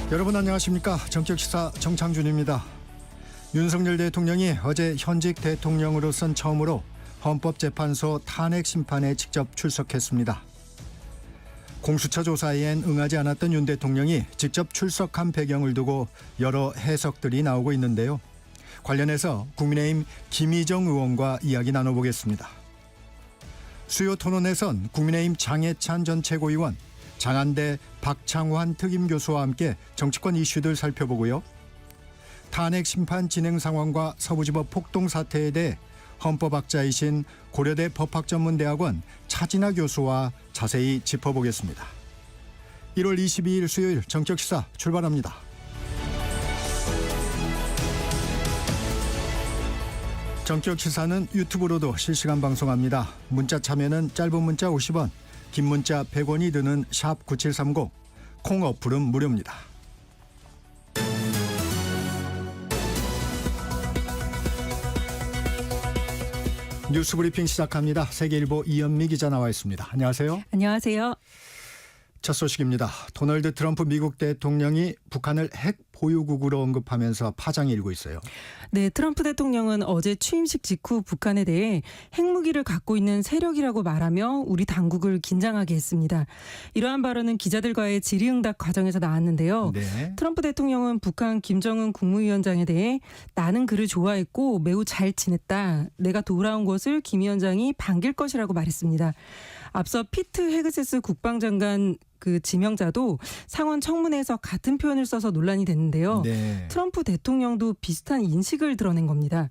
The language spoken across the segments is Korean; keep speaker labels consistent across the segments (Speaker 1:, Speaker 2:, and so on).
Speaker 1: 여러분 안녕하십니까. 정책시사 정창준입니다. 윤석열 대통령이 어제 현직 대통령으로선 처음으로 헌법재판소 탄핵 심판에 직접 출석했습니다. 공수처 조사엔 응하지 않았던 윤 대통령이 직접 출석한 배경을 두고 여러 해석들이 나오고 있는데요. 관련해서 국민의힘 김희정 의원과 이야기 나눠보겠습니다. 수요 토론에선 국민의힘 장해찬 전 최고위원, 장한대 박창환 특임교수와 함께 정치권 이슈들 살펴보고요. 탄핵 심판 진행 상황과 서부지법 폭동 사태에 대해 헌법학자이신 고려대 법학전문대학원 차진아 교수와 자세히 짚어보겠습니다. 1월 22일 수요일 정책시사 출발합니다. 정책시사는 유튜브로도 실시간 방송합니다. 문자 참여는 짧은 문자 50원, 긴 문자 100원이 드는 샵 9730, 콩 어플은 무료입니다. 뉴스브리핑 시작합니다. 세계일보 이현미 기자 나와 있습니다. 안녕하세요.
Speaker 2: 안녕하세요.
Speaker 1: 첫 소식입니다. 도널드 트럼프 미국 대통령이 북한을 핵 보유국으로 언급하면서 파장이 일고 있어요.
Speaker 2: 네, 트럼프 대통령은 어제 취임식 직후 북한에 대해 핵무기를 갖고 있는 세력이라고 말하며 우리 당국을 긴장하게 했습니다. 이러한 발언은 기자들과의 질의응답 과정에서 나왔는데요.
Speaker 1: 네.
Speaker 2: 트럼프 대통령은 북한 김정은 국무위원장에 대해 나는 그를 좋아했고 매우 잘 지냈다. 내가 돌아온 것을 김 위원장이 반길 것이라고 말했습니다. 앞서 피트 헤그세스 국방장관 지명자도 상원 청문회에서 같은 표현을 써서 논란이 됐는데요.
Speaker 1: 네.
Speaker 2: 트럼프 대통령도 비슷한 인식을 드러낸 겁니다.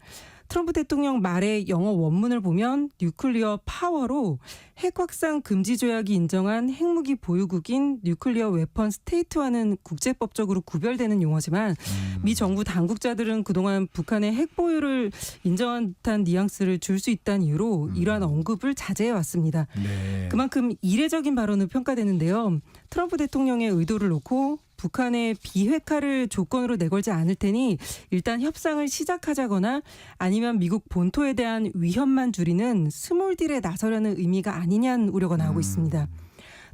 Speaker 2: 트럼프 대통령 말의 영어 원문을 보면 뉴클리어 파워로 핵 확산 금지 조약이 인정한 핵무기 보유국인 뉴클리어 웨펀 스테이트와는 국제법적으로 구별되는 용어지만 미 정부 당국자들은 그동안 북한의 핵 보유를 인정한 듯한 뉘앙스를 줄 수 있다는 이유로 이러한 언급을 자제해 왔습니다.
Speaker 1: 네.
Speaker 2: 그만큼 이례적인 발언으로 평가되는데요. 트럼프 대통령의 의도를 놓고 북한의 비핵화를 조건으로 내걸지 않을 테니 일단 협상을 시작하자거나 아니면 미국 본토에 대한 위협만 줄이는 스몰 딜에 나서려는 의미가 아니냐는 우려가 나오고 있습니다.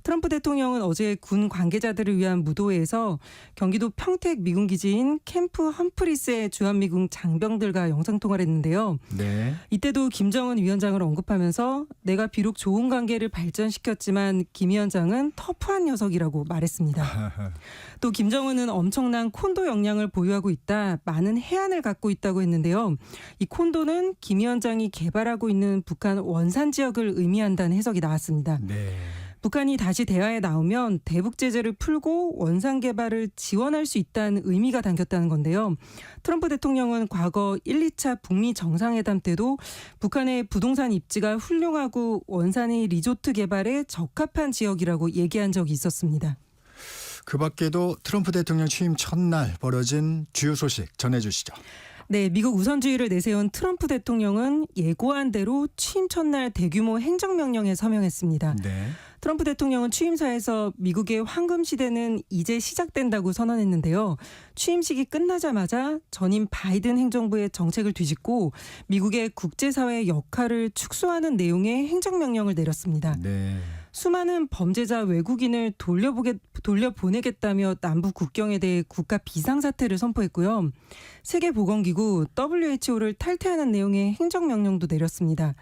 Speaker 2: 트럼프 대통령은 어제 군 관계자들을 위한 무도회에서 경기도 평택 미군 기지인 캠프 험프리스의 주한미군 장병들과 영상통화를 했는데요.
Speaker 1: 네.
Speaker 2: 이때도 김정은 위원장을 언급하면서 내가 비록 좋은 관계를 발전시켰지만 김 위원장은 터프한 녀석이라고 말했습니다. 또 김정은은 엄청난 콘도 역량을 보유하고 있다. 많은 해안을 갖고 있다고 했는데요. 이 콘도는 김 위원장이 개발하고 있는 북한 원산 지역을 의미한다는 해석이 나왔습니다.
Speaker 1: 네.
Speaker 2: 북한이 다시 대화에 나오면 대북 제재를 풀고 원산 개발을 지원할 수 있다는 의미가 담겼다는 건데요. 트럼프 대통령은 과거 1, 2차 북미 정상회담 때도 북한의 부동산 입지가 훌륭하고 원산의 리조트 개발에 적합한 지역이라고 얘기한 적이 있었습니다.
Speaker 1: 그 밖에도 트럼프 대통령 취임 첫날 벌어진 주요 소식 전해주시죠.
Speaker 2: 네, 미국 우선주의를 내세운 트럼프 대통령은 예고한 대로 취임 첫날 대규모 행정명령에 서명했습니다.
Speaker 1: 네.
Speaker 2: 트럼프 대통령은 취임사에서 미국의 황금 시대는 이제 시작된다고 선언했는데요. 취임식이 끝나자마자 전임 바이든 행정부의 정책을 뒤집고 미국의 국제사회의 역할을 축소하는 내용의 행정명령을 내렸습니다.
Speaker 1: 네.
Speaker 2: 수많은 범죄자 외국인을 돌려보내겠다며 남북 국경에 대해 국가 비상사태를 선포했고요. 세계보건기구 WHO를 탈퇴하는 내용의 행정명령도 내렸습니다.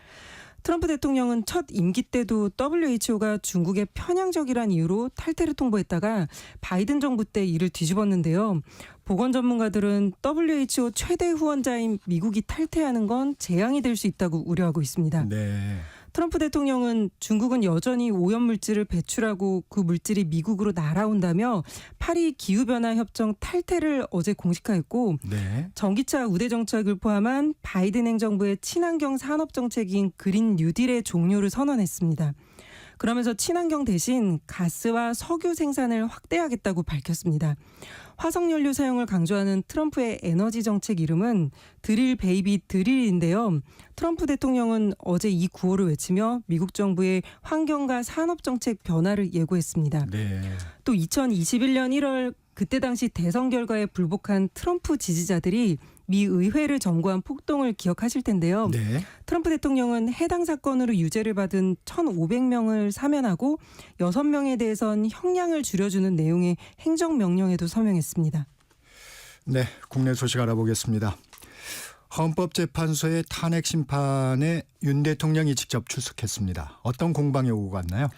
Speaker 2: 트럼프 대통령은 첫 임기 때도 WHO가 중국의 편향적이란 이유로 탈퇴를 통보했다가 바이든 정부 때 이를 뒤집었는데요. 보건 전문가들은 WHO 최대 후원자인 미국이 탈퇴하는 건 재앙이 될 수 있다고 우려하고 있습니다.
Speaker 1: 네.
Speaker 2: 트럼프 대통령은 중국은 여전히 오염물질을 배출하고 그 물질이 미국으로 날아온다며 파리 기후변화 협정 탈퇴를 어제 공식화했고
Speaker 1: 네.
Speaker 2: 전기차 우대 정책을 포함한 바이든 행정부의 친환경 산업 정책인 그린 뉴딜의 종료를 선언했습니다. 그러면서 친환경 대신 가스와 석유 생산을 확대하겠다고 밝혔습니다. 화석연료 사용을 강조하는 트럼프의 에너지 정책 이름은 드릴 베이비 드릴인데요. 트럼프 대통령은 어제 이 구호를 외치며 미국 정부의 환경과 산업 정책 변화를 예고했습니다.
Speaker 1: 네.
Speaker 2: 또 2021년 1월 그때 당시 대선 결과에 불복한 트럼프 지지자들이 미 의회를 점거한 폭동을 기억하실 텐데요.
Speaker 1: 네.
Speaker 2: 트럼프 대통령은 해당 사건으로 유죄를 받은 1,500명을 사면하고 6명에 대해선 형량을 줄여주는 내용의 행정명령에도 서명했습니다.
Speaker 1: 네, 국내 소식 알아보겠습니다. 헌법재판소의 탄핵 심판에 윤 대통령이 직접 출석했습니다. 어떤 공방이 오고 갔나요?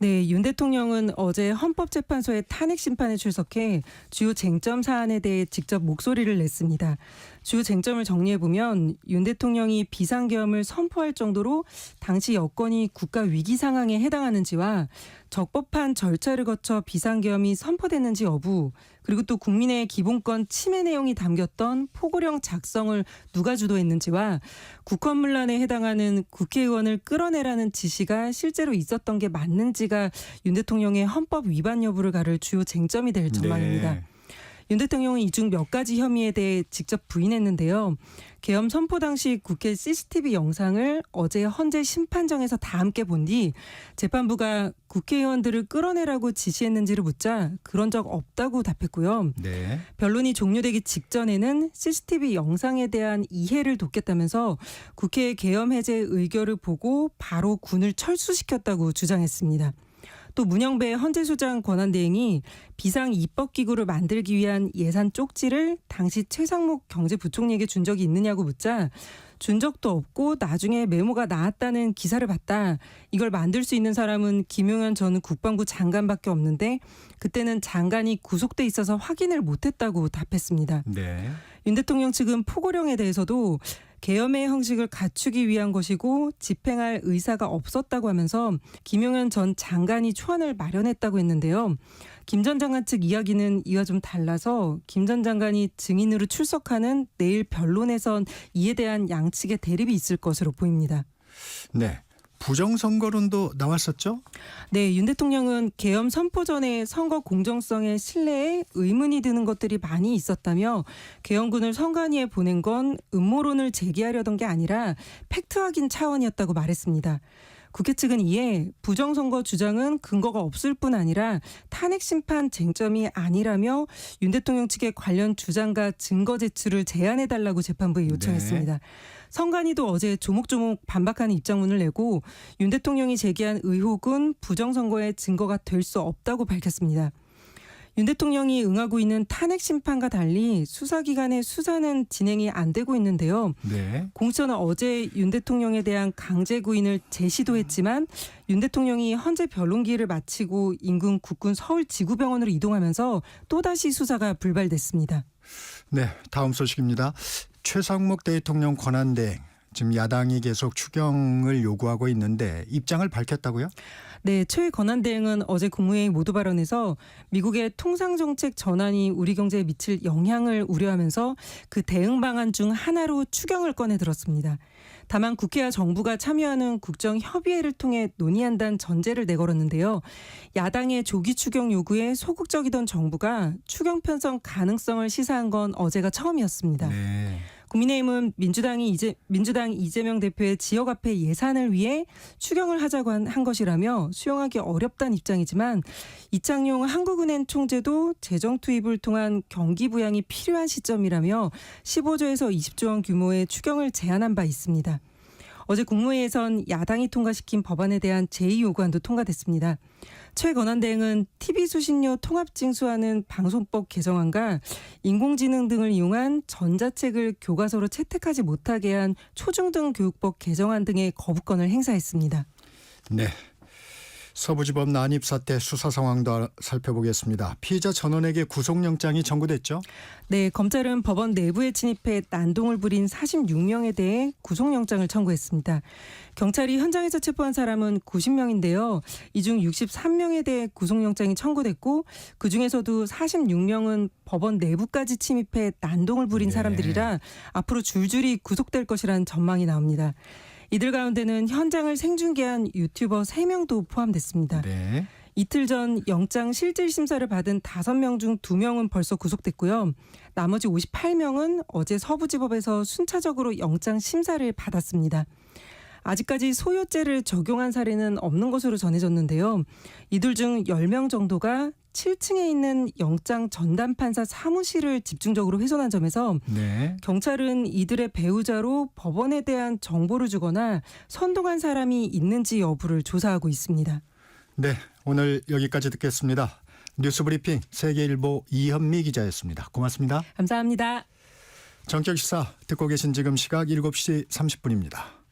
Speaker 2: 네, 윤 대통령은 어제 헌법재판소의 탄핵 심판에 출석해 주요 쟁점 사안에 대해 직접 목소리를 냈습니다. 주요 쟁점을 정리해보면 윤 대통령이 비상계엄을 선포할 정도로 당시 여건이 국가 위기 상황에 해당하는지와 적법한 절차를 거쳐 비상계엄이 선포됐는지 여부, 그리고 또 국민의 기본권 침해 내용이 담겼던 포고령 작성을 누가 주도했는지와 국헌문란에 해당하는 국회의원을 끌어내라는 지시가 실제로 있었던 게 맞는지가 윤 대통령의 헌법 위반 여부를 가를 주요 쟁점이 될 전망입니다.
Speaker 1: 네.
Speaker 2: 윤 대통령은 이 중 몇 가지 혐의에 대해 직접 부인했는데요. 계엄 선포 당시 국회 CCTV 영상을 어제 헌재 심판정에서 다 함께 본 뒤 재판부가 국회의원들을 끌어내라고 지시했는지를 묻자 그런 적 없다고 답했고요.
Speaker 1: 네.
Speaker 2: 변론이 종료되기 직전에는 CCTV 영상에 대한 이해를 돕겠다면서 국회의 계엄 해제 의결을 보고 바로 군을 철수시켰다고 주장했습니다. 또 문영배 헌재소장 권한대행이 비상입법기구를 만들기 위한 예산 쪽지를 당시 최상목 경제부총리에게 준 적이 있느냐고 묻자 준 적도 없고 나중에 메모가 나왔다는 기사를 봤다. 이걸 만들 수 있는 사람은 김용현 전 국방부 장관밖에 없는데 그때는 장관이 구속돼 있어서 확인을 못했다고 답했습니다.
Speaker 1: 네.
Speaker 2: 윤 대통령 측은 포고령에 대해서도 계엄의 형식을 갖추기 위한 것이고 집행할 의사가 없었다고 하면서 김용현 전 장관이 초안을 마련했다고 했는데요. 김 전 장관 측 이야기는 이와 좀 달라서 김 전 장관이 증인으로 출석하는 내일 변론에선 이에 대한 양측의 대립이 있을 것으로 보입니다.
Speaker 1: 네. 부정선거론도 나왔었죠?
Speaker 2: 네, 윤 대통령은 계엄 선포 전에 선거 공정성의 신뢰에 의문이 드는 것들이 많이 있었다며 계엄군을 선관위에 보낸 건 음모론을 제기하려던 게 아니라 팩트 확인 차원이었다고 말했습니다. 국회 측은 이에 부정선거 주장은 근거가 없을 뿐 아니라 탄핵 심판 쟁점이 아니라며 윤 대통령 측의 관련 주장과 증거 제출을 제안해달라고 재판부에 요청했습니다. 선관위도 어제 조목조목 반박하는 입장문을 내고 윤 대통령이 제기한 의혹은 부정선거의 증거가 될 수 없다고 밝혔습니다. 윤 대통령이 응하고 있는 탄핵 심판과 달리 수사기관의 수사는 진행이 안 되고 있는데요.
Speaker 1: 네.
Speaker 2: 공수처는 어제 윤 대통령에 대한 강제 구인을 재시도 했지만 윤 대통령이 헌재 변론기일을 마치고 인근 국군 서울지구병원으로 이동하면서 또다시 수사가 불발됐습니다.
Speaker 1: 네, 다음 소식입니다. 최상목 대통령 권한대행, 지금 야당이 계속 추경을 요구하고 있는데 입장을 밝혔다고요?
Speaker 2: 네, 최 권한대행은 어제 국무회의 모두 발언에서 미국의 통상정책 전환이 우리 경제에 미칠 영향을 우려하면서 그 대응 방안 중 하나로 추경을 꺼내 들었습니다. 다만 국회와 정부가 참여하는 국정협의회를 통해 논의한다는 전제를 내걸었는데요. 야당의 조기 추경 요구에 소극적이던 정부가 추경 편성 가능성을 시사한 건 어제가 처음이었습니다.
Speaker 1: 네.
Speaker 2: 국민의힘은 민주당 이재명 대표의 지역화폐 예산을 위해 추경을 하자고 한 것이라며 수용하기 어렵다는 입장이지만 이창용 한국은행 총재도 재정 투입을 통한 경기 부양이 필요한 시점이라며 15조에서 20조 원 규모의 추경을 제안한 바 있습니다. 어제 국무회의에선 야당이 통과시킨 법안에 대한 제2요구안도 통과됐습니다. 최 권한대행은 TV 수신료 통합 징수하는 방송법 개정안과 인공지능 등을 이용한 전자책을 교과서로 채택하지 못하게 한 초중등 교육법 개정안 등의 거부권을 행사했습니다.
Speaker 1: 네. 서부지법 난입 사태 수사 상황도 살펴보겠습니다. 피의자 전원에게 구속영장이 청구됐죠?
Speaker 2: 네, 검찰은 법원 내부에 침입해 난동을 부린 46명에 대해 구속영장을 청구했습니다. 경찰이 현장에서 체포한 사람은 90명인데요. 이 중 63명에 대해 구속영장이 청구됐고 그중에서도 46명은 법원 내부까지 침입해 난동을 부린 사람들이라 앞으로 줄줄이 구속될 것이라는 전망이 나옵니다. 이들 가운데는 현장을 생중계한 유튜버 3명도 포함됐습니다.
Speaker 1: 네.
Speaker 2: 이틀 전 영장 실질 심사를 받은 5명 중 2명은 벌써 구속됐고요. 나머지 58명은 어제 서부지법에서 순차적으로 영장 심사를 받았습니다. 아직까지 소요죄를 적용한 사례는 없는 것으로 전해졌는데요. 이들 중 10명 정도가 7층에 있는 영장 전담판사 사무실을 집중적으로 훼손한 점에서
Speaker 1: 네.
Speaker 2: 경찰은 이들의 배우자로 법원에 대한 정보를 주거나 선동한 사람이 있는지 여부를 조사하고 있습니다.
Speaker 1: 네, 오늘 여기까지 듣겠습니다. 뉴스브리핑 세계일보 이현미 기자였습니다. 고맙습니다.
Speaker 2: 감사합니다.
Speaker 1: 전격시사 듣고 계신 지금 시각 7시 30분입니다.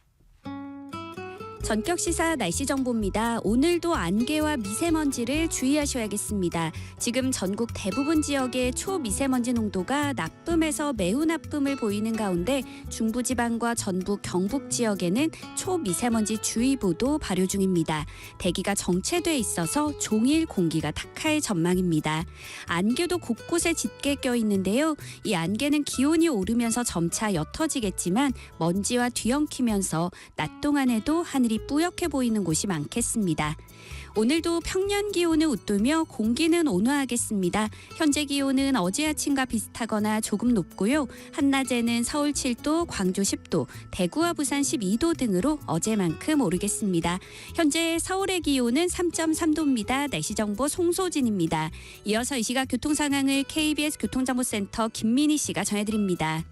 Speaker 3: 전격 시사 날씨 정보입니다. 오늘도 안개와 미세먼지를 주의하셔야겠습니다. 지금 전국 대부분 지역의 초미세먼지 농도가 나쁨에서 매우 나쁨을 보이는 가운데 중부지방과 전북, 경북 지역에는 초미세먼지 주의보도 발효 중입니다. 대기가 정체돼 있어서 종일 공기가 탁할 전망입니다. 안개도 곳곳에 짙게 껴 있는데요. 이 안개는 기온이 오르면서 점차 옅어지겠지만 먼지와 뒤엉키면서 낮 동안에도 하늘이 뿌옇게 보이는 곳이 많겠습니다. 오늘도 평년 기온을 웃돌며 공기는 온화하겠습니다. 현재 기온은 어제 아침과 비슷하거나 조금 높고요. 한낮에는 서울 7도, 광주 10도, 대구와 부산 12도 등으로 어제만큼 오르겠습니다. 현재 서울의 기온은 3.3도입니다. 날씨 정보 송소진입니다. 이어서 이 시각 교통 상황을 KBS 교통정보센터 김민희 씨가 전해드립니다.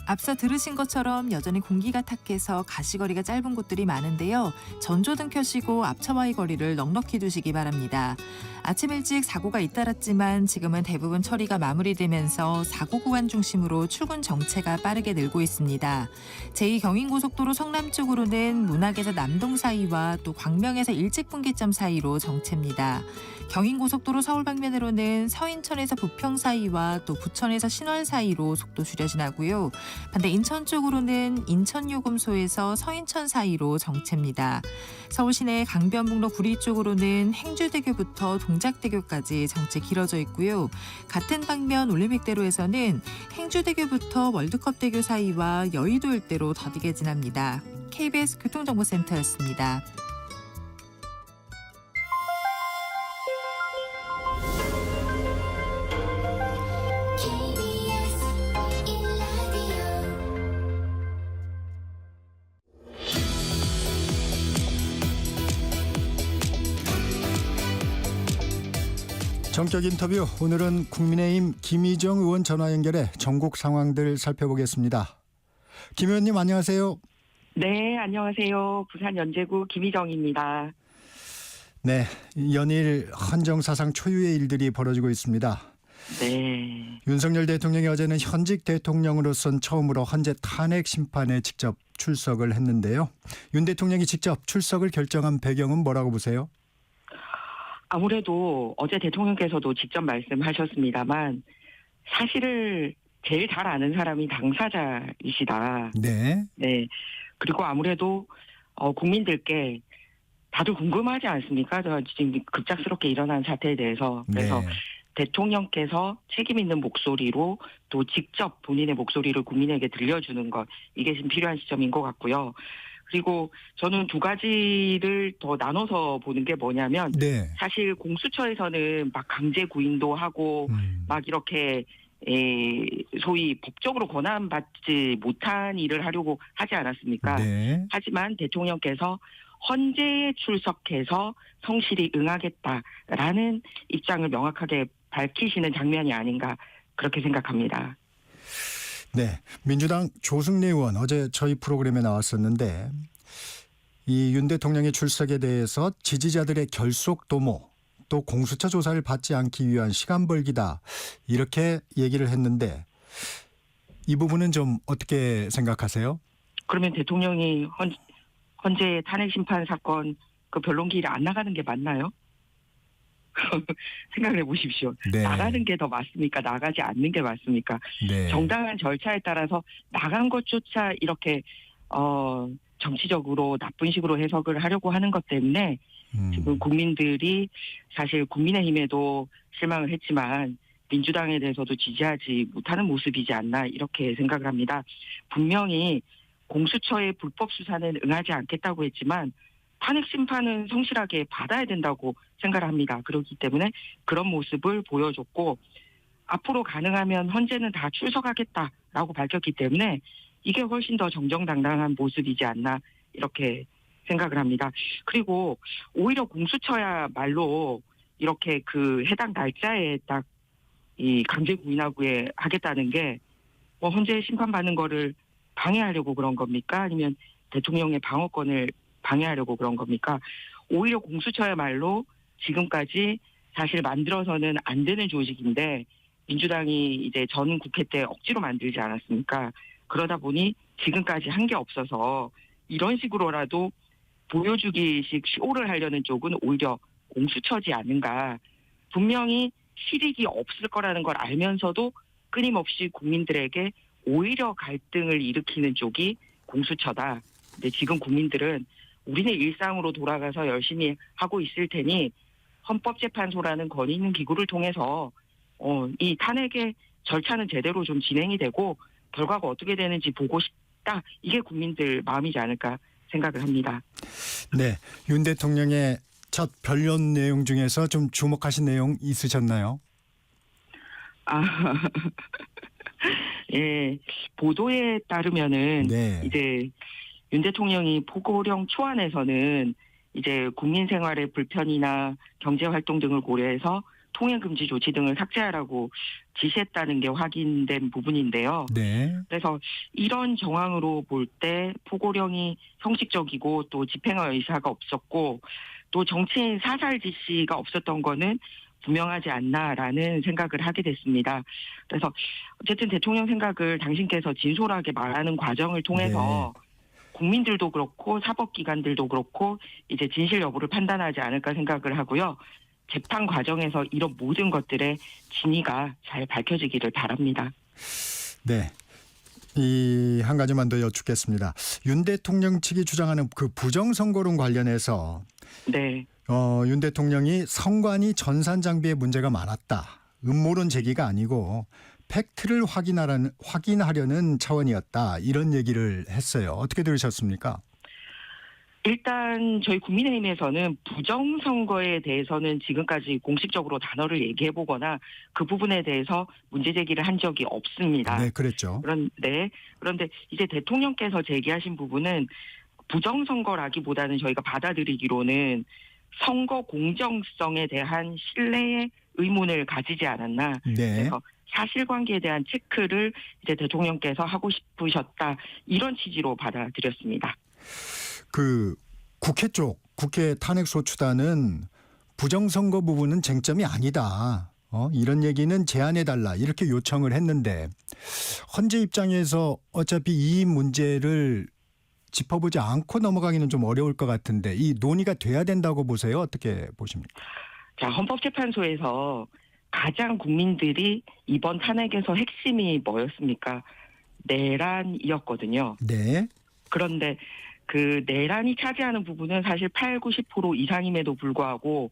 Speaker 4: 앞서 들으신 것처럼 여전히 공기가 탁해서 가시거리가 짧은 곳들이 많은데요. 전조등 켜시고 앞차와의 거리를 넉넉히 두시기 바랍니다. 아침 일찍 사고가 잇따랐지만 지금은 대부분 처리가 마무리되면서 사고 구간 중심으로 출근 정체가 빠르게 늘고 있습니다. 제2경인고속도로 성남 쪽으로는 문학에서 남동 사이와 또 광명에서 일직분기점 사이로 정체입니다. 경인고속도로 서울 방면으로는 서인천에서 부평 사이와 또 부천에서 신월 사이로 속도 줄여 지나고요. 반대 인천 쪽으로는 인천요금소에서 서인천 사이로 정체입니다. 서울 시내 강변북로 구리 쪽으로는 행주대교부터 동작대교까지 정체 길어져 있고요. 같은 방면 올림픽대로에서는 행주대교부터 월드컵대교 사이와 여의도 일대로 더디게 지납니다. KBS 교통정보센터였습니다.
Speaker 1: 전격 인터뷰, 오늘은 국민의힘 김희정 의원 전화 연결해 전국 상황들 살펴보겠습니다. 김 의원님 안녕하세요.
Speaker 5: 네, 안녕하세요. 부산 연제구 김희정입니다.
Speaker 1: 네, 연일 헌정사상 초유의 일들이 벌어지고 있습니다.
Speaker 5: 네.
Speaker 1: 윤석열 대통령이 어제는 현직 대통령으로선 처음으로 헌재 탄핵 심판에 직접 출석을 했는데요. 윤 대통령이 직접 출석을 결정한 배경은 뭐라고 보세요?
Speaker 5: 아무래도 어제 대통령께서도 직접 말씀하셨습니다만 사실을 제일 잘 아는 사람이 당사자이시다.
Speaker 1: 네.
Speaker 5: 네. 그리고 아무래도 국민들께 다들 궁금하지 않습니까? 지금 급작스럽게 일어난 사태에 대해서. 그래서
Speaker 1: 네.
Speaker 5: 대통령께서 책임 있는 목소리로 또 직접 본인의 목소리를 국민에게 들려주는 것, 이게 지금 필요한 시점인 것 같고요. 그리고 저는 두 가지를 더 나눠서 보는 게 뭐냐면
Speaker 1: 네.
Speaker 5: 사실 공수처에서는 막 강제 구인도 하고 막 이렇게 소위 법적으로 권한받지 못한 일을 하려고 하지 않았습니까?
Speaker 1: 네.
Speaker 5: 하지만 대통령께서 헌재에 출석해서 성실히 응하겠다라는 입장을 명확하게 밝히시는 장면이 아닌가 그렇게 생각합니다.
Speaker 1: 네, 민주당 조승래 의원 어제 저희 프로그램에 나왔었는데 이 윤 대통령의 출석에 대해서 지지자들의 결속 도모 또 공수처 조사를 받지 않기 위한 시간 벌기다 이렇게 얘기를 했는데 이 부분은 좀 어떻게 생각하세요?
Speaker 5: 그러면 대통령이 헌재 탄핵 심판 사건 그 변론기일에 안 나가는 게 맞나요? 생각해 보십시오.
Speaker 1: 네.
Speaker 5: 나가는 게 더 맞습니까? 나가지 않는 게 맞습니까?
Speaker 1: 네.
Speaker 5: 정당한 절차에 따라서 나간 것조차 이렇게 정치적으로 나쁜 식으로 해석을 하려고 하는 것 때문에 지금 국민들이 사실 국민의힘에도 실망을 했지만 민주당에 대해서도 지지하지 못하는 모습이지 않나 이렇게 생각을 합니다. 분명히 공수처의 불법 수사는 응하지 않겠다고 했지만 탄핵 심판은 성실하게 받아야 된다고 생각을 합니다. 그렇기 때문에 그런 모습을 보여줬고 앞으로 가능하면 헌재는 다 출석하겠다라고 밝혔기 때문에 이게 훨씬 더 정정당당한 모습이지 않나 이렇게 생각을 합니다. 그리고 오히려 공수처야말로 이렇게 그 해당 날짜에 딱 이 강제 구인하고에 하겠다는 게 뭐 헌재 심판받는 거를 방해하려고 그런 겁니까? 아니면 대통령의 방어권을 방해하려고 그런 겁니까? 오히려 공수처야말로 지금까지 사실 만들어서는 안 되는 조직인데 민주당이 이제 전 국회 때 억지로 만들지 않았습니까? 그러다 보니 지금까지 한 게 없어서 이런 식으로라도 보여주기식 쇼를 하려는 쪽은 오히려 공수처지 않은가. 분명히 실익이 없을 거라는 걸 알면서도 끊임없이 국민들에게 오히려 갈등을 일으키는 쪽이 공수처다. 근데 지금 국민들은 우리는 일상으로 돌아가서 열심히 하고 있을 테니 헌법재판소라는 권위 있는 기구를 통해서 이 탄핵의 절차는 제대로 좀 진행이 되고 결과가 어떻게 되는지 보고 싶다. 이게 국민들 마음이지 않을까 생각을 합니다.
Speaker 1: 네, 윤 대통령의 첫 변론 내용 중에서 좀 주목하신 내용 있으셨나요?
Speaker 5: 예, 보도에 따르면은
Speaker 1: 네.
Speaker 5: 이제 윤 대통령이 포고령 초안에서는 이제 국민 생활의 불편이나 경제 활동 등을 고려해서 통행 금지 조치 등을 삭제하라고 지시했다는 게 확인된 부분인데요.
Speaker 1: 네.
Speaker 5: 그래서 이런 정황으로 볼 때 포고령이 형식적이고 또 집행할 의사가 없었고 또 정치인 사살 지시가 없었던 거는 분명하지 않나라는 생각을 하게 됐습니다. 그래서 어쨌든 대통령 생각을 당신께서 진솔하게 말하는 과정을 통해서 국민들도 그렇고 사법기관들도 그렇고 이제 진실 여부를 판단하지 않을까 생각을 하고요. 재판 과정에서 이런 모든 것들의 진위가 잘 밝혀지기를 바랍니다.
Speaker 1: 네. 이 한 가지만 더 여쭙겠습니다. 윤 대통령 측이 주장하는 그 부정선거론 관련해서
Speaker 5: 네.
Speaker 1: 윤 대통령이 선관위 전산 장비에 문제가 많았다. 음모론 제기가 아니고 팩트를 확인하려는 차원이었다. 이런 얘기를 했어요. 어떻게 들으셨습니까?
Speaker 5: 일단 저희 국민의힘에서는 부정선거에 대해서는 지금까지 공식적으로 단어를 얘기해보거나 그 부분에 대해서 문제 제기를 한 적이 없습니다.
Speaker 1: 네, 그랬죠.
Speaker 5: 그런데 이제 대통령께서 제기하신 부분은 부정선거라기보다는 저희가 받아들이기로는 선거 공정성에 대한 신뢰의 의문을 가지지 않았나.
Speaker 1: 네.
Speaker 5: 그래서 사실관계에 대한 체크를 이제 대통령께서 하고 싶으셨다. 이런 취지로 받아들였습니다.
Speaker 1: 그 국회 탄핵소추단은 부정선거 부분은 쟁점이 아니다. 이런 얘기는 제안해달라 이렇게 요청을 했는데 헌재 입장에서 어차피 이 문제를 짚어보지 않고 넘어가기는 좀 어려울 것 같은데 이 논의가 돼야 된다고 보세요? 어떻게 보십니까?
Speaker 5: 자, 헌법재판소에서 가장 국민들이 이번 탄핵에서 핵심이 뭐였습니까? 내란이었거든요.
Speaker 1: 네.
Speaker 5: 그런데 그 내란이 차지하는 부분은 사실 80-90% 이상임에도 불구하고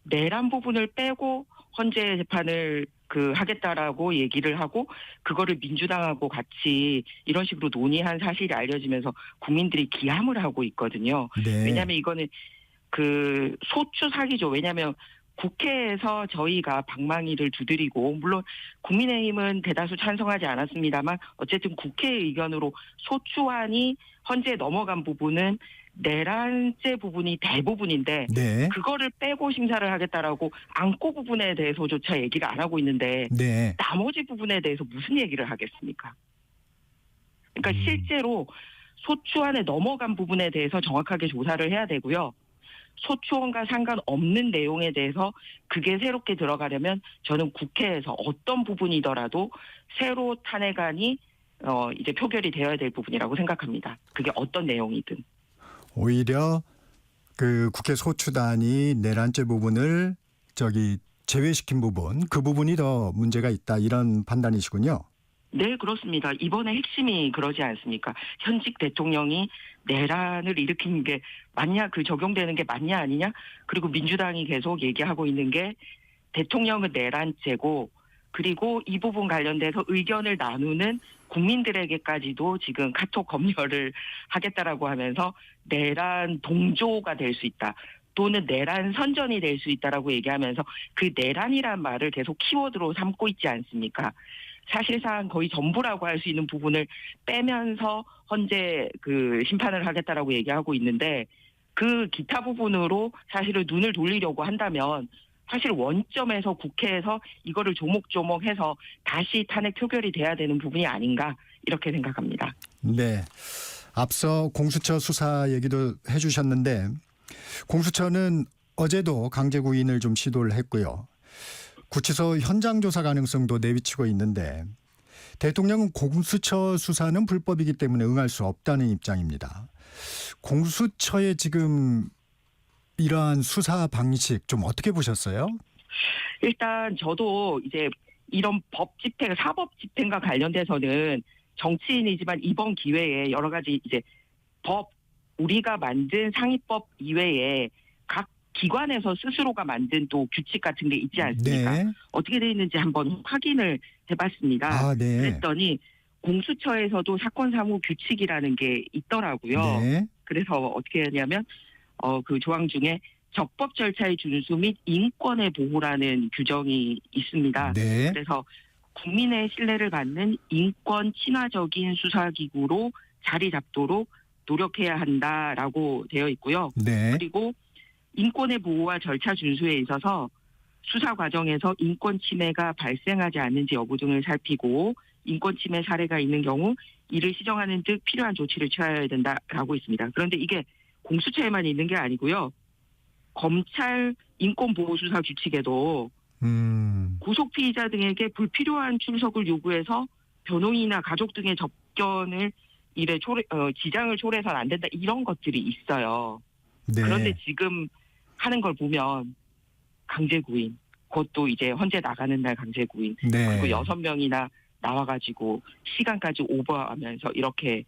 Speaker 5: 내란 부분을 빼고 헌재 재판을 하겠다라고 얘기를 하고 그거를 민주당하고 같이 이런 식으로 논의한 사실이 알려지면서 국민들이 기함을 하고 있거든요.
Speaker 1: 네.
Speaker 5: 왜냐하면 이거는 그 소추 사기죠. 왜냐하면 국회에서 저희가 방망이를 두드리고 물론 국민의힘은 대다수 찬성하지 않았습니다만 어쨌든 국회의 의견으로 소추안이 헌재에 넘어간 부분은 내란죄 부분이 대부분인데
Speaker 1: 네.
Speaker 5: 그거를 빼고 심사를 하겠다라고 안고 부분에 대해서조차 얘기를 안 하고 있는데
Speaker 1: 네.
Speaker 5: 나머지 부분에 대해서 무슨 얘기를 하겠습니까? 그러니까 실제로 소추안에 넘어간 부분에 대해서 정확하게 조사를 해야 되고요. 소추안과 상관없는 내용에 대해서 그게 새롭게 들어가려면 저는 국회에서 어떤 부분이더라도 새로 탄핵안이 이제 표결이 되어야 될 부분이라고 생각합니다. 그게 어떤 내용이든.
Speaker 1: 오히려 그 국회 소추단이 내란죄 부분을 제외시킨 부분, 그 부분이 더 문제가 있다 이런 판단이시군요.
Speaker 5: 네, 그렇습니다. 이번에 핵심이 그러지 않습니까? 현직 대통령이 내란을 일으킨 게 맞냐, 적용되는 게 맞냐 아니냐? 그리고 민주당이 계속 얘기하고 있는 게 대통령은 내란죄고 그리고 이 부분 관련돼서 의견을 나누는 국민들에게까지도 지금 카톡 검열을 하겠다라고 하면서 내란 동조가 될 수 있다. 또는 내란 선전이 될 수 있다라고 얘기하면서 그 내란이란 말을 계속 키워드로 삼고 있지 않습니까? 사실상 거의 전부라고 할 수 있는 부분을 빼면서 헌재 심판을 하겠다라고 얘기하고 있는데 그 기타 부분으로 사실은 눈을 돌리려고 한다면 사실 원점에서 국회에서 이거를 조목조목해서 다시 탄핵 표결이 돼야 되는 부분이 아닌가 이렇게 생각합니다.
Speaker 1: 네. 앞서 공수처 수사 얘기도 해주셨는데 공수처는 어제도 강제 구인을 좀 시도를 했고요. 구치소 현장 조사 가능성도 내비치고 있는데 대통령은 공수처 수사는 불법이기 때문에 응할 수 없다는 입장입니다. 공수처의 지금 이러한 수사 방식 좀 어떻게 보셨어요?
Speaker 5: 일단 저도 이제 이런 법 집행, 사법 집행과 관련돼서는 정치인이지만 이번 기회에 여러 가지 이제 우리가 만든 상위법 이외에 각 기관에서 스스로가 만든 또 규칙 같은 게 있지 않습니까?
Speaker 1: 네.
Speaker 5: 어떻게 돼 있는지 한번 확인을 해봤습니다.
Speaker 1: 아, 네.
Speaker 5: 그랬더니 공수처에서도 사건 사무 규칙이라는 게 있더라고요.
Speaker 1: 네.
Speaker 5: 그래서 어떻게 하냐면 그 조항 중에 적법 절차의 준수 및 인권의 보호라는 규정이 있습니다.
Speaker 1: 네.
Speaker 5: 그래서 국민의 신뢰를 받는 인권 친화적인 수사기구로 자리 잡도록 노력해야 한다라고 되어 있고요.
Speaker 1: 네.
Speaker 5: 그리고 인권의 보호와 절차 준수에 있어서 수사 과정에서 인권 침해가 발생하지 않는지 여부 등을 살피고 인권 침해 사례가 있는 경우 이를 시정하는 등 필요한 조치를 취하여야 된다라고 있습니다. 그런데 이게 공수처에만 있는 게 아니고요. 검찰 인권보호수사 규칙에도 구속 피의자 등에게 불필요한 출석을 요구해서 변호인이나 가족 등의 접견을 지장을 초래해서는 안 된다 이런 것들이 있어요.
Speaker 1: 네.
Speaker 5: 그런데 지금 하는 걸 보면 강제구인, 그것도 이제 헌재 나가는 날 강제구인,
Speaker 1: 네.
Speaker 5: 그리고 6명이나 나와가지고 시간까지 오버하면서 이렇게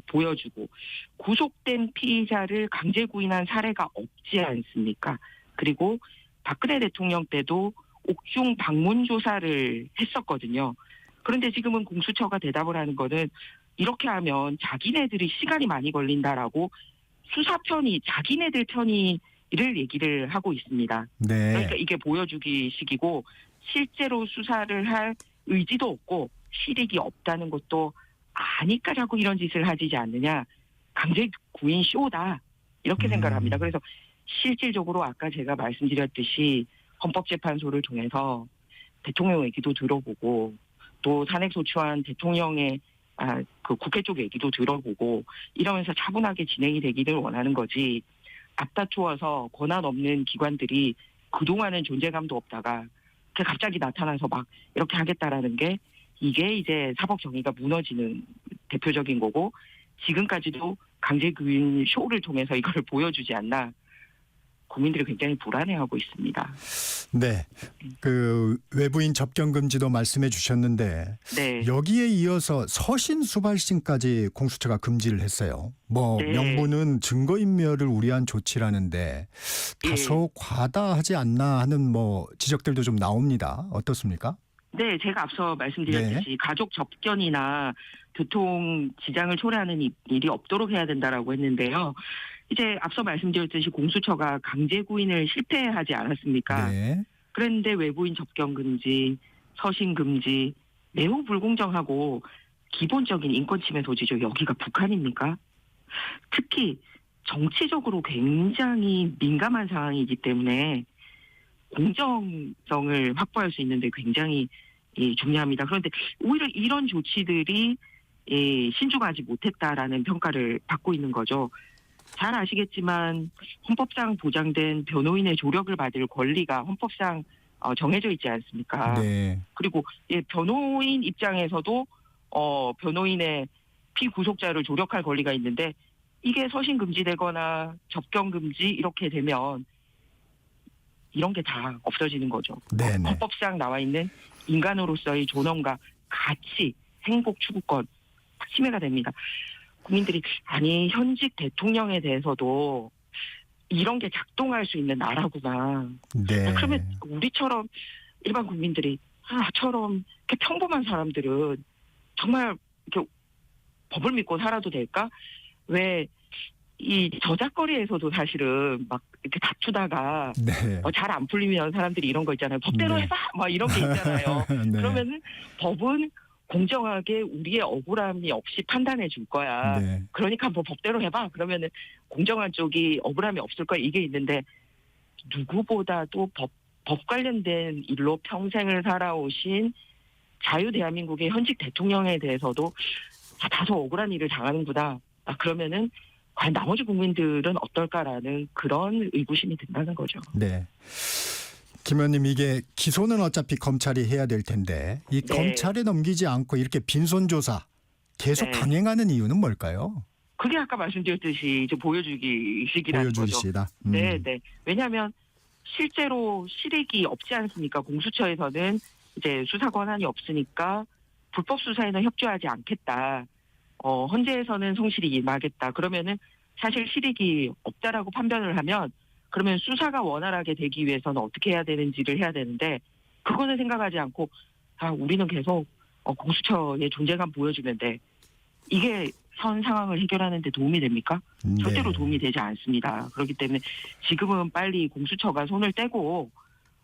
Speaker 5: 보여주고 구속된 피의자를 강제구인한 사례가 없지 않습니까? 그리고 박근혜 대통령 때도 옥중 방문 조사를 했었거든요. 그런데 지금은 공수처가 대답을 하는 거는 이렇게 하면 자기네들이 시간이 많이 걸린다라고 수사 편의, 자기네들 편의를 얘기를 하고 있습니다.
Speaker 1: 네.
Speaker 5: 그러니까 이게 보여주기식이고 실제로 수사를 할 의지도 없고 실익이 없다는 것도 아니까 자꾸 이런 짓을 하지 않느냐. 강제 구인 쇼다. 이렇게 생각을 합니다. 그래서 실질적으로 아까 제가 말씀드렸듯이 헌법재판소를 통해서 대통령 얘기도 들어보고 또 탄핵소추안 대통령의 그 국회 쪽 얘기도 들어보고 이러면서 차분하게 진행이 되기를 원하는 거지 앞다투어서 권한 없는 기관들이 그동안은 존재감도 없다가 갑자기 나타나서 막 이렇게 하겠다라는 게 이게 이제 사법 정의가 무너지는 대표적인 거고 지금까지도 강제구인 쇼를 통해서 이걸 보여주지 않나 국민들이 굉장히 불안해하고 있습니다.
Speaker 1: 네. 그 외부인 접견 금지도 말씀해 주셨는데
Speaker 5: 네.
Speaker 1: 여기에 이어서 서신 수발신까지 공수처가 금지를 했어요.
Speaker 5: 네.
Speaker 1: 명분은 증거인멸을 우려한 조치라는데 다소 과다하지 않나 하는 지적들도 좀 나옵니다. 어떻습니까?
Speaker 5: 네, 제가 앞서 말씀드렸듯이 가족 접견이나 교통 지장을 초래하는 일이 없도록 해야 된다라고 했는데요. 이제 앞서 말씀드렸듯이 공수처가 강제구인을 실패하지 않았습니까?
Speaker 1: 네.
Speaker 5: 그런데 외부인 접견 금지, 서신 금지 매우 불공정하고 기본적인 인권 침해 소지죠. 여기가 북한입니까? 특히 정치적으로 굉장히 민감한 상황이기 때문에 공정성을 확보할 수 있는데 굉장히 중요합니다. 그런데 오히려 이런 조치들이 신중하지 못했다라는 평가를 받고 있는 거죠. 잘 아시겠지만 헌법상 보장된 변호인의 조력을 받을 권리가 헌법상 정해져 있지 않습니까?
Speaker 1: 네.
Speaker 5: 그리고 변호인 입장에서도 변호인의 피구속자를 조력할 권리가 있는데 이게 서신 금지되거나 접견 금지 이렇게 되면 이런 게 다 없어지는 거죠.
Speaker 1: 네네.
Speaker 5: 헌법상 나와 있는 인간으로서의 존엄과 가치, 행복 추구권 침해가 됩니다. 국민들이 현직 대통령에 대해서도 이런 게 작동할 수 있는 나라구나.
Speaker 1: 네.
Speaker 5: 그러면 우리처럼 일반 국민들이 저처럼 이렇게 평범한 사람들은 정말 이렇게 법을 믿고 살아도 될까? 왜 이 저작거리에서도 사실은 막 이렇게 다투다가
Speaker 1: 네.
Speaker 5: 잘 안 풀리면 사람들이 이런 거 있잖아요. 법대로
Speaker 1: 네.
Speaker 5: 해봐! 막 이런 게 있잖아요.
Speaker 1: 네.
Speaker 5: 그러면은 법은 공정하게 우리의 억울함이 없이 판단해 줄 거야.
Speaker 1: 네.
Speaker 5: 그러니까 뭐 법대로 해봐. 그러면은 공정한 쪽이 억울함이 없을 거야. 이게 있는데 누구보다도 법 관련된 일로 평생을 살아오신 자유 대한민국의 현직 대통령에 대해서도 다소 억울한 일을 당하는구나. 그러면은 과연 나머지 국민들은 어떨까라는 그런 의구심이 든다는 거죠.
Speaker 1: 네. 김 의원님, 이게 기소는 어차피 검찰이 해야 될 텐데 이
Speaker 5: 네.
Speaker 1: 검찰에 넘기지 않고 이렇게 빈손 조사 계속
Speaker 5: 네.
Speaker 1: 강행하는 이유는 뭘까요?
Speaker 5: 그게 아까 말씀드렸듯이 이제 보여주기식이라는 거죠.
Speaker 1: 보여주기식이다.
Speaker 5: 네, 네. 왜냐하면 실제로 실익이 없지 않습니까? 공수처에서는 이제 수사 권한이 없으니까 불법 수사에는 협조하지 않겠다. 헌재에서는 성실히 임하겠다. 그러면은 사실 실익이 없다라고 판단을 하면 그러면 수사가 원활하게 되기 위해서는 어떻게 해야 되는지를 해야 되는데 그거는 생각하지 않고 우리는 계속 공수처의 존재감 보여주면 돼. 이게 현 상황을 해결하는 데 도움이 됩니까? 절대로
Speaker 1: 네.
Speaker 5: 도움이 되지 않습니다. 그렇기 때문에 지금은 빨리 공수처가 손을 떼고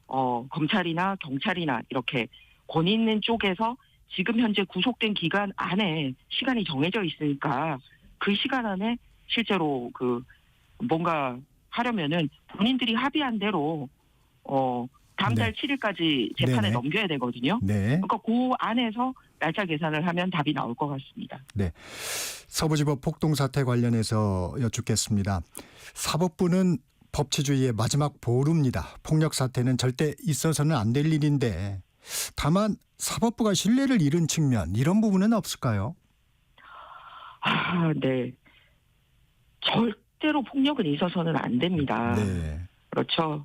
Speaker 5: 검찰이나 경찰이나 이렇게 권위 있는 쪽에서 지금 현재 구속된 기간 안에 시간이 정해져 있으니까 그 시간 안에 실제로 뭔가 하려면은 본인들이 합의한 대로 다음 달 7일까지 재판에
Speaker 1: 네네.
Speaker 5: 넘겨야 되거든요.
Speaker 1: 네.
Speaker 5: 그러니까 그 안에서 날짜 계산을 하면 답이 나올 것 같습니다.
Speaker 1: 서부지법 폭동 사태 관련해서 여쭙겠습니다. 사법부는 법치주의의 마지막 보루입니다. 폭력 사태는 절대 있어서는 안 될 일인데 다만 사법부가 신뢰를 잃은 측면 이런 부분은 없을까요?
Speaker 5: 네. 절대로 폭력은 있어서는 안 됩니다.
Speaker 1: 네.
Speaker 5: 그렇죠.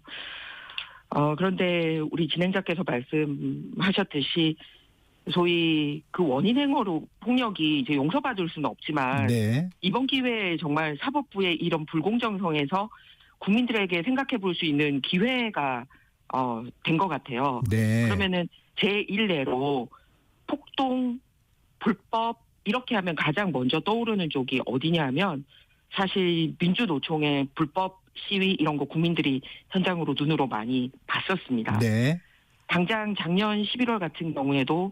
Speaker 5: 그런데 우리 진행자께서 말씀하셨듯이 소위 그 원인 행위로 폭력이 이제 용서받을 수는 없지만
Speaker 1: 네.
Speaker 5: 이번 기회에 정말 사법부의 이런 불공정성에서 국민들에게 생각해 볼 수 있는 기회가 된 것 같아요.
Speaker 1: 네.
Speaker 5: 그러면은 제1례로 폭동, 불법 이렇게 하면 가장 먼저 떠오르는 쪽이 어디냐 하면 사실 민주노총의 불법 시위 이런 거 국민들이 현장으로 눈으로 많이 봤었습니다.
Speaker 1: 네.
Speaker 5: 당장 작년 11월 같은 경우에도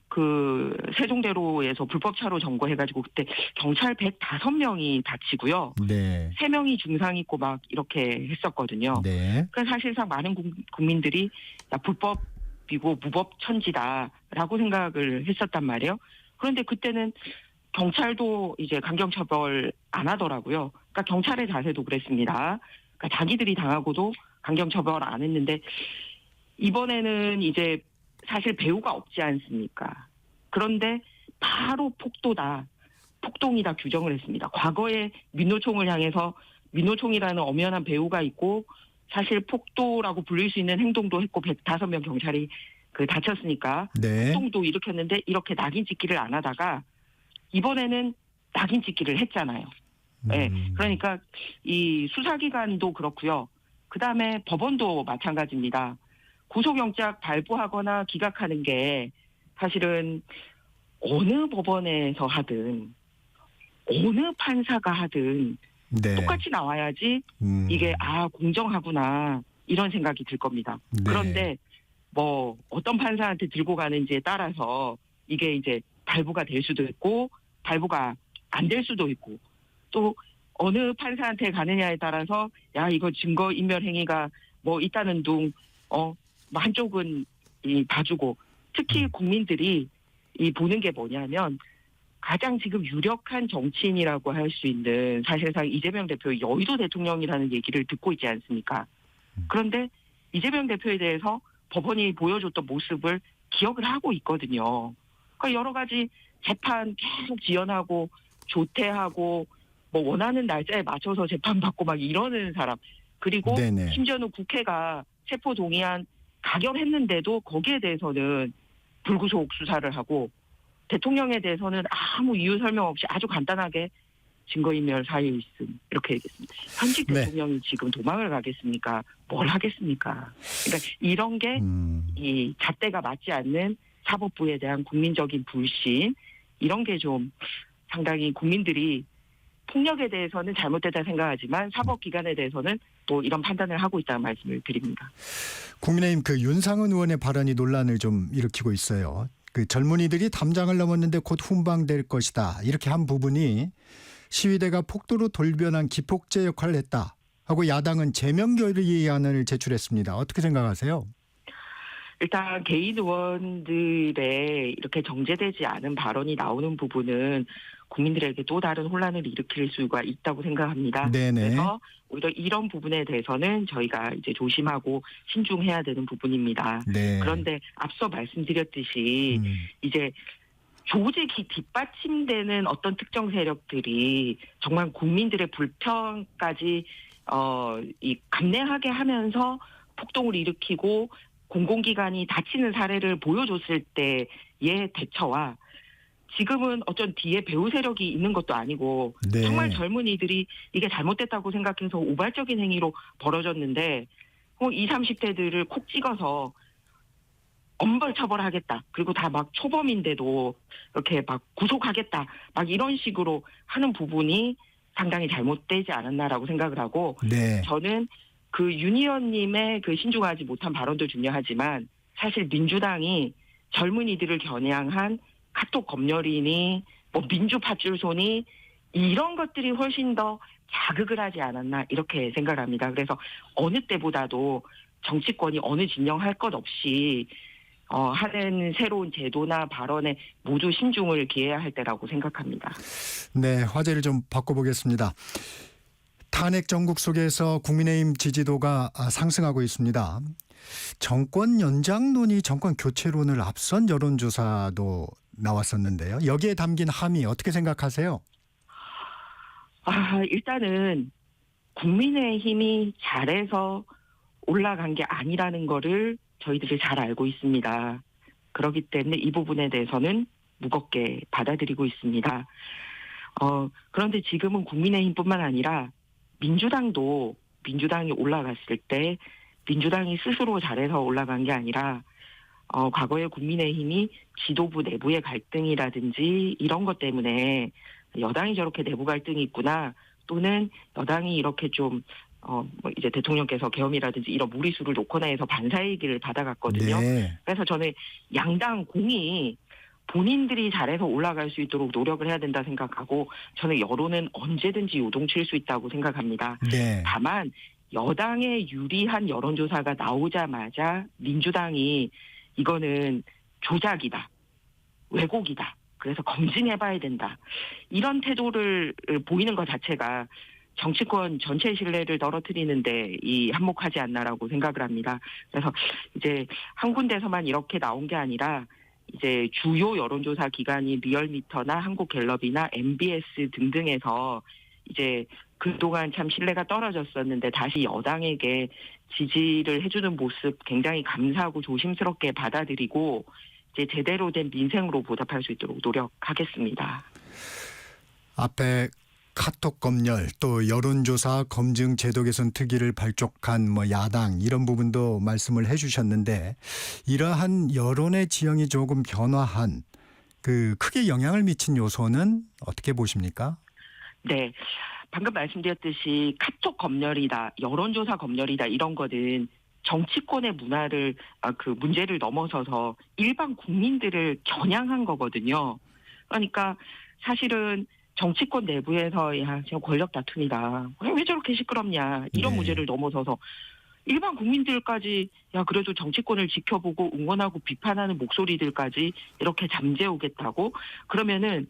Speaker 5: 그 세종대로에서 불법 차로 점거해가지고 그때 경찰 105명이 다치고요.
Speaker 1: 네.
Speaker 5: 3명이 중상 입고 막 이렇게 했었거든요.
Speaker 1: 네.
Speaker 5: 그러니까 사실상 많은 국민들이 불법이고 무법천지다라고 생각을 했었단 말이에요. 그런데 그때는 경찰도 이제 강경처벌 안 하더라고요. 그러니까 경찰의 자세도 그랬습니다. 그러니까 자기들이 당하고도 강경처벌 안 했는데 이번에는 이제 사실 배우가 없지 않습니까? 그런데 바로 폭동이다 규정을 했습니다. 과거에 민노총을 향해서 민노총이라는 엄연한 배우가 있고 사실 폭도라고 불릴 수 있는 행동도 했고 105명 경찰이 다쳤으니까
Speaker 1: 네.
Speaker 5: 폭동도 일으켰는데 이렇게 낙인 찍기를 안 하다가 이번에는 낙인 찍기를 했잖아요. 네. 그러니까 이 수사기관도 그렇고요. 그다음에 법원도 마찬가지입니다. 구속영장 발부하거나 기각하는 게 사실은 어느 법원에서 하든 어느 판사가 하든
Speaker 1: 네.
Speaker 5: 똑같이 나와야지 이게 공정하구나 이런 생각이 들 겁니다.
Speaker 1: 네.
Speaker 5: 그런데 뭐 어떤 판사한테 들고 가는지에 따라서 이게 이제 발부가 될 수도 있고 발부가 안 될 수도 있고 또 어느 판사한테 가느냐에 따라서 이거 증거 인멸 행위가 뭐 있다는 둥 한쪽은 봐주고 특히 국민들이 보는 게 뭐냐면 가장 지금 유력한 정치인이라고 할 수 있는 사실상 이재명 대표의 여의도 대통령이라는 얘기를 듣고 있지 않습니까? 그런데 이재명 대표에 대해서 법원이 보여줬던 모습을 기억을 하고 있거든요. 그러니까 여러 가지 재판 계속 지연하고 조퇴하고 뭐 원하는 날짜에 맞춰서 재판받고 막 이러는 사람. 그리고
Speaker 1: 네네.
Speaker 5: 심지어는 국회가 체포 동의안 가결했는데도 거기에 대해서는 불구속 수사를 하고 대통령에 대해서는 아무 이유 설명 없이 아주 간단하게 증거인멸 사유 있음 이렇게 얘기했습니다. 현직
Speaker 1: 네.
Speaker 5: 대통령이 지금 도망을 가겠습니까? 뭘 하겠습니까? 그러니까 이런 게 이 잣대가 맞지 않는 사법부에 대한 국민적인 불신 이런 게 좀 상당히 국민들이 폭력에 대해서는 잘못됐다 생각하지만 사법기관에 대해서는 또 이런 판단을 하고 있다는 말씀을 드립니다.
Speaker 1: 국민의힘 윤상은 의원의 발언이 논란을 좀 일으키고 있어요. 그 젊은이들이 담장을 넘었는데 곧 훈방될 것이다. 이렇게 한 부분이 시위대가 폭도로 돌변한 기폭제 역할을 했다 하고 야당은 제명 결의안을 제출했습니다. 어떻게 생각하세요?
Speaker 5: 일단 개인 의원들의 이렇게 정제되지 않은 발언이 나오는 부분은 국민들에게 또 다른 혼란을 일으킬 수가 있다고 생각합니다.
Speaker 1: 네네.
Speaker 5: 그래서 오히려 이런 부분에 대해서는 저희가 이제 조심하고 신중해야 되는 부분입니다.
Speaker 1: 네.
Speaker 5: 그런데 앞서 말씀드렸듯이 이제 조직이 뒷받침되는 어떤 특정 세력들이 정말 국민들의 불평까지 이 감내하게 하면서 폭동을 일으키고 공공기관이 다치는 사례를 보여줬을 때의 대처와 지금은 어쩐 뒤에 배후 세력이 있는 것도 아니고
Speaker 1: 네.
Speaker 5: 정말 젊은이들이 이게 잘못됐다고 생각해서 우발적인 행위로 벌어졌는데 20, 30대들을 콕 찍어서 엄벌 처벌하겠다. 그리고 다 막 초범인데도 이렇게 막 구속하겠다. 막 이런 식으로 하는 부분이 상당히 잘못되지 않았나라고 생각을 하고
Speaker 1: 네.
Speaker 5: 저는 그 윤 의원님의 그 신중하지 못한 발언도 중요하지만 사실 민주당이 젊은이들을 겨냥한 카톡 검열이니 뭐 민주파출소니 이런 것들이 훨씬 더 자극을 하지 않았나 이렇게 생각을 합니다. 그래서 어느 때보다도 정치권이 어느 진영 할 것 없이 하는 새로운 제도나 발언에 모두 신중을 기해야 할 때라고 생각합니다.
Speaker 1: 네, 화제를 좀 바꿔보겠습니다. 탄핵 정국 속에서 국민의힘 지지도가 상승하고 있습니다. 정권 연장론이 정권 교체론을 앞선 여론조사도 나왔었는데요. 여기에 담긴 함의 어떻게 생각하세요?
Speaker 5: 일단은 국민의힘이 잘해서 올라간 게 아니라는 거를 저희들이 잘 알고 있습니다. 그렇기 때문에 이 부분에 대해서는 무겁게 받아들이고 있습니다. 그런데 지금은 국민의힘뿐만 아니라 민주당이 올라갔을 때 민주당이 스스로 잘해서 올라간 게 아니라 과거에 국민의힘이 지도부 내부의 갈등이라든지 이런 것 때문에 여당이 저렇게 내부 갈등이 있구나 또는 여당이 이렇게 좀 이제 대통령께서 계엄이라든지 이런 무리수를 놓거나 해서 반사이익을 받아갔거든요.
Speaker 1: 네.
Speaker 5: 그래서 저는 양당 공이 본인들이 잘해서 올라갈 수 있도록 노력을 해야 된다 생각하고 저는 여론은 언제든지 요동칠 수 있다고 생각합니다.
Speaker 1: 네.
Speaker 5: 다만 여당에 유리한 여론조사가 나오자마자 민주당이 이거는 조작이다. 왜곡이다. 그래서 검증해봐야 된다. 이런 태도를 보이는 것 자체가 정치권 전체 신뢰를 떨어뜨리는데 한몫하지 않나라고 생각을 합니다. 그래서 이제 한 군데서만 이렇게 나온 게 아니라 이제 주요 여론조사 기관인 리얼미터나 한국갤럽이나 MBS 등등에서 이제 그동안 참 신뢰가 떨어졌었는데 다시 여당에게 지지를 해주는 모습 굉장히 감사하고 조심스럽게 받아들이고 이제 제대로 된 민생으로 보답할 수 있도록 노력하겠습니다.
Speaker 1: 앞에 카톡 검열 또 여론조사 검증 제도 개선 특위를 발족한 야당 이런 부분도 말씀을 해주셨는데 이러한 여론의 지형이 조금 변화한 크게 영향을 미친 요소는 어떻게 보십니까?
Speaker 5: 네. 방금 말씀드렸듯이 카톡 검열이다, 여론조사 검열이다 이런 거는 정치권의 문화를 문제를 넘어서서 일반 국민들을 겨냥한 거거든요. 그러니까 사실은 정치권 내부에서 지금 권력 다툼이다. 왜 저렇게 시끄럽냐. 이런
Speaker 1: 네.
Speaker 5: 문제를 넘어서서 일반 국민들까지 그래도 정치권을 지켜보고 응원하고 비판하는 목소리들까지 이렇게 잠재우겠다고 그러면은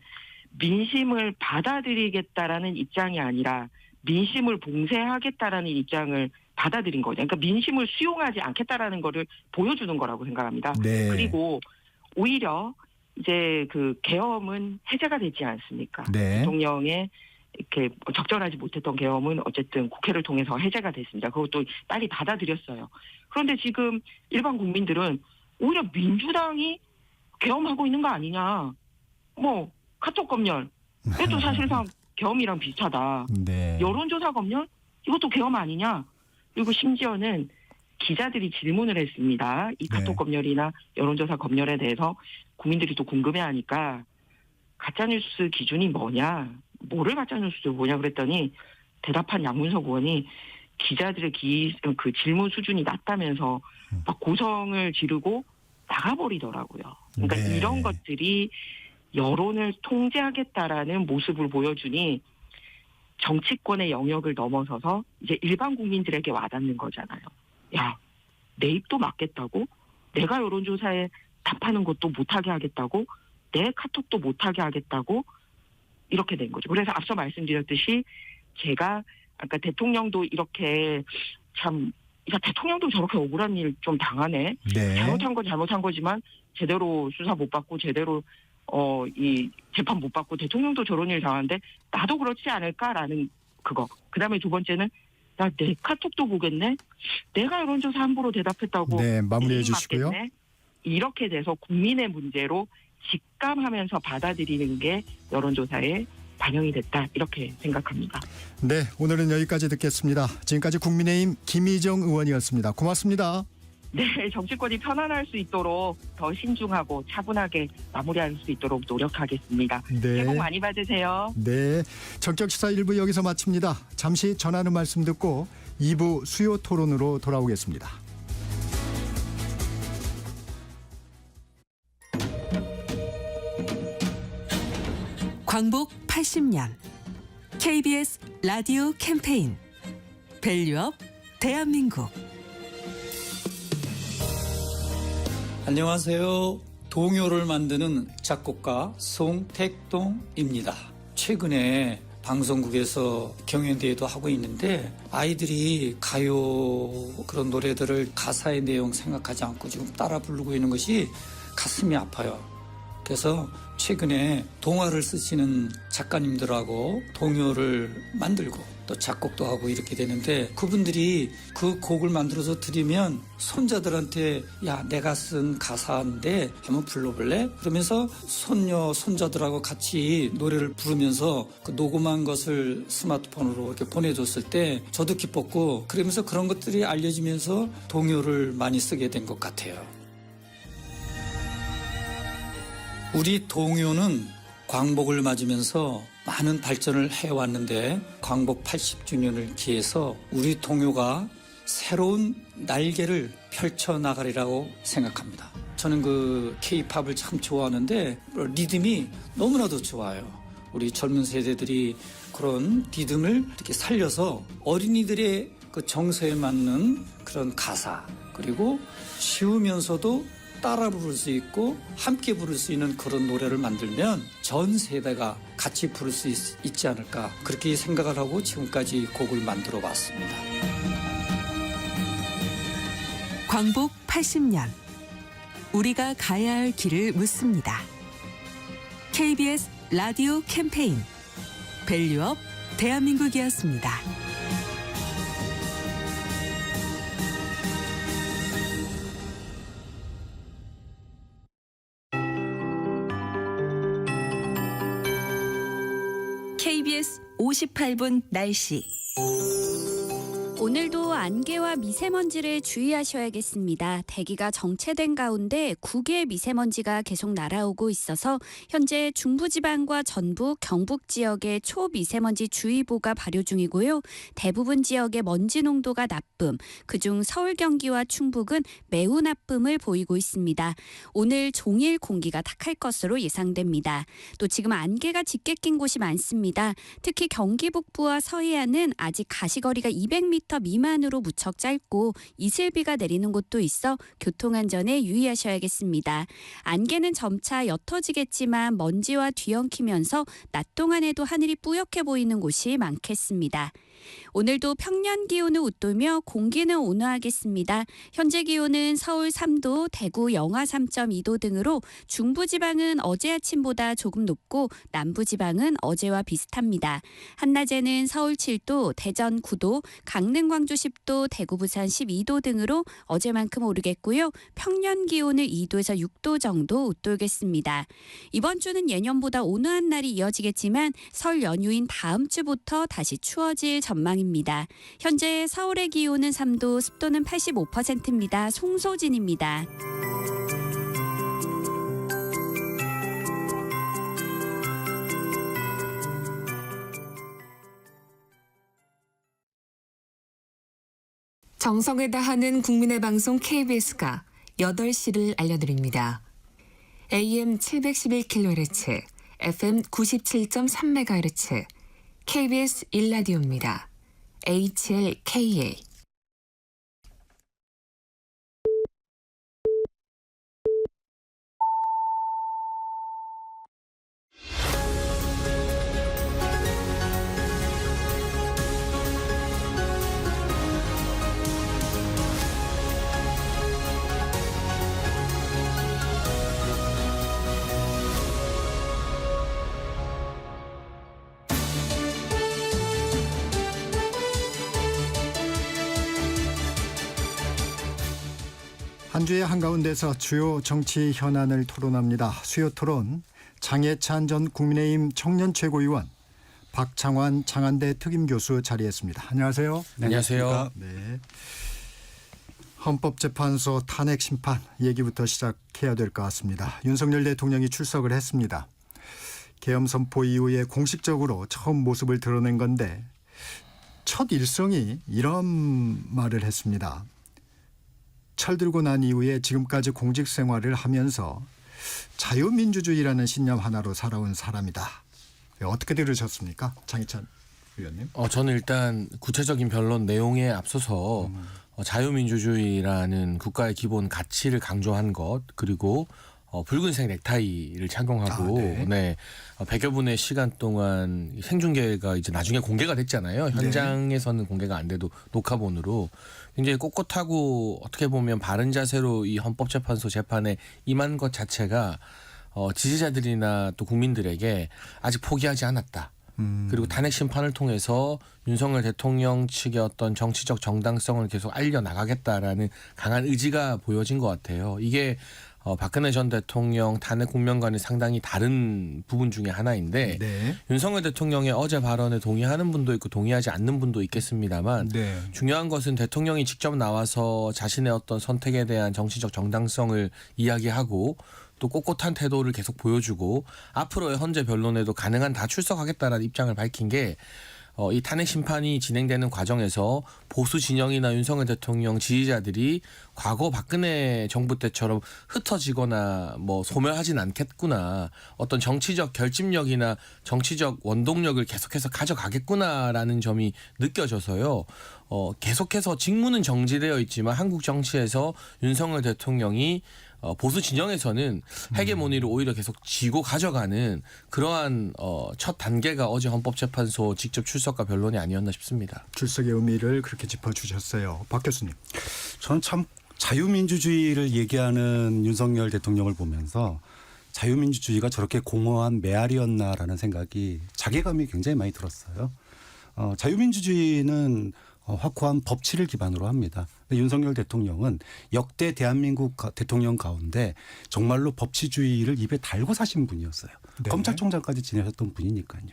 Speaker 5: 민심을 받아들이겠다라는 입장이 아니라 민심을 봉쇄하겠다라는 입장을 받아들인 거죠. 그러니까 민심을 수용하지 않겠다라는 거를 보여주는 거라고 생각합니다.
Speaker 1: 네.
Speaker 5: 그리고 오히려 이제 계엄은 해제가 되지 않습니까?
Speaker 1: 네.
Speaker 5: 대통령의 이렇게 적절하지 못했던 계엄은 어쨌든 국회를 통해서 해제가 됐습니다. 그것도 빨리 받아들였어요. 그런데 지금 일반 국민들은 오히려 민주당이 계엄하고 있는 거 아니냐. 카톡 검열. 이것도 사실상 계엄이랑 비슷하다.
Speaker 1: 네.
Speaker 5: 여론조사 검열? 이것도 계엄 아니냐. 그리고 심지어는 기자들이 질문을 했습니다. 이 카톡
Speaker 1: 네.
Speaker 5: 검열이나 여론조사 검열에 대해서 국민들이 또 궁금해하니까 가짜뉴스 기준이 뭐냐, 뭐를 가짜뉴스 뭐냐 그랬더니 대답한 양문석 의원이 기자들의 질문 수준이 낮다면서 막 고성을 지르고 나가버리더라고요. 그러니까
Speaker 1: 네.
Speaker 5: 이런 것들이 여론을 통제하겠다라는 모습을 보여주니 정치권의 영역을 넘어서서 이제 일반 국민들에게 와닿는 거잖아요. 야, 내 입도 막겠다고? 내가 여론조사에 답하는 것도 못하게 하겠다고? 내 카톡도 못하게 하겠다고? 이렇게 된 거죠. 그래서 앞서 말씀드렸듯이 제가 아까 대통령도 이렇게 참, 야, 대통령도 저렇게 억울한 일 좀 당하네.
Speaker 1: 네.
Speaker 5: 잘못한 건 잘못한 거지만 제대로 수사 못 받고 제대로 이 재판 못 받고 대통령도 저런 일 당하는데 나도 그렇지 않을까라는 그거. 그다음에 두 번째는 야, 내 카톡도 보겠네. 내가 여론조사 함부로 대답했다고.
Speaker 1: 네, 마무리해
Speaker 5: 내
Speaker 1: 주시고요.
Speaker 5: 맞겠네. 이렇게 돼서 국민의 문제로 직감하면서 받아들이는 게 여론조사에 반영이 됐다. 이렇게 생각합니다.
Speaker 1: 네, 오늘은 여기까지 듣겠습니다. 지금까지 국민의힘 김희정 의원이었습니다. 고맙습니다.
Speaker 5: 네, 정치권이 편안할 수 있도록 더 신중하고 차분하게 마무리할 수 있도록 노력하겠습니다.
Speaker 1: 네.
Speaker 5: 새해 복 많이 받으세요.
Speaker 1: 네, 전격시사 1부 여기서 마칩니다. 잠시 전하는 말씀 듣고 2부 수요 토론으로 돌아오겠습니다.
Speaker 6: 광복 80년 KBS 라디오 캠페인 밸류업 대한민국.
Speaker 7: 안녕하세요. 동요를 만드는 작곡가 송택동입니다. 최근에 방송국에서 경연대회도 하고 있는데 아이들이 가요 그런 노래들을 가사의 내용 생각하지 않고 지금 따라 부르고 있는 것이 가슴이 아파요. 그래서 최근에 동화를 쓰시는 작가님들하고 동요를 만들고 또 작곡도 하고 이렇게 되는데 그분들이 그 곡을 만들어서 드리면 손자들한테 야, 내가 쓴 가사인데 한번 불러볼래? 그러면서 손녀, 손자들하고 같이 노래를 부르면서 그 녹음한 것을 스마트폰으로 이렇게 보내줬을 때 저도 기뻤고 그러면서 그런 것들이 알려지면서 동요를 많이 쓰게 된 것 같아요. 우리 동요는 광복을 맞으면서 많은 발전을 해왔는데 광복 80주년을 기해서 우리 동요가 새로운 날개를 펼쳐나가리라고 생각합니다. 저는 그 K-팝을 참 좋아하는데 리듬이 너무나도 좋아요. 우리 젊은 세대들이 그런 리듬을 이렇게 살려서 어린이들의 그 정서에 맞는 그런 가사 그리고 쉬우면서도 따라 부를 수 있고 함께 부를 수 있는 그런 노래를 만들면 전 세대가 같이 부를 수 있지 않을까 그렇게 생각을 하고 지금까지 곡을 만들어 왔습니다.
Speaker 6: 광복 80년 우리가 가야 할 길을 묻습니다. KBS 라디오 캠페인 밸류업 대한민국이었습니다. KBS 58분 날씨.
Speaker 3: 오늘도 안개와 미세먼지를 주의하셔야겠습니다. 대기가 정체된 가운데 국외 미세먼지가 계속 날아오고 있어서 현재 중부지방과 전북, 경북 지역에 초미세먼지 주의보가 발효 중이고요. 대부분 지역의 먼지 농도가 나쁨, 그중 서울, 경기와 충북은 매우 나쁨을 보이고 있습니다. 오늘 종일 공기가 탁할 것으로 예상됩니다. 또 지금 안개가 짙게 낀 곳이 많습니다. 특히 경기 북부와 서해안은 아직 가시거리가 200m 미만으로 무척 짧고 이슬비가 내리는 곳도 있어 교통안전에 유의하셔야겠습니다. 안개는 점차 옅어지겠지만 먼지와 뒤엉키면서 낮 동안에도 하늘이 뿌옇게 보이는 곳이 많겠습니다. 오늘도 평년 기온을 웃돌며 공기는 온화하겠습니다. 현재 기온은 서울 3도, 대구 영하 3.2도 등으로 중부지방은 어제 아침보다 조금 높고 남부지방은 어제와 비슷합니다. 한낮에는 서울 7도, 대전 9도, 강릉 광주 10도, 대구 부산 12도 등으로 어제만큼 오르겠고요. 평년 기온을 2도에서 6도 정도 웃돌겠습니다. 이번 주는 예년보다 온화한 날이 이어지겠지만 설 연휴인 다음 주부터 다시 추워질 전망입니다. 현재 서울의 기온은 3도, 습도는 85%입니다. 송소진입니다.
Speaker 8: 정성을 다하는 국민의 방송 KBS가
Speaker 6: 8시를 알려드립니다. AM 711kHz, FM 97.3MHz, KBS 1라디오입니다. HLKA.
Speaker 1: 한 주의 한가운데서 주요 정치 현안을 토론합니다. 수요 토론 장해찬 전 국민의힘 청년 최고위원, 박창환 장안대 특임교수 자리했습니다. 안녕하세요.
Speaker 8: 안녕하세요.
Speaker 1: 네. 헌법재판소 탄핵 심판 얘기부터 시작해야 될 것 같습니다. 윤석열 대통령이 출석을 했습니다. 계엄 선포 이후에 공식적으로 처음 모습을 드러낸 건데 첫 일성이 이런 말을 했습니다. 철들고 난 이후에 지금까지 공직 생활을 하면서 자유민주주의라는 신념 하나로 살아온 사람이다. 어떻게 들으셨습니까? 장해찬 의원님.
Speaker 8: 저는 일단 구체적인 변론 내용에 앞서서 자유민주주의라는 국가의 기본 가치를 강조한 것, 그리고 붉은색 넥타이를 착용하고 네. 100여 분의 시간 동안 생중계가 이제 나중에 공개가 됐잖아요. 현장에서는 공개가 안 돼도 녹화본으로 굉장히 꼿꼿하고 어떻게 보면 바른 자세로 이 헌법재판소 재판에 임한 것 자체가 지지자들이나 또 국민들에게 아직 포기하지 않았다. 그리고 탄핵 심판을 통해서 윤석열 대통령 측의 어떤 정치적 정당성을 계속 알려나가겠다라는 강한 의지가 보여진 것 같아요. 이게 박근혜 전 대통령 탄핵 국면과는 상당히 다른 부분 중에 하나인데 윤석열 대통령의 어제 발언에 동의하는 분도 있고 동의하지 않는 분도 있겠습니다만 중요한 것은 대통령이 직접 나와서 자신의 어떤 선택에 대한 정치적 정당성을 이야기하고 또 꼿꼿한 태도를 계속 보여주고 앞으로의 헌재 변론에도 가능한 다 출석하겠다라는 입장을 밝힌 게 이 탄핵 심판이 진행되는 과정에서 보수 진영이나 윤석열 대통령 지지자들이 과거 박근혜 정부 때처럼 흩어지거나 뭐 소멸하진 않겠구나, 어떤 정치적 결집력이나 정치적 원동력을 계속해서 가져가겠구나라는 점이 느껴져서요. 계속해서 직무는 정지되어 있지만 한국 정치에서 윤석열 대통령이 보수 진영에서는 헤게모니를 오히려 계속 쥐고 가져가는 그러한 첫 단계가 어제 헌법재판소 직접 출석과 변론이 아니었나 싶습니다.
Speaker 1: 출석의 의미를 그렇게 짚어주셨어요. 박 교수님.
Speaker 9: 저는 참 자유민주주의를 얘기하는 윤석열 대통령을 보면서 자유민주주의가 저렇게 공허한 메아리였나라는 생각이, 자괴감이 굉장히 많이 들었어요. 자유민주주의는 확고한 법치를 기반으로 합니다. 윤석열 대통령은 역대 대한민국 대통령 가운데 정말로 법치주의를 입에 달고 사신 분이었어요. 검찰총장까지 지내셨던 분이니까요.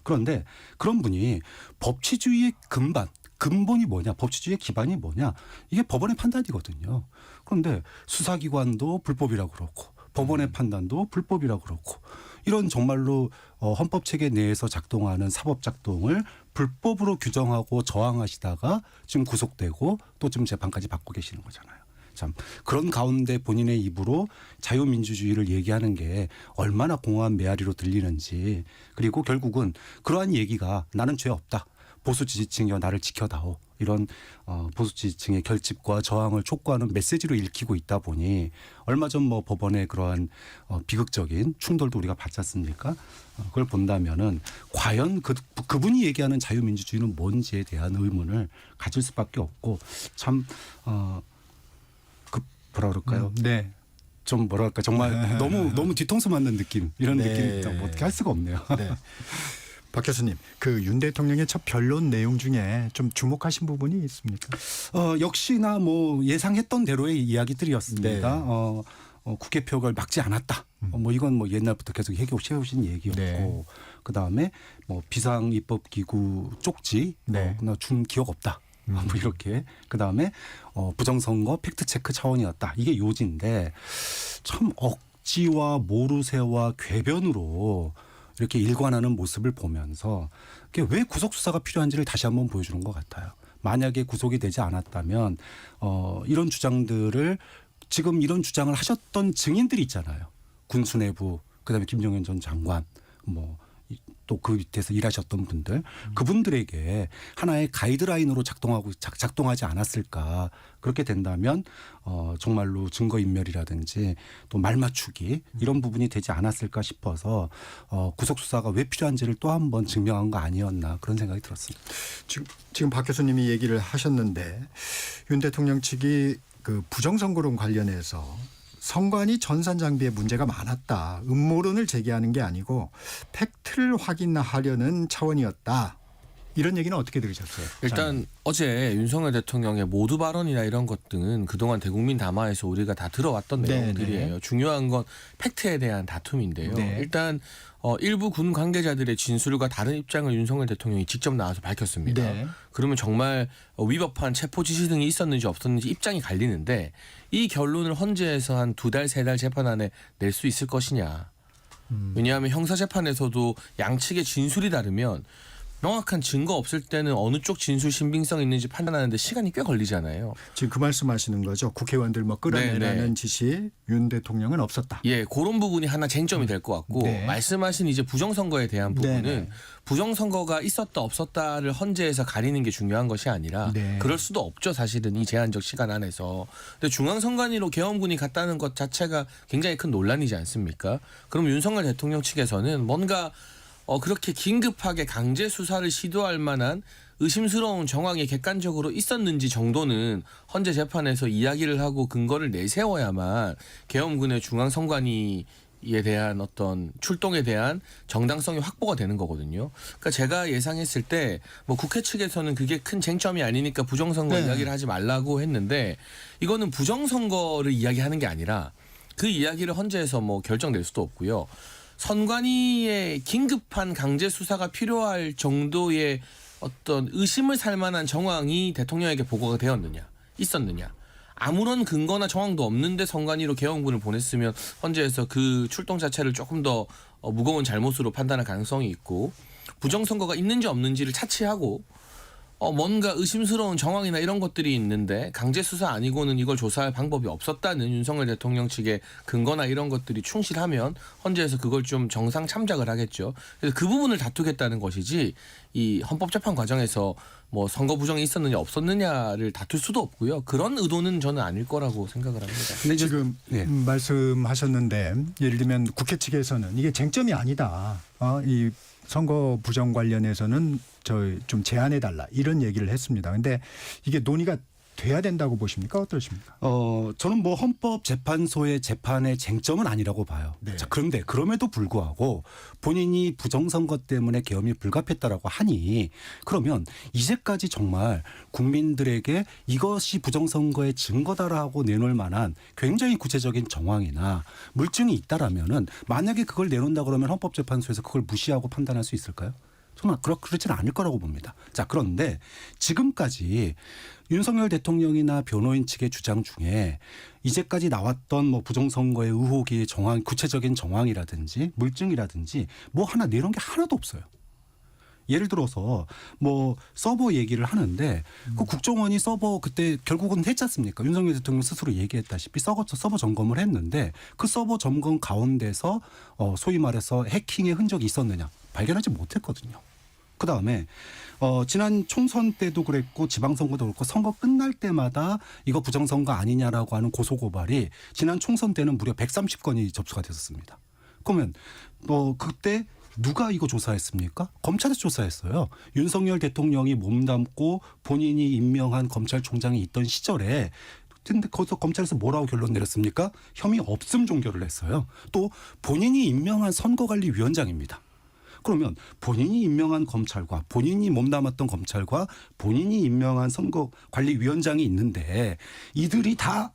Speaker 9: 그런데 그런 분이 법치주의의 근본이 뭐냐, 법치주의의 기반이 뭐냐, 이게 법원의 판단이거든요. 그런데 수사기관도 불법이라고 그렇고 법원의 판단도 불법이라고 그렇고, 이런 정말로 헌법체계 내에서 작동하는 사법작동을 불법으로 규정하고 저항하시다가 지금 구속되고 또 지금 재판까지 받고 계시는 거잖아요. 참 그런 가운데 본인의 입으로 자유민주주의를 얘기하는 게 얼마나 공허한 메아리로 들리는지, 그리고 결국은 그러한 얘기가 나는 죄 없다, 보수 지지층이여 나를 지켜다오, 이런 보수 지지층의 결집과 저항을 촉구하는 메시지로 읽히고 있다 보니 얼마 전 뭐 법원의 그러한 비극적인 충돌도 우리가 봤지 않습니까? 그걸 본다면은 과연 그분이 얘기하는 자유민주주의는 뭔지에 대한 의문을 가질 수밖에 없고, 참 뭐라 그럴까요?
Speaker 1: 네.
Speaker 9: 좀 뭐랄까 정말 너무 뒤통수 맞는 느낌, 이런 느낌 어떻게 할 수가 없네요.
Speaker 1: 네. 박 교수님, 그 윤 대통령의 첫 변론 내용 중에 좀 주목하신 부분이 있습니까?
Speaker 9: 역시나 뭐 예상했던 대로의 이야기들이었습니다. 국회 표결 막지 않았다. 뭐 이건 뭐 옛날부터 계속 해오신 얘기였고, 그 다음에 뭐 비상 입법 기구 쪽지 나 준 기억 없다. 뭐 이렇게, 그 다음에 부정선거 팩트 체크 차원이었다. 이게 요지인데 참 억지와 모르쇠와 궤변으로 이렇게 일관하는 모습을 보면서 왜 구속 수사가 필요한지를 다시 한번 보여주는 것 같아요. 만약에 구속이 되지 않았다면 이런 주장들을 지금 이런 주장을 하셨던 증인들이 있잖아요. 군수 내부, 그다음에 김용현 전 장관, 뭐 또 그 밑에서 일하셨던 분들, 그분들에게 하나의 가이드라인으로 작동하지 않았을까. 그렇게 된다면 정말로 증거인멸이라든지 또 말맞추기 이런 부분이 되지 않았을까 싶어서 구속 수사가 왜 필요한지를 또 한 번 증명한 거 아니었나 그런 생각이 들었습니다.
Speaker 1: 지금 박 교수님이 얘기를 하셨는데 윤 대통령 측이 그 부정선거론 관련해서 선관위 전산 장비에 문제가 많았다. 음모론을 제기하는 게 아니고 팩트를 확인하려는 차원이었다. 이런 얘기는 어떻게 들으셨어요?
Speaker 8: 일단 어제 윤석열 대통령의 모두 발언이나 이런 것 등은 그동안 대국민 담화에서 우리가 다 들어왔던 내용들이에요.
Speaker 1: 네네.
Speaker 8: 중요한 건 팩트에 대한 다툼인데요.
Speaker 1: 네.
Speaker 8: 일단 일부 군 관계자들의 진술과 다른 입장을 윤석열 대통령이 직접 나와서 밝혔습니다.
Speaker 1: 네.
Speaker 8: 그러면 정말 위법한 체포 지시 등이 있었는지 없었는지 입장이 갈리는데 이 결론을 헌재에서 한 2달, 3달 재판 안에 낼 수 있을 것이냐. 왜냐하면 형사재판에서도 양측의 진술이 다르면 명확한 증거 없을 때는 어느 쪽 진술 신빙성이 있는지 판단하는데 시간이 꽤 걸리잖아요.
Speaker 1: 지금 그 말씀하시는 거죠. 국회의원들 뭐 끌어내라는
Speaker 8: 네네.
Speaker 1: 지시 윤 대통령은 없었다.
Speaker 8: 예, 그런 부분이 하나 쟁점이 될 것 같고
Speaker 1: 네.
Speaker 8: 말씀하신 이제 부정선거에 대한 부분은
Speaker 1: 네네.
Speaker 8: 부정선거가 있었다 없었다를 헌재에서 가리는 게 중요한 것이 아니라
Speaker 1: 네.
Speaker 8: 그럴 수도 없죠. 사실은 이 제한적 시간 안에서. 근데 중앙선관위로 계엄군이 갔다는 것 자체가 굉장히 큰 논란이지 않습니까? 그럼 윤석열 대통령 측에서는 뭔가 그렇게 긴급하게 강제 수사를 시도할 만한 의심스러운 정황이 객관적으로 있었는지 정도는 헌재 재판에서 이야기를 하고 근거를 내세워야만 계엄군의 중앙선관위에 대한 어떤 출동에 대한 정당성이 확보가 되는 거거든요. 그러니까 제가 예상했을 때 뭐 국회 측에서는 그게 큰 쟁점이 아니니까 부정선거
Speaker 1: 네.
Speaker 8: 이야기를 하지 말라고 했는데 이거는 부정선거를 이야기하는 게 아니라 그 이야기를 헌재에서 뭐 결정될 수도 없고요. 선관위의 긴급한 강제 수사가 필요할 정도의 어떤 의심을 살 만한 정황이 대통령에게 보고가 되었느냐, 있었느냐. 아무런 근거나 정황도 없는데 선관위로 계엄군을 보냈으면 헌재에서 그 출동 자체를 조금 더 무거운 잘못으로 판단할 가능성이 있고 부정선거가 있는지 없는지를 차치하고 뭔가 의심스러운 정황이나 이런 것들이 있는데 강제 수사 아니고는 이걸 조사할 방법이 없었다는 윤석열 대통령 측의 근거나 이런 것들이 충실하면 헌재에서 그걸 좀 정상 참작을 하겠죠. 그래서 그 부분을 다투겠다는 것이지 이 헌법재판 과정에서 뭐 선거 부정이 있었느냐 없었느냐를 다툴 수도 없고요. 그런 의도는 저는 아닐 거라고 생각을 합니다.
Speaker 1: 근데 지금 말씀하셨는데 예를 들면 국회 측에서는 이게 쟁점이 아니다. 이 선거 부정 관련해서는 좀 제한해달라 이런 얘기를 했습니다. 근데 이게 논의가 돼야 된다고 보십니까? 어떠십니까?
Speaker 9: 저는 뭐 헌법재판소의 재판의 쟁점은 아니라고 봐요.
Speaker 1: 네.
Speaker 9: 자, 그런데 그럼에도 불구하고 본인이 부정선거 때문에 계엄이 불가피했다라고 하니 그러면 이제까지 정말 국민들에게 이것이 부정선거의 증거다라고 내놓을 만한 굉장히 구체적인 정황이나 물증이 있다라면은 만약에 그걸 내놓는다 그러면 헌법재판소에서 그걸 무시하고 판단할 수 있을까요? 저는 그렇지는 않을 거라고 봅니다. 자, 그런데 지금까지 윤석열 대통령이나 변호인 측의 주장 중에 이제까지 나왔던 뭐 부정선거의 의혹의 정황, 구체적인 정황이라든지 물증이라든지 뭐 하나 내놓은 게 하나도 없어요. 예를 들어서 뭐 서버 얘기를 하는데 그 국정원이 서버 그때 결국은 했지 않습니까? 윤석열 대통령 스스로 얘기했다시피 서버 점검을 했는데 그 서버 점검 가운데서 소위 말해서 해킹의 흔적이 있었느냐 발견하지 못했거든요. 그다음에 지난 총선 때도 그랬고 지방선거도 그렇고 선거 끝날 때마다 이거 부정선거 아니냐라고 하는 고소고발이 지난 총선 때는 무려 130건이 접수가 됐었습니다. 그러면 그때 누가 이거 조사했습니까? 검찰에서 조사했어요. 윤석열 대통령이 몸담고 본인이 임명한 검찰총장이 있던 시절에 근데 거기서 검찰에서 뭐라고 결론 내렸습니까? 혐의 없음 종결을 했어요. 또 본인이 임명한 선거관리위원장입니다. 그러면 본인이 임명한 검찰과 본인이 몸담았던 검찰과 본인이 임명한 선거관리위원장이 있는데 이들이 다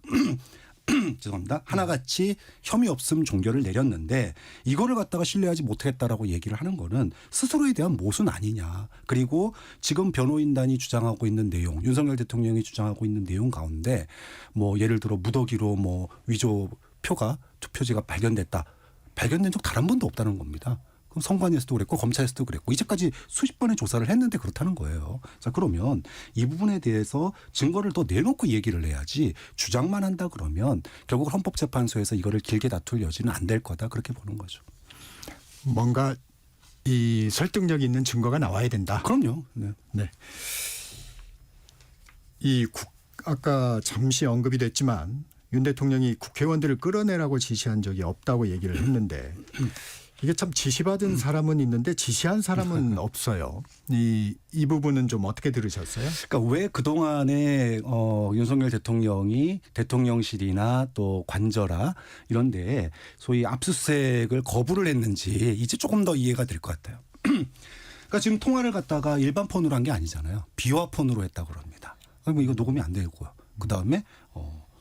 Speaker 9: 죄송합니다. 하나같이 혐의 없음 종결을 내렸는데 이거를 갖다가 신뢰하지 못하겠다라고 얘기를 하는 거는 스스로에 대한 모순 아니냐. 그리고 지금 변호인단이 주장하고 있는 내용, 윤석열 대통령이 주장하고 있는 내용 가운데 뭐 예를 들어 무더기로 뭐 위조 표가 투표지가 발견된 적 단 한 번도 없다는 겁니다. 그럼 선관위에서도 그랬고 검찰에서도 그랬고 이제까지 수십 번의 조사를 했는데 그렇다는 거예요. 자, 그러면 이 부분에 대해서 증거를 더 내놓고 얘기를 해야지 주장만 한다 그러면 결국 헌법재판소에서 이거를 길게 다툴 여지는 안 될 거다 그렇게 보는 거죠.
Speaker 1: 뭔가 이 설득력 있는 증거가 나와야 된다.
Speaker 9: 그럼요. 네.
Speaker 1: 네. 아까 잠시 언급이 됐지만 윤 대통령이 국회의원들을 끌어내라고 지시한 적이 없다고 얘기를 했는데 이게 참 지시받은 사람은 있는데 지시한 사람은 없어요. 이 부분은 좀 어떻게 들으셨어요?
Speaker 9: 그러니까 왜 그동안에 윤석열 대통령이 대통령실이나 또 관저라 이런 데에 소위 압수수색을 거부를 했는지 이제 조금 더 이해가 될 것 같아요. 그러니까 지금 통화를 갖다가 일반 폰으로 한 게 아니잖아요. 비화 폰으로 했다고 그럽니다. 뭐 이거 녹음이 안 되고요. 그다음에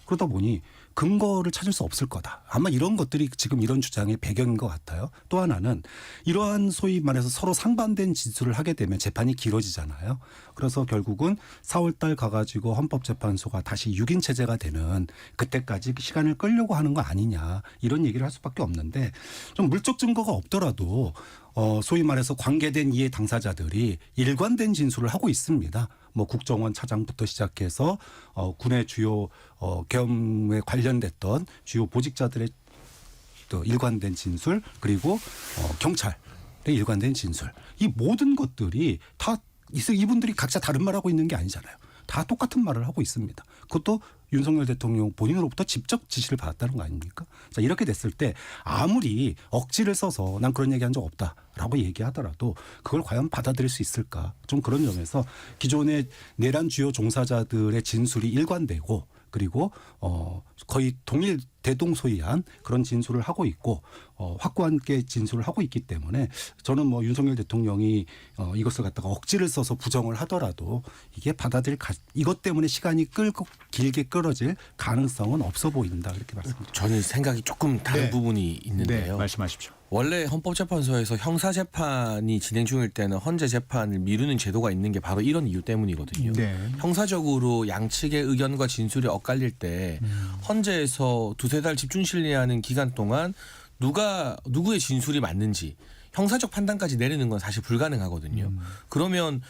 Speaker 9: 그러다 보니 근거를 찾을 수 없을 거다. 아마 이런 것들이 지금 이런 주장의 배경인 것 같아요. 또 하나는 이러한 소위 말해서 서로 상반된 진술을 하게 되면 재판이 길어지잖아요. 그래서 결국은 4월 달 가가지고 헌법재판소가 다시 6인 체제가 되는 그때까지 시간을 끌려고 하는 거 아니냐 이런 얘기를 할 수밖에 없는데 좀 물적 증거가 없더라도 소위 말해서 관계된 이해 당사자들이 일관된 진술을 하고 있습니다. 뭐 국정원 차장부터 시작해서 군의 주요 계엄에 관련됐던 주요 보직자들의 또 일관된 진술 그리고 경찰의 일관된 진술 이 모든 것들이 다 이분들이 각자 다른 말하고 있는 게 아니잖아요. 다 똑같은 말을 하고 있습니다. 그것도 윤석열 대통령 본인으로부터 직접 지시를 받았다는 거 아닙니까? 자, 이렇게 됐을 때 아무리 억지를 써서 난 그런 얘기한 적 없다라고 얘기하더라도 그걸 과연 받아들일 수 있을까? 좀 그런 점에서 기존의 내란 주요 종사자들의 진술이 일관되고 그리고 거의 동일 대동소이한 그런 진술을 하고 있고 확고한 게 진술을 하고 있기 때문에 저는 뭐 윤석열 대통령이 이것을 갖다가 억지를 써서 부정을 하더라도 이게 이것 때문에 시간이 길게 끌어질 가능성은 없어 보인다 이렇게 말씀드립니다.
Speaker 8: 저는 생각이 조금 다른
Speaker 1: 네.
Speaker 8: 부분이 있는데요.
Speaker 1: 네, 말씀하십시오.
Speaker 8: 원래 헌법재판소에서 형사재판이 진행 중일 때는 헌재재판을 미루는 제도가 있는 게 바로 이런 이유 때문이거든요.
Speaker 1: 네.
Speaker 8: 형사적으로 양측의 의견과 진술이 엇갈릴 때 헌재에서 두세 달 집중 심리하는 기간 동안 누구의 진술이 맞는지 형사적 판단까지 내리는 건 사실 불가능하거든요. 그러면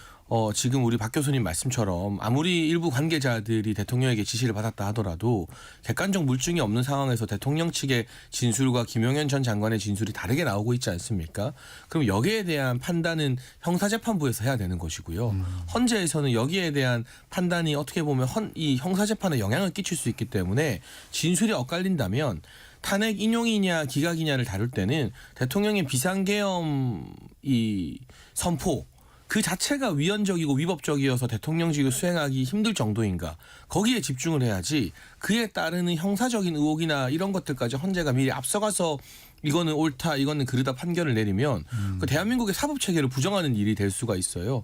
Speaker 8: 지금 우리 박 교수님 말씀처럼 아무리 일부 관계자들이 대통령에게 지시를 받았다 하더라도 객관적 물증이 없는 상황에서 대통령 측의 진술과 김용현 전 장관의 진술이 다르게 나오고 있지 않습니까? 그럼 여기에 대한 판단은 형사재판부에서 해야 되는 것이고요. 헌재에서는 여기에 대한 판단이 어떻게 보면 이 형사재판에 영향을 끼칠 수 있기 때문에 진술이 엇갈린다면 탄핵 인용이냐 기각이냐를 다룰 때는 대통령의 비상계엄 이 선포 그 자체가 위헌적이고 위법적이어서 대통령직을 수행하기 힘들 정도인가 거기에 집중을 해야지 그에 따르는 형사적인 의혹이나 이런 것들까지 헌재가 미리 앞서가서 이거는 옳다 이거는 그르다 판결을 내리면 그 대한민국의 사법체계를 부정하는 일이 될 수가 있어요.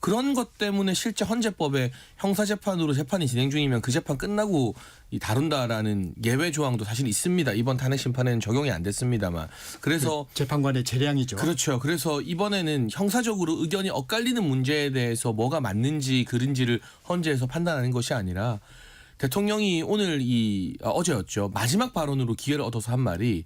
Speaker 8: 그런 것 때문에 실제 헌재법에 형사재판으로 재판이 진행 중이면 그 재판 끝나고 다룬다라는 예외 조항도 사실 있습니다. 이번 탄핵 심판에는 적용이 안 됐습니다만. 그래서
Speaker 1: 재판관의 재량이죠.
Speaker 8: 그렇죠. 그래서 이번에는 형사적으로 의견이 엇갈리는 문제에 대해서 뭐가 맞는지 그른지를 헌재에서 판단하는 것이 아니라 대통령이 오늘 어제였죠. 마지막 발언으로 기회를 얻어서 한 말이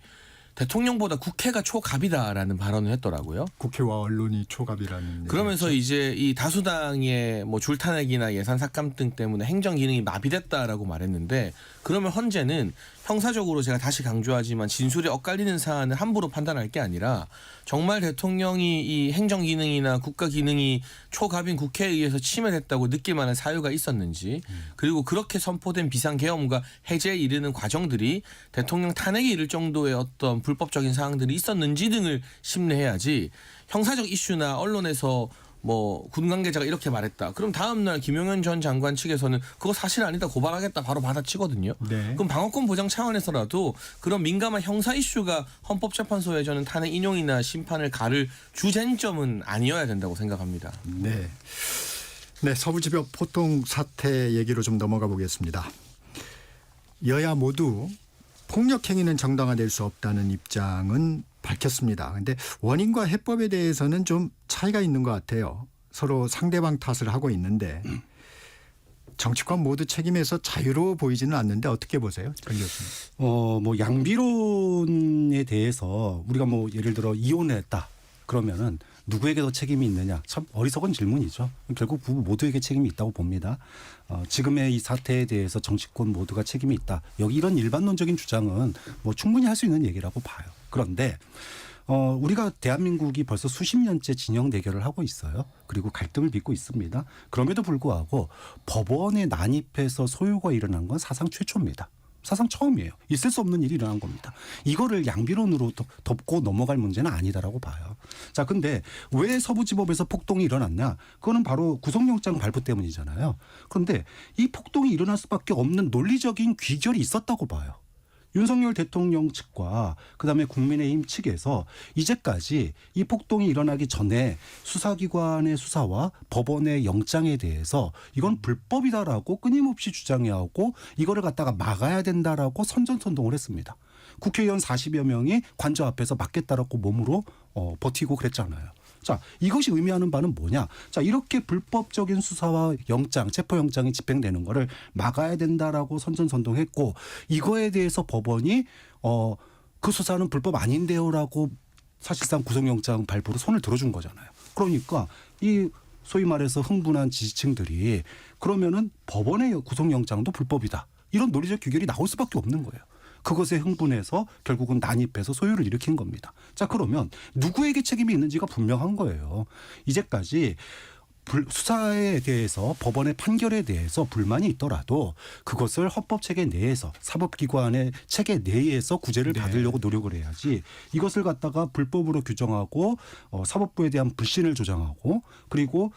Speaker 8: 대통령보다 국회가 초갑이다라는 발언을 했더라고요.
Speaker 1: 국회와 언론이 초갑이라는.
Speaker 8: 그러면서 이제 이 다수당의 뭐 줄탄핵이나 예산 삭감 등 때문에 행정 기능이 마비됐다라고 말했는데 그러면 헌재는 형사적으로 제가 다시 강조하지만 진술이 엇갈리는 사안을 함부로 판단할 게 아니라 정말 대통령이 이 행정 기능이나 국가 기능이 초갑인 국회에 의해서 침해됐다고 느낄 만한 사유가 있었는지 그리고 그렇게 선포된 비상계엄과 해제에 이르는 과정들이 대통령 탄핵에 이를 정도의 어떤 불법적인 사항들이 있었는지 등을 심리해야지 형사적 이슈나 언론에서 뭐 군 관계자가 이렇게 말했다. 그럼 다음 날 김용현 전 장관 측에서는 그거 사실 아니다 고발하겠다 바로 받아치거든요.
Speaker 1: 네.
Speaker 8: 그럼 방어권 보장 차원에서라도 그런 민감한 형사 이슈가 헌법재판소에 저는 탄핵 인용이나 심판을 가를 주쟁점은 아니어야 된다고 생각합니다.
Speaker 1: 네. 네, 서부지법 포통 사태 얘기로 좀 넘어가 보겠습니다. 여야 모두 폭력 행위는 정당화될 수 없다는 입장은 밝혔습니다. 그런데 원인과 해법에 대해서는 좀 차이가 있는 것 같아요. 서로 상대방 탓을 하고 있는데 정치권 모두 책임에서 자유로워 보이지는 않는데 어떻게 보세요, 정 교수님?
Speaker 9: 뭐 양비론에 대해서 우리가 뭐 예를 들어 이혼했다. 그러면은 누구에게 더 책임이 있느냐? 참 어리석은 질문이죠. 결국 부부 모두에게 책임이 있다고 봅니다. 지금의 이 사태에 대해서 정치권 모두가 책임이 있다. 여기 이런 일반론적인 주장은 뭐 충분히 할 수 있는 얘기라고 봐요. 그런데 우리가 대한민국이 벌써 수십 년째 진영 대결을 하고 있어요. 그리고 갈등을 빚고 있습니다. 그럼에도 불구하고 법원에 난입해서 소요가 일어난 건 사상 최초입니다. 사상 처음이에요. 있을 수 없는 일이 일어난 겁니다. 이거를 양비론으로 덮고 넘어갈 문제는 아니다라고 봐요. 자, 근데 왜 서부지법에서 폭동이 일어났냐? 그거는 바로 구속영장 발부 때문이잖아요. 그런데 이 폭동이 일어날 수밖에 없는 논리적인 귀결이 있었다고 봐요. 윤석열 대통령 측과 그다음에 국민의힘 측에서 이제까지 이 폭동이 일어나기 전에 수사기관의 수사와 법원의 영장에 대해서 이건 불법이다라고 끊임없이 주장해오고 이거를 갖다가 막아야 된다라고 선전선동을 했습니다. 국회의원 40여 명이 관저 앞에서 막겠다라고 몸으로 버티고 그랬잖아요. 자, 이것이 의미하는 바는 뭐냐? 자, 이렇게 불법적인 수사와 영장, 체포영장이 집행되는 거를 막아야 된다라고 선전선동했고 이거에 대해서 법원이 그 수사는 불법 아닌데요라고 사실상 구속영장 발부로 손을 들어준 거잖아요. 그러니까 이 소위 말해서 흥분한 지지층들이 그러면은 법원의 구속영장도 불법이다. 이런 논리적 규결이 나올 수밖에 없는 거예요. 그것에 흥분해서 결국은 난입해서 소요를 일으킨 겁니다. 자, 그러면 누구에게 책임이 있는지가 분명한 거예요. 이제까지 수사에 대해서 법원의 판결에 대해서 불만이 있더라도 그것을 헌법체계 내에서 사법기관의 체계 내에서 구제를 받으려고 노력을 해야지 이것을 갖다가 불법으로 규정하고 사법부에 대한 불신을 조장하고 그리고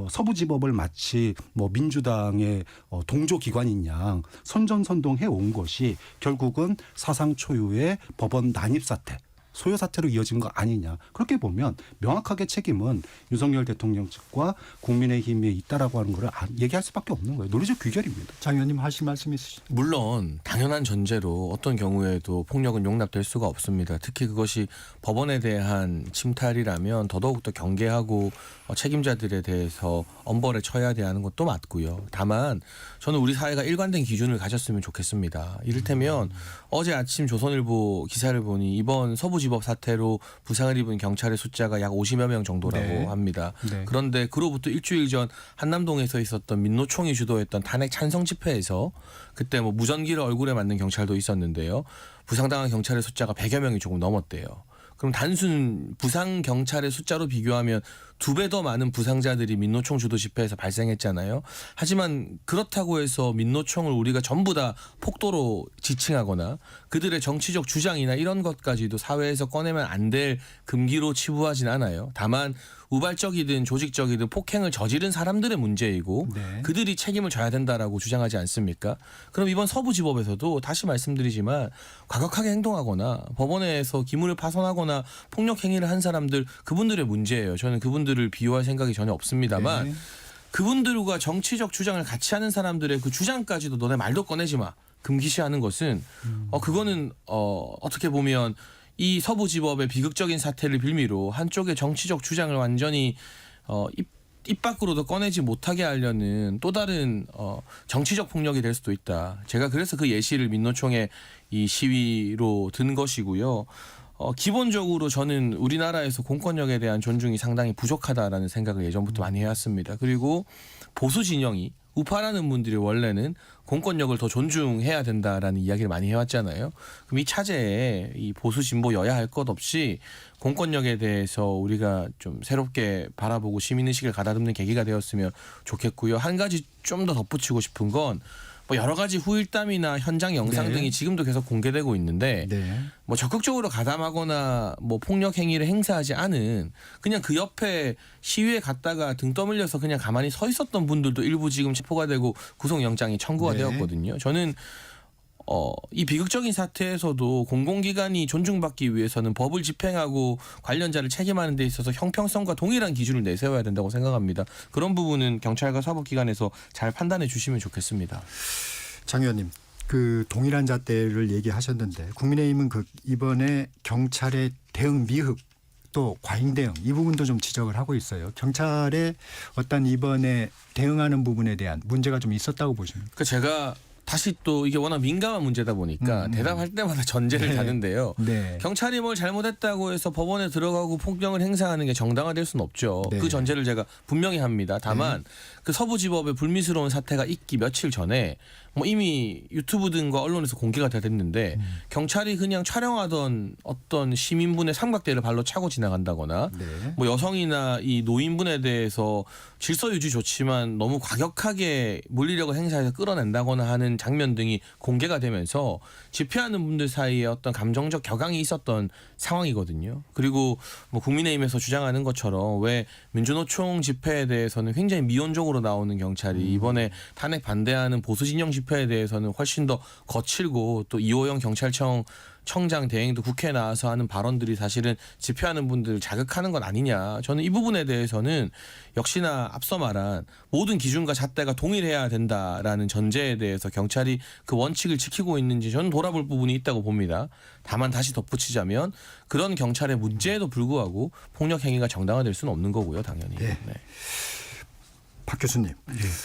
Speaker 9: 서부지법을 마치 뭐 민주당의 동조기관인 양 선전선동해 온 것이 결국은 사상 초유의 법원 난입 사태 소요 사태로 이어진 거 아니냐. 그렇게 보면 명확하게 책임은 윤석열 대통령 측과 국민의힘에 있다라고 하는 걸 얘기할 수밖에 없는 거예요. 논리적 귀결입니다.
Speaker 1: 장 의원님 하실 말씀 있으시죠?
Speaker 8: 물론 당연한 전제로 어떤 경우에도 폭력은 용납될 수가 없습니다. 특히 그것이 법원에 대한 침탈이라면 더더욱더 경계하고 책임자들에 대해서 엄벌에 처해야 하는 것도 맞고요. 다만 저는 우리 사회가 일관된 기준을 가졌으면 좋겠습니다. 이를테면 어제 아침 조선일보 기사를 보니 이번 서부지법 사태로 부상을 입은 경찰의 숫자가 약 50여 명 정도라고 합니다. 그런데 그로부터 일주일 전 한남동에서 있었던 민노총이 주도했던 탄핵 찬성 집회에서 그때 뭐 무전기를 얼굴에 맞는 경찰도 있었는데요. 부상당한 경찰의 숫자가 100여 명이 조금 넘었대요. 그럼 단순 부상 경찰의 숫자로 비교하면 2배 더 많은 부상자들이 민노총 주도 집회에서 발생했잖아요. 하지만 그렇다고 해서 민노총을 우리가 전부 다 폭도로 지칭하거나 그들의 정치적 주장이나 이런 것까지도 사회에서 꺼내면 안 될 금기로 치부하진 않아요. 다만 우발적이든 조직적이든 폭행을 저지른 사람들의 문제이고 그들이 책임을 져야 된다라고 주장하지 않습니까? 그럼 이번 서부지법에서도 다시 말씀드리지만 과격하게 행동하거나 법원에서 기물을 파손하거나 폭력 행위를 한 사람들 그분들의 문제예요. 저는 그분들을 비호할 생각이 전혀 없습니다만 그분들과 정치적 주장을 같이 하는 사람들의 그 주장까지도 너네 말도 꺼내지 마. 금기시하는 것은 그거는 어떻게 보면 이 서부지법의 비극적인 사태를 빌미로 한쪽의 정치적 주장을 완전히 입 밖으로도 꺼내지 못하게 하려는 또 다른 정치적 폭력이 될 수도 있다. 제가 그래서 그 예시를 민노총의 이 시위로 든 것이고요. 기본적으로 저는 우리나라에서 공권력에 대한 존중이 상당히 부족하다라는 생각을 예전부터 많이 해왔습니다. 그리고 보수 진영이 우파라는 분들이 원래는 공권력을 더 존중해야 된다라는 이야기를 많이 해왔잖아요. 그럼 이 차제에 이 보수 진보 여야 할 것 없이 공권력에 대해서 우리가 좀 새롭게 바라보고 시민의식을 가다듬는 계기가 되었으면 좋겠고요. 한 가지 좀 더 덧붙이고 싶은 건 뭐 여러 가지 후일담이나 현장 영상 등이 지금도 계속 공개되고 있는데 뭐 적극적으로 가담하거나 뭐 폭력 행위를 행사하지 않은 그냥 그 옆에 시위에 갔다가 등 떠밀려서 그냥 가만히 서 있었던 분들도 일부 지금 체포가 되고 구속영장이 청구가 되었거든요. 저는 이 비극적인 사태에서도 공공기관이 존중받기 위해서는 법을 집행하고 관련자를 책임하는 데 있어서 형평성과 동일한 기준을 내세워야 된다고 생각합니다. 그런 부분은 경찰과 사법기관에서 잘 판단해 주시면 좋겠습니다.
Speaker 1: 장 의원님, 그 동일한 잣대를 얘기하셨는데 국민의힘은 그 이번에 경찰의 대응 미흡 또 과잉 대응 이 부분도 좀 지적을 하고 있어요. 경찰의 어떤 이번에 대응하는 부분에 대한 문제가 좀 있었다고 보십니까?
Speaker 8: 제가 다시 또 이게 워낙 민감한 문제다 보니까 대답할 때마다 전제를 다는데요.
Speaker 1: 네.
Speaker 8: 경찰이 뭘 잘못했다고 해서 법원에 들어가고 폭력을 행사하는 게 정당화될 수는 없죠.
Speaker 1: 네.
Speaker 8: 그 전제를 제가 분명히 합니다. 다만 그 서부지법의 불미스러운 사태가 있기 며칠 전에 뭐 이미 유튜브 등과 언론에서 공개가 다 됐는데 경찰이 그냥 촬영하던 어떤 시민분의 삼각대를 발로 차고 지나간다거나
Speaker 1: 네.
Speaker 8: 뭐 여성이나 이 노인분에 대해서 질서 유지 좋지만 너무 과격하게 물리력을 행사해서 끌어낸다거나 하는 장면 등이 공개가 되면서 집회하는 분들 사이에 어떤 감정적 격앙이 있었던 상황이거든요. 그리고 뭐 국민의힘에서 주장하는 것처럼 왜 민주노총 집회에 대해서는 굉장히 미온적으로 나오는 경찰이 이번에 탄핵 반대하는 보수 진영 집회에 대해서는 훨씬 더 거칠고 또 이호영 경찰청 청장 대행도 국회에 나와서 하는 발언들이 사실은 집회하는 분들을 자극하는 건 아니냐. 저는 이 부분에 대해서는 역시나 앞서 말한 모든 기준과 잣대가 동일해야 된다라는 전제에 대해서 경찰이 그 원칙을 지키고 있는지 저는 돌아볼 부분이 있다고 봅니다. 다만 다시 덧붙이자면 그런 경찰의 문제에도 불구하고 폭력 행위가 정당화될 수는 없는 거고요. 당연히.
Speaker 1: 네.
Speaker 8: 네.
Speaker 1: 박 교수님,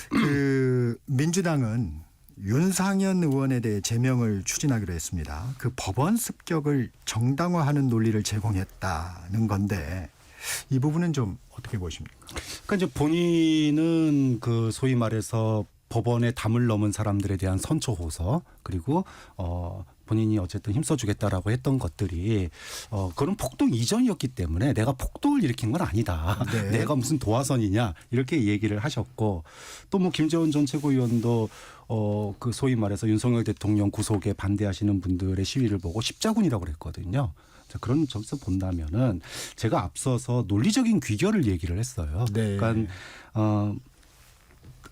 Speaker 1: 그 민주당은 윤상현 의원에 대해 제명을 추진하기로 했습니다. 그 법원 습격을 정당화하는 논리를 제공했다는 건데 이 부분은 좀 어떻게 보십니까?
Speaker 9: 그러니까 이제 본인은 그 소위 말해서 법원의 담을 넘은 사람들에 대한 선처 호소 그리고 본인이 어쨌든 힘써주겠다라고 했던 것들이 그런 폭동 이전이었기 때문에 내가 폭동을 일으킨 건 아니다.
Speaker 1: 네.
Speaker 9: 내가 무슨 도화선이냐 이렇게 얘기를 하셨고 또 뭐 김재원 전 최고위원도 그 소위 말해서 윤석열 대통령 구속에 반대하시는 분들의 시위를 보고 십자군이라고 그랬거든요. 자, 그런 점에서 본다면은 제가 앞서서 논리적인 귀결을 얘기를 했어요.
Speaker 1: 네.
Speaker 9: 그러니까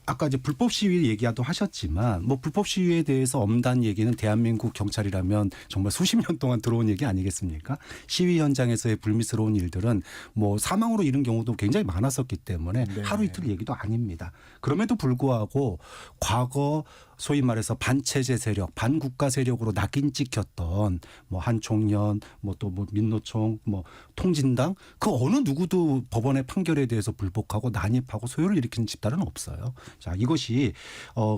Speaker 9: 아까 이제 불법 시위 얘기도 하셨지만 뭐 불법 시위에 대해서 엄단 얘기는 대한민국 경찰이라면 정말 수십 년 동안 들어온 얘기 아니겠습니까? 시위 현장에서의 불미스러운 일들은 뭐 사망으로 이른 경우도 굉장히 많았었기 때문에
Speaker 1: 네.
Speaker 9: 하루 이틀 얘기도 아닙니다. 그럼에도 불구하고 과거 소위 말해서 반체제 세력, 반국가 세력으로 낙인 찍혔던 뭐 한총련, 뭐 또 뭐 민노총, 뭐 통진당 그 어느 누구도 법원의 판결에 대해서 불복하고 난입하고 소요를 일으키는 집단은 없어요. 자, 이것이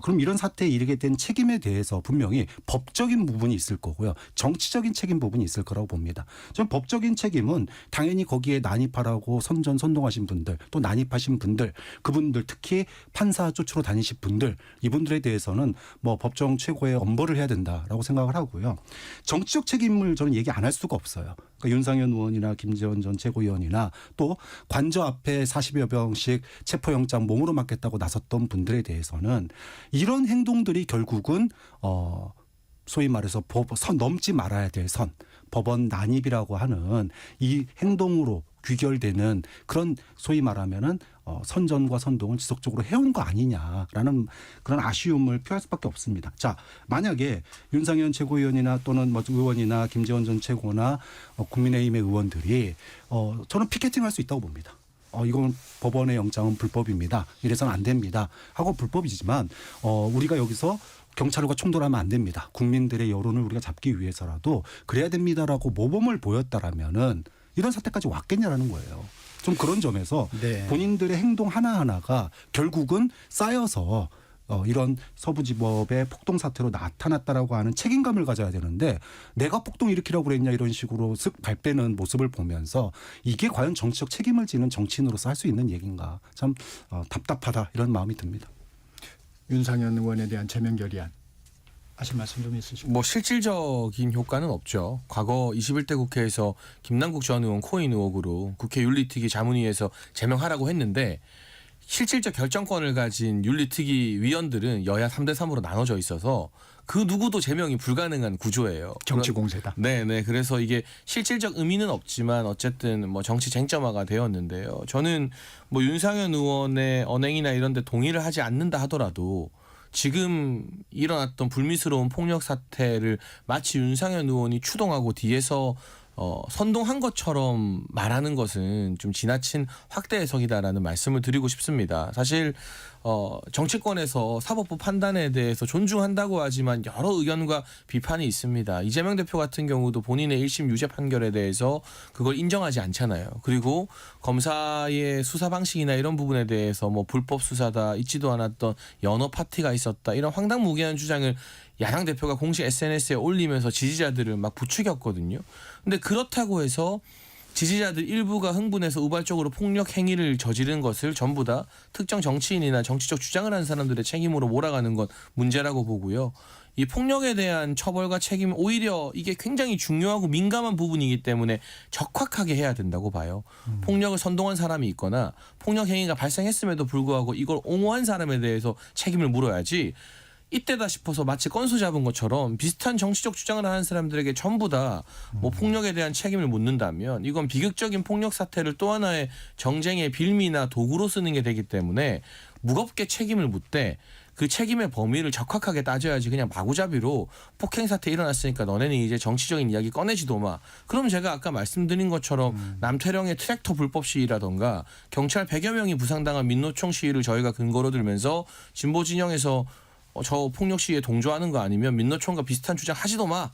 Speaker 9: 그럼 이런 사태에 이르게 된 책임에 대해서 분명히 법적인 부분이 있을 거고요. 정치적인 책임 부분이 있을 거라고 봅니다. 저는 법적인 책임은 당연히 거기에 난입하라고 선동하신 분들 또 난입하신 분들 그분들 특히 판사 쫓으러 다니신 분들 이분들에 대해서는 뭐 법정 최고의 엄벌을 해야 된다라고 생각을 하고요. 정치적 책임을 저는 얘기 안 할 수가 없어요. 그러니까 윤상현 의원이나 김재원 전 최고위원이나 또 관저 앞에 40여 병씩 체포영장 몸으로 맞겠다고 나섰던 분들에 대해서는 이런 행동들이 결국은 소위 말해서 선 넘지 말아야 될 선, 법원 난입이라고 하는 이 행동으로 귀결되는 그런 소위 말하면은 선전과 선동을 지속적으로 해온 거 아니냐라는 그런 아쉬움을 표할 수밖에 없습니다. 자, 만약에 윤상현 최고위원이나 또는 뭐 의원이나 김재원 전 최고나 국민의힘의 의원들이 저는 피켓팅할 수 있다고 봅니다. 이건 법원의 영장은 불법입니다. 이래서는 안 됩니다. 하고 불법이지만 우리가 여기서 경찰과 충돌하면 안 됩니다. 국민들의 여론을 우리가 잡기 위해서라도 그래야 됩니다라고 모범을 보였다라면은 이런 사태까지 왔겠냐라는 거예요. 좀 그런 점에서
Speaker 1: 네.
Speaker 9: 본인들의 행동 하나하나가 결국은 쌓여서 이런 서부지법의 폭동 사태로 나타났다라고 하는 책임감을 가져야 되는데 내가 폭동 일으키라고 그랬냐 이런 식으로 쓱 발빼는 모습을 보면서 이게 과연 정치적 책임을 지는 정치인으로서 할 수 있는 얘기인가 참 답답하다 이런 마음이 듭니다.
Speaker 1: 윤상현 의원에 대한 제명 결의안 하실 말씀 좀 있으시고.
Speaker 8: 뭐 실질적인 효과는 없죠. 과거 21대 국회에서 김남국 전 의원 코인 의혹으로 국회 윤리특위 자문위에서 제명하라고 했는데 실질적 결정권을 가진 윤리특위 위원들은 여야 3대 3으로 나눠져 있어서 그 누구도 제명이 불가능한 구조예요.
Speaker 1: 정치 공세다.
Speaker 8: 네네. 그래서 이게 실질적 의미는 없지만 어쨌든 뭐 정치 쟁점화가 되었는데요. 저는 뭐 윤상현 의원의 언행이나 이런 데 동의를 하지 않는다 하더라도 지금 일어났던 불미스러운 폭력 사태를 마치 윤상현 의원이 추동하고 뒤에서 선동한 것처럼 말하는 것은 좀 지나친 확대 해석이다라는 말씀을 드리고 싶습니다. 사실 정치권에서 사법부 판단에 대해서 존중한다고 하지만 여러 의견과 비판이 있습니다. 이재명 대표 같은 경우도 본인의 1심 유죄 판결에 대해서 그걸 인정하지 않잖아요. 그리고 검사의 수사 방식이나 이런 부분에 대해서 뭐 불법 수사다, 있지도 않았던 연어 파티가 있었다, 이런 황당무계한 주장을 야당 대표가 공식 SNS에 올리면서 지지자들을 막 부추겼거든요. 근데 그렇다고 해서 지지자들 일부가 흥분해서 우발적으로 폭력 행위를 저지른 것을 전부 다 특정 정치인이나 정치적 주장을 하는 사람들의 책임으로 몰아가는 건 문제라고 보고요. 이 폭력에 대한 처벌과 책임, 오히려 이게 굉장히 중요하고 민감한 부분이기 때문에 적확하게 해야 된다고 봐요. 폭력을 선동한 사람이 있거나 폭력 행위가 발생했음에도 불구하고 이걸 옹호한 사람에 대해서 책임을 물어야지, 이때다 싶어서 마치 건수 잡은 것처럼 비슷한 정치적 주장을 하는 사람들에게 전부 다 뭐 폭력에 대한 책임을 묻는다면 이건 비극적인 폭력 사태를 또 하나의 정쟁의 빌미나 도구로 쓰는 게 되기 때문에 무겁게 책임을 묻되 그 책임의 범위를 적확하게 따져야지, 그냥 마구잡이로 폭행 사태 일어났으니까 너네는 이제 정치적인 이야기 꺼내지도 마. 그럼 제가 아까 말씀드린 것처럼 남태령의 트랙터 불법 시위라던가 경찰 100여 명이 부상당한 민노총 시위를 저희가 근거로 들면서 진보 진영에서 저 폭력 시위에 동조하는 거 아니면 민노총과 비슷한 주장 하지도 마,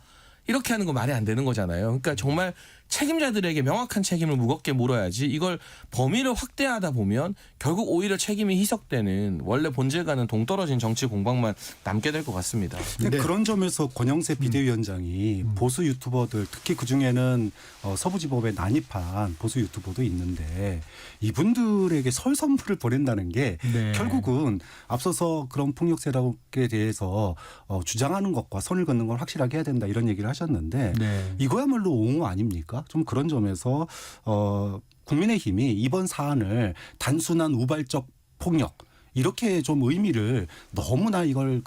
Speaker 8: 이렇게 하는 거 말이 안 되는 거잖아요. 그러니까 정말 책임자들에게 명확한 책임을 무겁게 물어야지, 이걸 범위를 확대하다 보면 결국 오히려 책임이 희석되는, 원래 본질과는 동떨어진 정치 공방만 남게 될 것 같습니다.
Speaker 9: 네. 그런 점에서 권영세 비대위원장이 보수 유튜버들, 특히 그중에는 서부지법에 난입한 보수 유튜버도 있는데 이분들에게 설 선물을 보낸다는 게
Speaker 1: 네.
Speaker 9: 결국은 앞서서 그런 폭력세력에 대해서 주장하는 것과 선을 긋는 걸 확실하게 해야 된다, 이런 얘기를 하셨는데
Speaker 1: 네.
Speaker 9: 이거야말로 옹호 아닙니까? 좀 그런 점에서 국민의힘이 이번 사안을 단순한 우발적 폭력, 이렇게 좀 의미를 너무나 이걸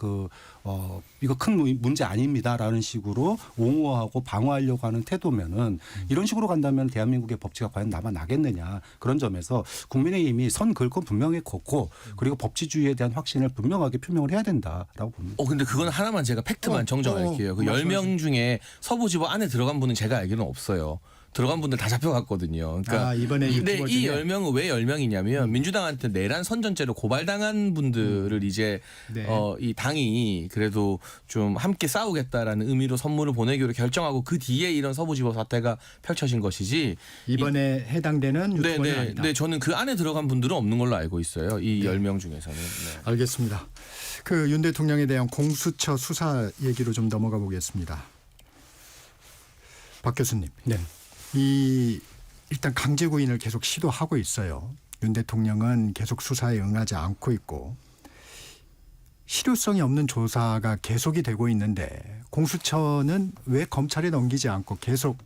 Speaker 9: 이거 큰 문제 아닙니다라는 식으로 옹호하고 방어하려고 하는 태도면은 이런 식으로 간다면 대한민국의 법치가 과연 남아나겠느냐, 그런 점에서 국민의힘이 선 긋고 분명히 걷고 그리고 법치주의에 대한 확신을 분명하게 표명을 해야 된다라고 봅니다.
Speaker 8: 근데 그건 하나만 제가 팩트만 정정할게요. 그 10명 중에 서부지법 안에 들어간 분은 제가 알기로는 없어요. 들어간 분들 다 잡혀갔거든요. 그러니까
Speaker 1: 이번에 유튜버
Speaker 8: 이
Speaker 1: 중에
Speaker 8: 10명은 왜 10명이냐면 민주당한테 내란 선전죄로 고발당한 분들을 이제
Speaker 1: 네.
Speaker 8: 이 당이 그래도 좀 함께 싸우겠다라는 의미로 선물을 보내기로 결정하고 그 뒤에 이런 서부지법 사태가 펼쳐진 것이지,
Speaker 1: 이번에 해당되는 유튜버는 아니다.
Speaker 8: 네, 저는 그 안에 들어간 분들은 없는 걸로 알고 있어요. 이 10명 중에서는. 네.
Speaker 1: 알겠습니다. 그 윤 대통령에 대한 공수처 수사 얘기로 좀 넘어가 보겠습니다. 박 교수님.
Speaker 9: 네.
Speaker 1: 일단 강제 구인을 계속 시도하고 있어요. 윤 대통령은 계속 수사에 응하지 않고 있고 실효성이 없는 조사가 계속이 되고 있는데 공수처는 왜 검찰에 넘기지 않고 계속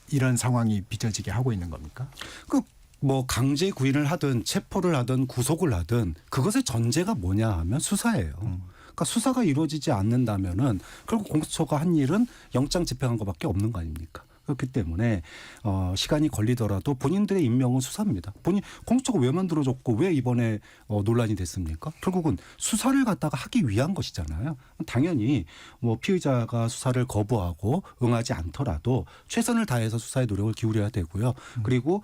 Speaker 1: 이런 상황이 빚어지게 하고 있는 겁니까?
Speaker 9: 뭐 강제 구인을 하든 체포를 하든 구속을 하든 그것의 전제가 뭐냐 하면 수사예요. 그러니까 수사가 이루어지지 않는다면은 결국 공수처가 한 일은 영장 집행한 것밖에 없는 거 아닙니까? 그렇기 때문에 시간이 걸리더라도 본인들의 임명은 수사입니다. 공수처가 왜 만들어졌고 왜 이번에 논란이 됐습니까? 결국은 수사를 갖다가 하기 위한 것이잖아요. 당연히 뭐 피의자가 수사를 거부하고 응하지 않더라도 최선을 다해서 수사에 노력을 기울여야 되고요. 그리고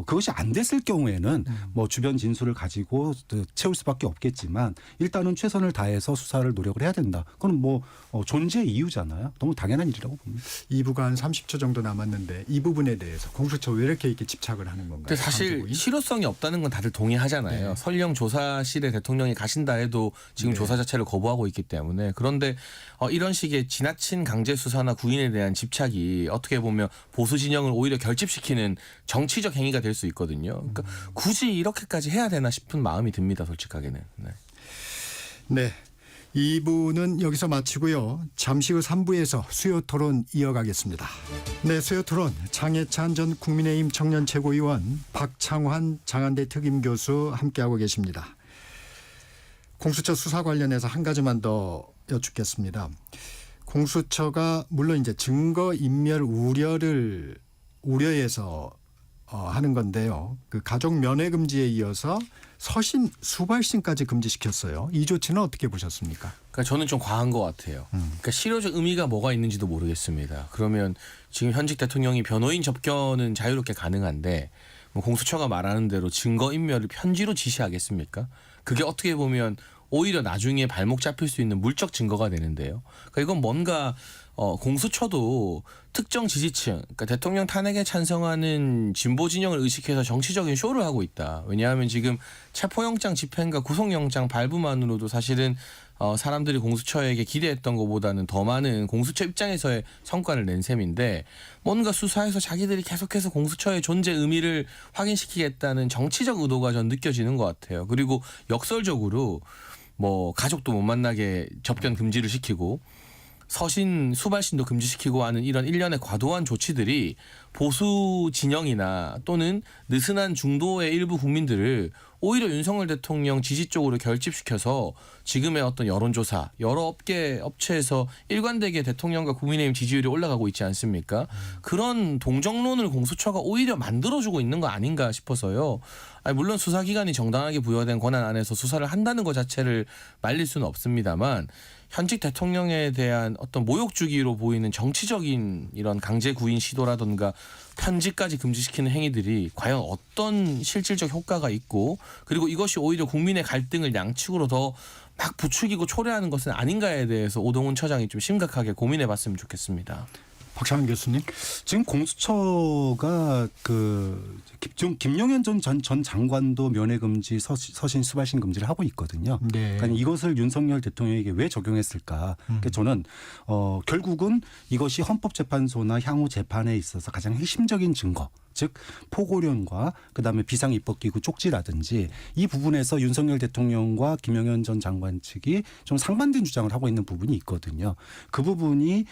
Speaker 9: 그것이 안 됐을 경우에는 뭐 주변 진술을 가지고 채울 수밖에 없겠지만 일단은 최선을 다해서 수사를 노력을 해야 된다. 그건 뭐 존재의 이유잖아요. 너무 당연한 일이라고 봅니다.
Speaker 1: 2부가 한 30초 정도 남았는데 이 부분에 대해서 공수처 왜 이렇게 집착을 하는 건가요?
Speaker 8: 근데 사실 실효성이 없다는 건 다들 동의하잖아요.
Speaker 1: 네.
Speaker 8: 설령 조사실에 대통령이 가신다 해도 지금
Speaker 1: 네.
Speaker 8: 조사 자체를 거부하고 있기 때문에. 그런데 이런 식의 지나친 강제 수사나 구인에 대한 집착이 어떻게 보면 보수 진영을 오히려 결집시키는 정치적 행위가 될 수 있거든요. 그러니까 굳이 이렇게까지 해야 되나 싶은 마음이 듭니다. 솔직하게는. 네.
Speaker 1: 네. 2부는 여기서 마치고요. 잠시 후 3부에서 수요 토론 이어가겠습니다. 네, 수요 토론 장해찬 전 국민의힘 청년 최고위원, 박창환 장한대 특임교수 함께하고 계십니다. 공수처 수사 관련해서 한 가지만 더 여쭙겠습니다. 공수처가 물론 이제 증거 인멸 우려에서 하는 건데요. 그 가족 면회 금지에 이어서 서신, 수발신까지 금지시켰어요. 이 조치는 어떻게 보셨습니까?
Speaker 8: 그러니까 저는 좀 과한 것 같아요. 그러니까 실효적 의미가 뭐가 있는지도 모르겠습니다. 그러면 지금 현직 대통령이 변호인 접견은 자유롭게 가능한데 뭐 공수처가 말하는 대로 증거인멸을 편지로 지시하겠습니까? 그게 어떻게 보면 오히려 나중에 발목 잡힐 수 있는 물적 증거가 되는데요. 그러니까 이건 뭔가 공수처도 특정 지지층, 그러니까 대통령 탄핵에 찬성하는 진보 진영을 의식해서 정치적인 쇼를 하고 있다. 왜냐하면 지금 체포영장 집행과 구속영장 발부만으로도 사실은 사람들이 공수처에게 기대했던 것보다는 더 많은 공수처 입장에서의 성과를 낸 셈인데 뭔가 수사에서 자기들이 계속해서 공수처의 존재 의미를 확인시키겠다는 정치적 의도가 전 느껴지는 것 같아요. 그리고 역설적으로 뭐 가족도 못 만나게 접견 금지를 시키고 서신, 수발신도 금지시키고 하는 이런 일련의 과도한 조치들이 보수 진영이나 또는 느슨한 중도의 일부 국민들을 오히려 윤석열 대통령 지지 쪽으로 결집시켜서 지금의 어떤 여론조사, 여러 업체에서 일관되게 대통령과 국민의힘 지지율이 올라가고 있지 않습니까? 그런 동정론을 공수처가 오히려 만들어주고 있는 거 아닌가 싶어서요. 아니, 물론 수사기관이 정당하게 부여된 권한 안에서 수사를 한다는 것 자체를 말릴 수는 없습니다만 현직 대통령에 대한 어떤 모욕 주기로 보이는 정치적인 이런 강제 구인 시도라든가 편지까지 금지시키는 행위들이 과연 어떤 실질적 효과가 있고 그리고 이것이 오히려 국민의 갈등을 양측으로 더 막 부추기고 초래하는 것은 아닌가에 대해서 오동훈 처장이 좀 심각하게 고민해봤으면 좋겠습니다.
Speaker 1: 박찬원 교수님.
Speaker 9: 지금 공수처가 김용현 전 장관도 면회 금지, 서신, 수발신 금지를 하고 있거든요.
Speaker 1: 네.
Speaker 9: 그러니까 이것을 윤석열 대통령에게 왜 적용했을까? 그러니까 저는 결국은 이것이 헌법재판소나 향후 재판에 있어서 가장 핵심적인 증거. 즉 포고련과 그다음에 비상입법기구 쪽지라든지 이 부분에서 윤석열 대통령과 김용현 전 장관 측이 좀 상반된 주장을 하고 있는 부분이 있거든요. 그 부분이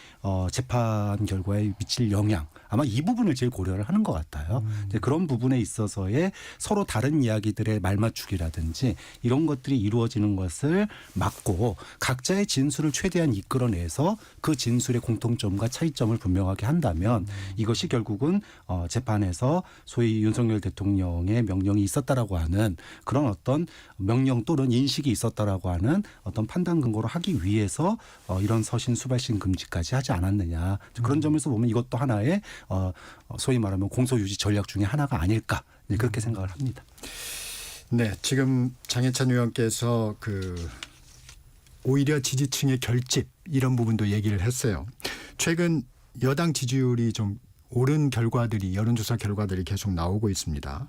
Speaker 9: 재판 결과에 미칠 영향 아마 이 부분을 제일 고려를 하는 것 같아요. 이제 그런 부분에 있어서의 서로 다른 이야기들의 말맞추기라든지 이런 것들이 이루어지는 것을 막고 각자의 진술을 최대한 이끌어내서 그 진술의 공통점과 차이점을 분명하게 한다면 이것이 결국은 재판에서 소위 윤석열 대통령의 명령이 있었다라고 하는 그런 어떤 명령 또는 인식이 있었다라고 하는 어떤 판단 근거로 하기 위해서 이런 서신 수발신 금지까지 하지 않았느냐. 그런 점에서 보면 이것도 하나의 소위 말하면 공소유지 전략 중에 하나가 아닐까 그렇게 생각을 합니다.
Speaker 1: 네, 지금 장해찬 의원께서 오히려 지지층의 결집 이런 부분도 얘기를 했어요. 최근 여당 지지율이 좀 오른 결과들이 여론조사 결과들이 계속 나오고 있습니다.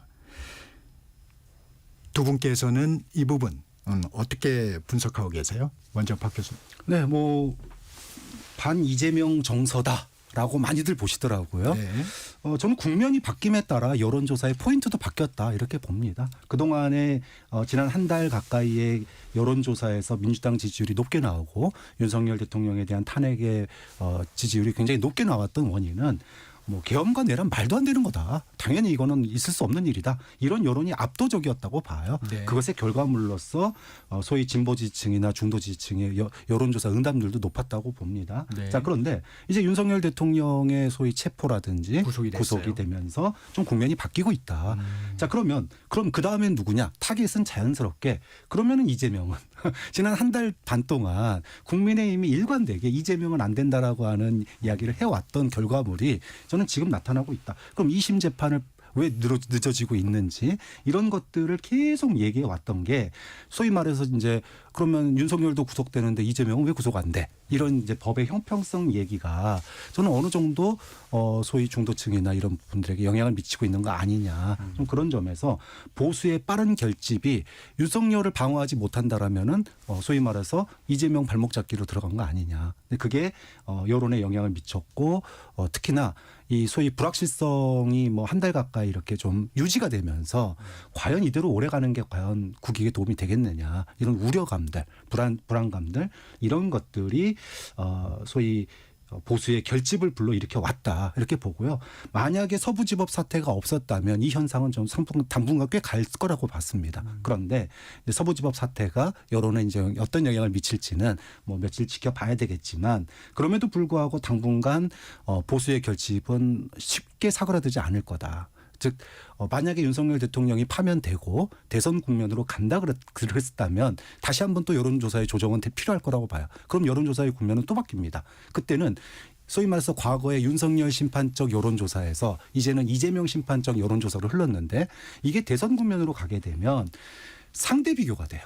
Speaker 1: 두 분께서는 이 부분 어떻게 분석하고 계세요? 먼저 박 교수님.
Speaker 9: 네, 반 이재명 정서다라고 많이들 보시더라고요.
Speaker 1: 네.
Speaker 9: 저는 국면이 바뀜에 따라 여론조사의 포인트도 바뀌었다 이렇게 봅니다. 그동안에 지난 한 달 가까이의 여론조사에서 민주당 지지율이 높게 나오고 윤석열 대통령에 대한 탄핵의 지지율이 굉장히 높게 나왔던 원인은 계엄과 내란 말도 안 되는 거다. 당연히 이거는 있을 수 없는 일이다. 이런 여론이 압도적이었다고 봐요.
Speaker 1: 네.
Speaker 9: 그것의 결과물로서 소위 진보 지지층이나 중도 지지층의 여론조사 응답률도 높았다고 봅니다.
Speaker 1: 네.
Speaker 9: 자, 그런데 이제 윤석열 대통령의 소위 체포라든지 구속이 되면서 좀 국면이 바뀌고 있다. 자, 그럼 그 다음엔 누구냐? 타깃은 자연스럽게 그러면은 이재명은 지난 한 달 반 동안 국민의힘이 일관되게 이재명은 안 된다라고 하는 이야기를 해왔던 결과물이 저는 지금 나타나고 있다. 그럼 2심 재판을 왜 늦어지고 있는지 이런 것들을 계속 얘기해 왔던 게 소위 말해서 이제 그러면 윤석열도 구속되는데 이재명은 왜 구속 안 돼? 이런 이제 법의 형평성 얘기가 저는 어느 정도 소위 중도층이나 이런 분들에게 영향을 미치고 있는 거 아니냐. 좀 그런 점에서 보수의 빠른 결집이 윤석열을 방어하지 못한다라면은 소위 말해서 이재명 발목 잡기로 들어간 거 아니냐. 근데 그게 여론에 영향을 미쳤고 특히나 이 소위 불확실성이 한 달 가까이 이렇게 좀 유지가 되면서 과연 이대로 오래 가는 게 과연 국익에 도움이 되겠느냐 이런 우려감들, 불안감들 이런 것들이 소위 보수의 결집을 불러일으켜 왔다 이렇게 보고요. 만약에 서부지법 사태가 없었다면 이 현상은 좀 당분간 꽤 갈 거라고 봤습니다. 그런데 이제 서부지법 사태가 여론에 이제 어떤 영향을 미칠지는 며칠 지켜봐야 되겠지만 그럼에도 불구하고 당분간 보수의 결집은 쉽게 사그라들지 않을 거다. 즉 만약에 윤석열 대통령이 파면되고 대선 국면으로 간다 그랬다면 다시 한번 또 여론조사의 조정은 필요할 거라고 봐요. 그럼 여론조사의 국면은 또 바뀝니다. 그때는 소위 말해서 과거에 윤석열 심판적 여론조사에서 이제는 이재명 심판적 여론조사로 흘렀는데 이게 대선 국면으로 가게 되면 상대 비교가 돼요.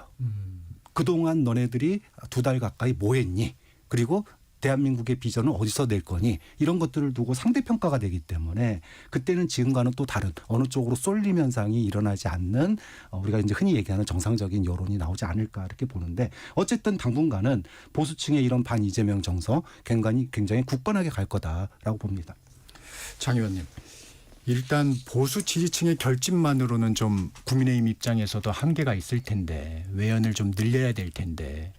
Speaker 9: 그동안 너네들이 2달 가까이 뭐 했니? 그리고 대한민국의 비전을 어디서 낼 거니? 이런 것들을 두고 상대평가가 되기 때문에 그때는 지금과는 또 다른 어느 쪽으로 쏠림 현상이 일어나지 않는 우리가 이제 흔히 얘기하는 정상적인 여론이 나오지 않을까 이렇게 보는데 어쨌든 당분간은 보수층의 이런 반 이재명 정서 굉장히 굳건하게 갈 거다라고 봅니다.
Speaker 1: 장 의원님. 일단 보수 지지층의 결집만으로는 좀 국민의힘 입장에서도 한계가 있을 텐데 외연을 좀 늘려야 될 텐데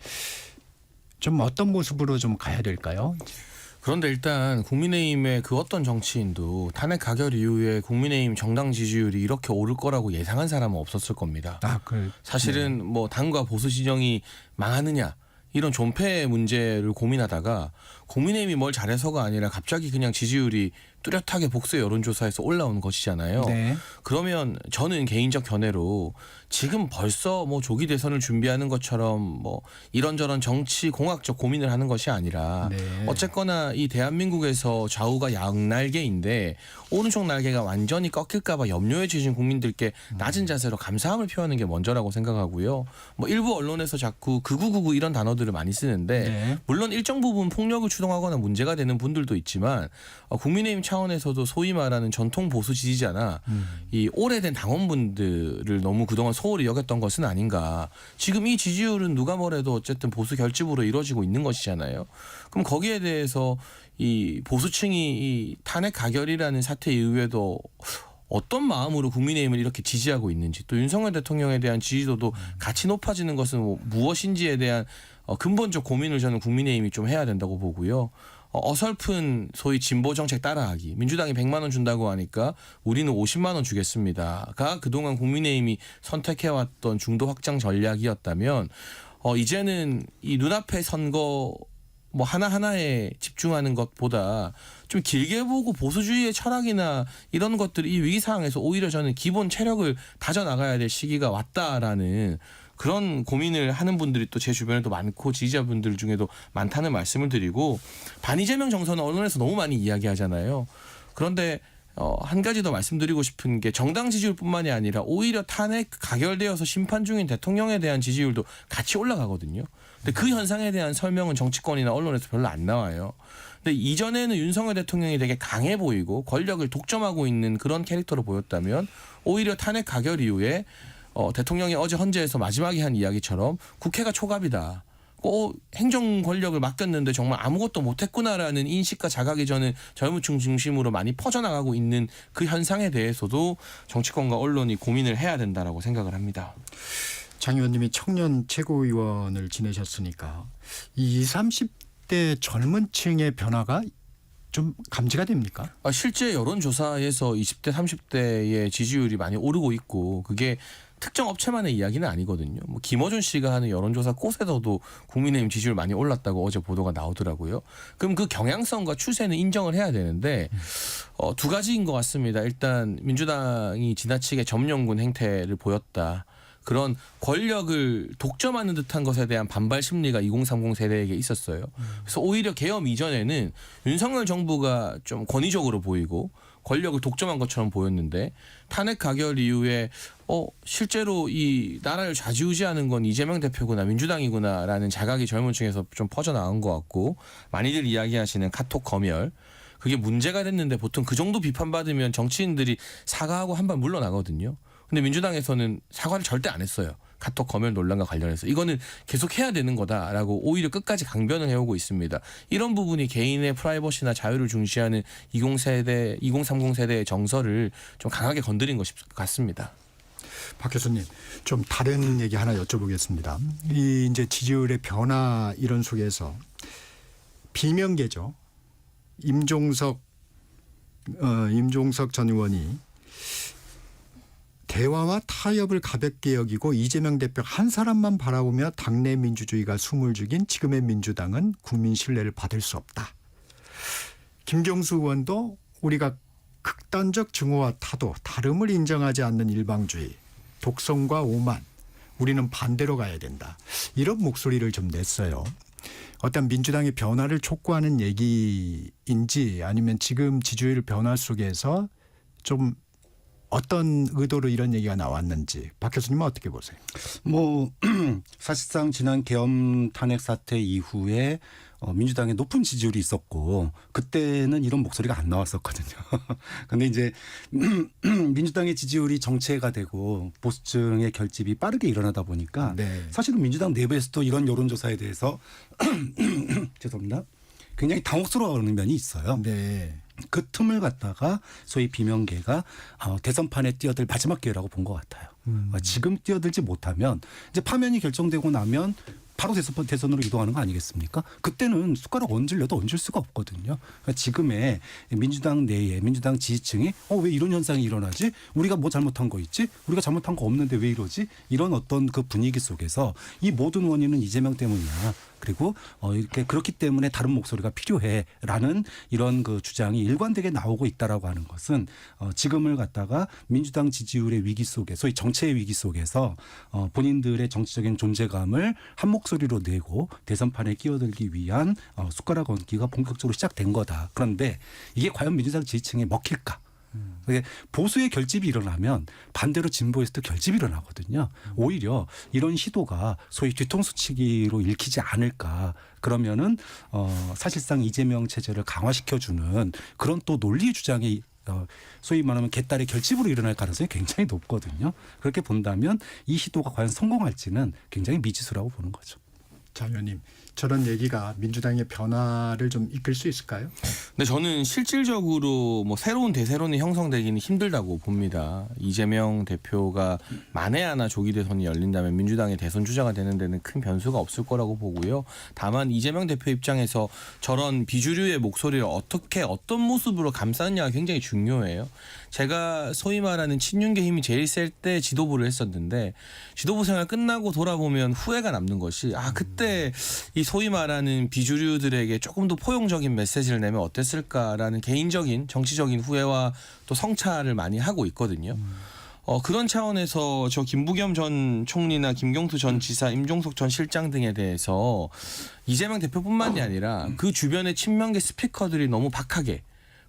Speaker 1: 좀 어떤 모습으로 좀 가야 될까요?
Speaker 8: 그런데 일단 국민의힘의 그 어떤 정치인도 탄핵 가결 이후에 국민의힘 정당 지지율이 이렇게 오를 거라고 예상한 사람은 없었을 겁니다. 사실은 뭐 당과 보수 진영이 망하느냐 이런 존폐 문제를 고민하다가 국민의힘이 뭘 잘해서가 아니라 갑자기 그냥 지지율이 뚜렷하게 복수 여론조사에서 올라온 것이잖아요.
Speaker 1: 네.
Speaker 8: 그러면 저는 개인적 견해로 지금 벌써 뭐 조기 대선을 준비하는 것처럼 뭐 이런저런 정치 공학적 고민을 하는 것이 아니라
Speaker 1: 네.
Speaker 8: 어쨌거나 이 대한민국에서 좌우가 양날개인데 오른쪽 날개가 완전히 꺾일까 봐 염려해주신 국민들께 낮은 자세로 감사함을 표하는 게 먼저라고 생각하고요. 뭐 일부 언론에서 자꾸 극우극우 이런 단어들을 많이 쓰는데
Speaker 1: 네.
Speaker 8: 물론 일정 부분 폭력을 추동하거나 문제가 되는 분들도 있지만 국민의힘 차원에서도 소위 말하는 전통 보수 지지자나 이 오래된 당원분들을 너무 그동안 소홀히 여겼던 것은 아닌가. 지금 이 지지율은 누가 뭐래도 어쨌든 보수 결집으로 이루어지고 있는 것이잖아요. 그럼 거기에 대해서 이 보수층이 이 탄핵 가결이라는 사태 이후에도 어떤 마음으로 국민의힘을 이렇게 지지하고 있는지 또 윤석열 대통령에 대한 지지도도 같이 높아지는 것은 무엇인지에 대한 근본적 고민을 저는 국민의힘이 좀 해야 된다고 보고요. 어설픈 소위 진보 정책 따라하기. 민주당이 100만 원 준다고 하니까 우리는 50만 원 주겠습니다가 그동안 국민의힘이 선택해왔던 중도 확장 전략이었다면 이제는 이 눈앞의 선거 뭐 하나하나에 집중하는 것보다 좀 길게 보고 보수주의의 철학이나 이런 것들이 이 위기 상황에서 오히려 저는 기본 체력을 다져나가야 될 시기가 왔다라는 그런 고민을 하는 분들이 또 제 주변에도 많고 지지자분들 중에도 많다는 말씀을 드리고 반이재명 정서는 언론에서 너무 많이 이야기하잖아요. 그런데 한 가지 더 말씀드리고 싶은 게 정당 지지율뿐만이 아니라 오히려 탄핵 가결되어서 심판 중인 대통령에 대한 지지율도 같이 올라가거든요. 근데 그 현상에 대한 설명은 정치권이나 언론에서 별로 안 나와요. 근데 이전에는 윤석열 대통령이 되게 강해 보이고 권력을 독점하고 있는 그런 캐릭터로 보였다면 오히려 탄핵 가결 이후에 대통령이 어제 헌재에서 마지막에 한 이야기처럼 국회가 초갑이다. 행정 권력을 맡겼는데 정말 아무것도 못했구나라는 인식과 자각이 저는 젊은 층 중심으로 많이 퍼져나가고 있는 그 현상에 대해서도 정치권과 언론이 고민을 해야 된다라고 생각을 합니다.
Speaker 1: 장 의원님이 청년 최고위원을 지내셨으니까 이 20, 30대 젊은 층의 변화가 좀 감지가 됩니까?
Speaker 8: 실제 여론조사에서 20대, 30대의 지지율이 많이 오르고 있고 그게 특정 업체만의 이야기는 아니거든요. 뭐 김어준 씨가 하는 여론조사 꽃에서도 국민의힘 지지율 많이 올랐다고 어제 보도가 나오더라고요. 그럼 그 경향성과 추세는 인정을 해야 되는데 두 가지인 것 같습니다. 일단 민주당이 지나치게 점령군 행태를 보였다. 그런 권력을 독점하는 듯한 것에 대한 반발 심리가 2030 세대에게 있었어요. 그래서 오히려 개엄 이전에는 윤석열 정부가 좀 권위적으로 보이고 권력을 독점한 것처럼 보였는데 탄핵 가결 이후에 실제로 이 나라를 좌지우지하는 건 이재명 대표구나 민주당이구나라는 자각이 젊은 층에서 좀 퍼져나간 것 같고 많이들 이야기하시는 카톡 검열 그게 문제가 됐는데 보통 그 정도 비판받으면 정치인들이 사과하고 한 발 물러나거든요. 근데 민주당에서는 사과를 절대 안 했어요. 카톡 검열 논란과 관련해서. 이거는 계속 해야 되는 거다라고 오히려 끝까지 강변을 해오고 있습니다. 이런 부분이 개인의 프라이버시나 자유를 중시하는 2030 세대의 정서를 좀 강하게 건드린 것 같습니다.
Speaker 1: 박 교수님, 좀 다른 얘기 하나 여쭤보겠습니다. 이 이제 지지율의 변화 이런 속에서 비명계죠. 임종석 전 의원이 대화와 타협을 가볍게 여기고 이재명 대표 한 사람만 바라보며 당내 민주주의가 숨을 죽인 지금의 민주당은 국민 신뢰를 받을 수 없다. 김경수 의원도 우리가 극단적 증오와 타도, 다름을 인정하지 않는 일방주의, 독성과 오만, 우리는 반대로 가야 된다. 이런 목소리를 좀 냈어요. 어떤 민주당의 변화를 촉구하는 얘기인지 아니면 지금 지지율 변화 속에서 좀 어떤 의도로 이런 얘기가 나왔는지 박 교수님은 어떻게 보세요?
Speaker 9: 뭐 사실상 지난 계엄 탄핵 사태 이후에 민주당에 높은 지지율이 있었고 그때는 이런 목소리가 안 나왔었거든요. 그런데 이제 민주당의 지지율이 정체가 되고 보수층의 결집이 빠르게 일어나다 보니까
Speaker 1: 네.
Speaker 9: 사실은 민주당 내부에서도 이런 여론조사에 대해서 죄송합니다. 굉장히 당혹스러워하는 면이 있어요.
Speaker 1: 네.
Speaker 9: 그 틈을 갖다가 소위 비명계가 대선판에 뛰어들 마지막 기회라고 본 것 같아요. 지금 뛰어들지 못하면 이제 파면이 결정되고 나면 바로 대선으로 이동하는 거 아니겠습니까? 그때는 숟가락 얹으려도 얹을 수가 없거든요. 그러니까 지금의 민주당 내에 민주당 지지층이 왜 이런 현상이 일어나지? 우리가 뭐 잘못한 거 있지? 우리가 잘못한 거 없는데 왜 이러지? 이런 어떤 그 분위기 속에서 이 모든 원인은 이재명 때문이야. 그리고 이렇게 그렇기 때문에 다른 목소리가 필요해라는 이런 그 주장이 일관되게 나오고 있다라고 하는 것은 지금을 갖다가 민주당 지지율의 위기 속에 소위 정체의 위기 속에서 본인들의 정치적인 존재감을 한 목소리로 내고 대선판에 끼어들기 위한 숟가락 얹기가 본격적으로 시작된 거다. 그런데 이게 과연 민주당 지지층에 먹힐까? 보수의 결집이 일어나면 반대로 진보에서도 결집이 일어나거든요. 오히려 이런 시도가 소위 뒤통수치기로 읽히지 않을까. 그러면은 사실상 이재명 체제를 강화시켜주는 그런 또 논리 주장이 소위 말하면 개딸의 결집으로 일어날 가능성이 굉장히 높거든요. 그렇게 본다면 이 시도가 과연 성공할지는 굉장히 미지수라고 보는 거죠.
Speaker 1: 자, 의원님, 저런 얘기가 민주당의 변화를 좀 이끌 수 있을까요?
Speaker 8: 근데 저는 실질적으로 뭐 새로운 대세론이 형성되기는 힘들다고 봅니다. 이재명 대표가 만에 하나 조기 대선이 열린다면 민주당의 대선 주자가 되는 데는 큰 변수가 없을 거라고 보고요. 다만 이재명 대표 입장에서 저런 비주류의 목소리를 어떻게 어떤 모습으로 감싸느냐가 굉장히 중요해요. 제가 소위 말하는 친윤계 힘이 제일 셀 때 지도부를 했었는데 지도부 생활 끝나고 돌아보면 후회가 남는 것이 그때 이 소위 말하는 비주류들에게 조금 더 포용적인 메시지를 내면 어땠을까라는 개인적인 정치적인 후회와 또 성찰을 많이 하고 있거든요. 그런 차원에서 저 김부겸 전 총리나 김경수 전 지사, 임종석 전 실장 등에 대해서 이재명 대표뿐만이 아니라 그 주변의 친명계 스피커들이 너무 박하게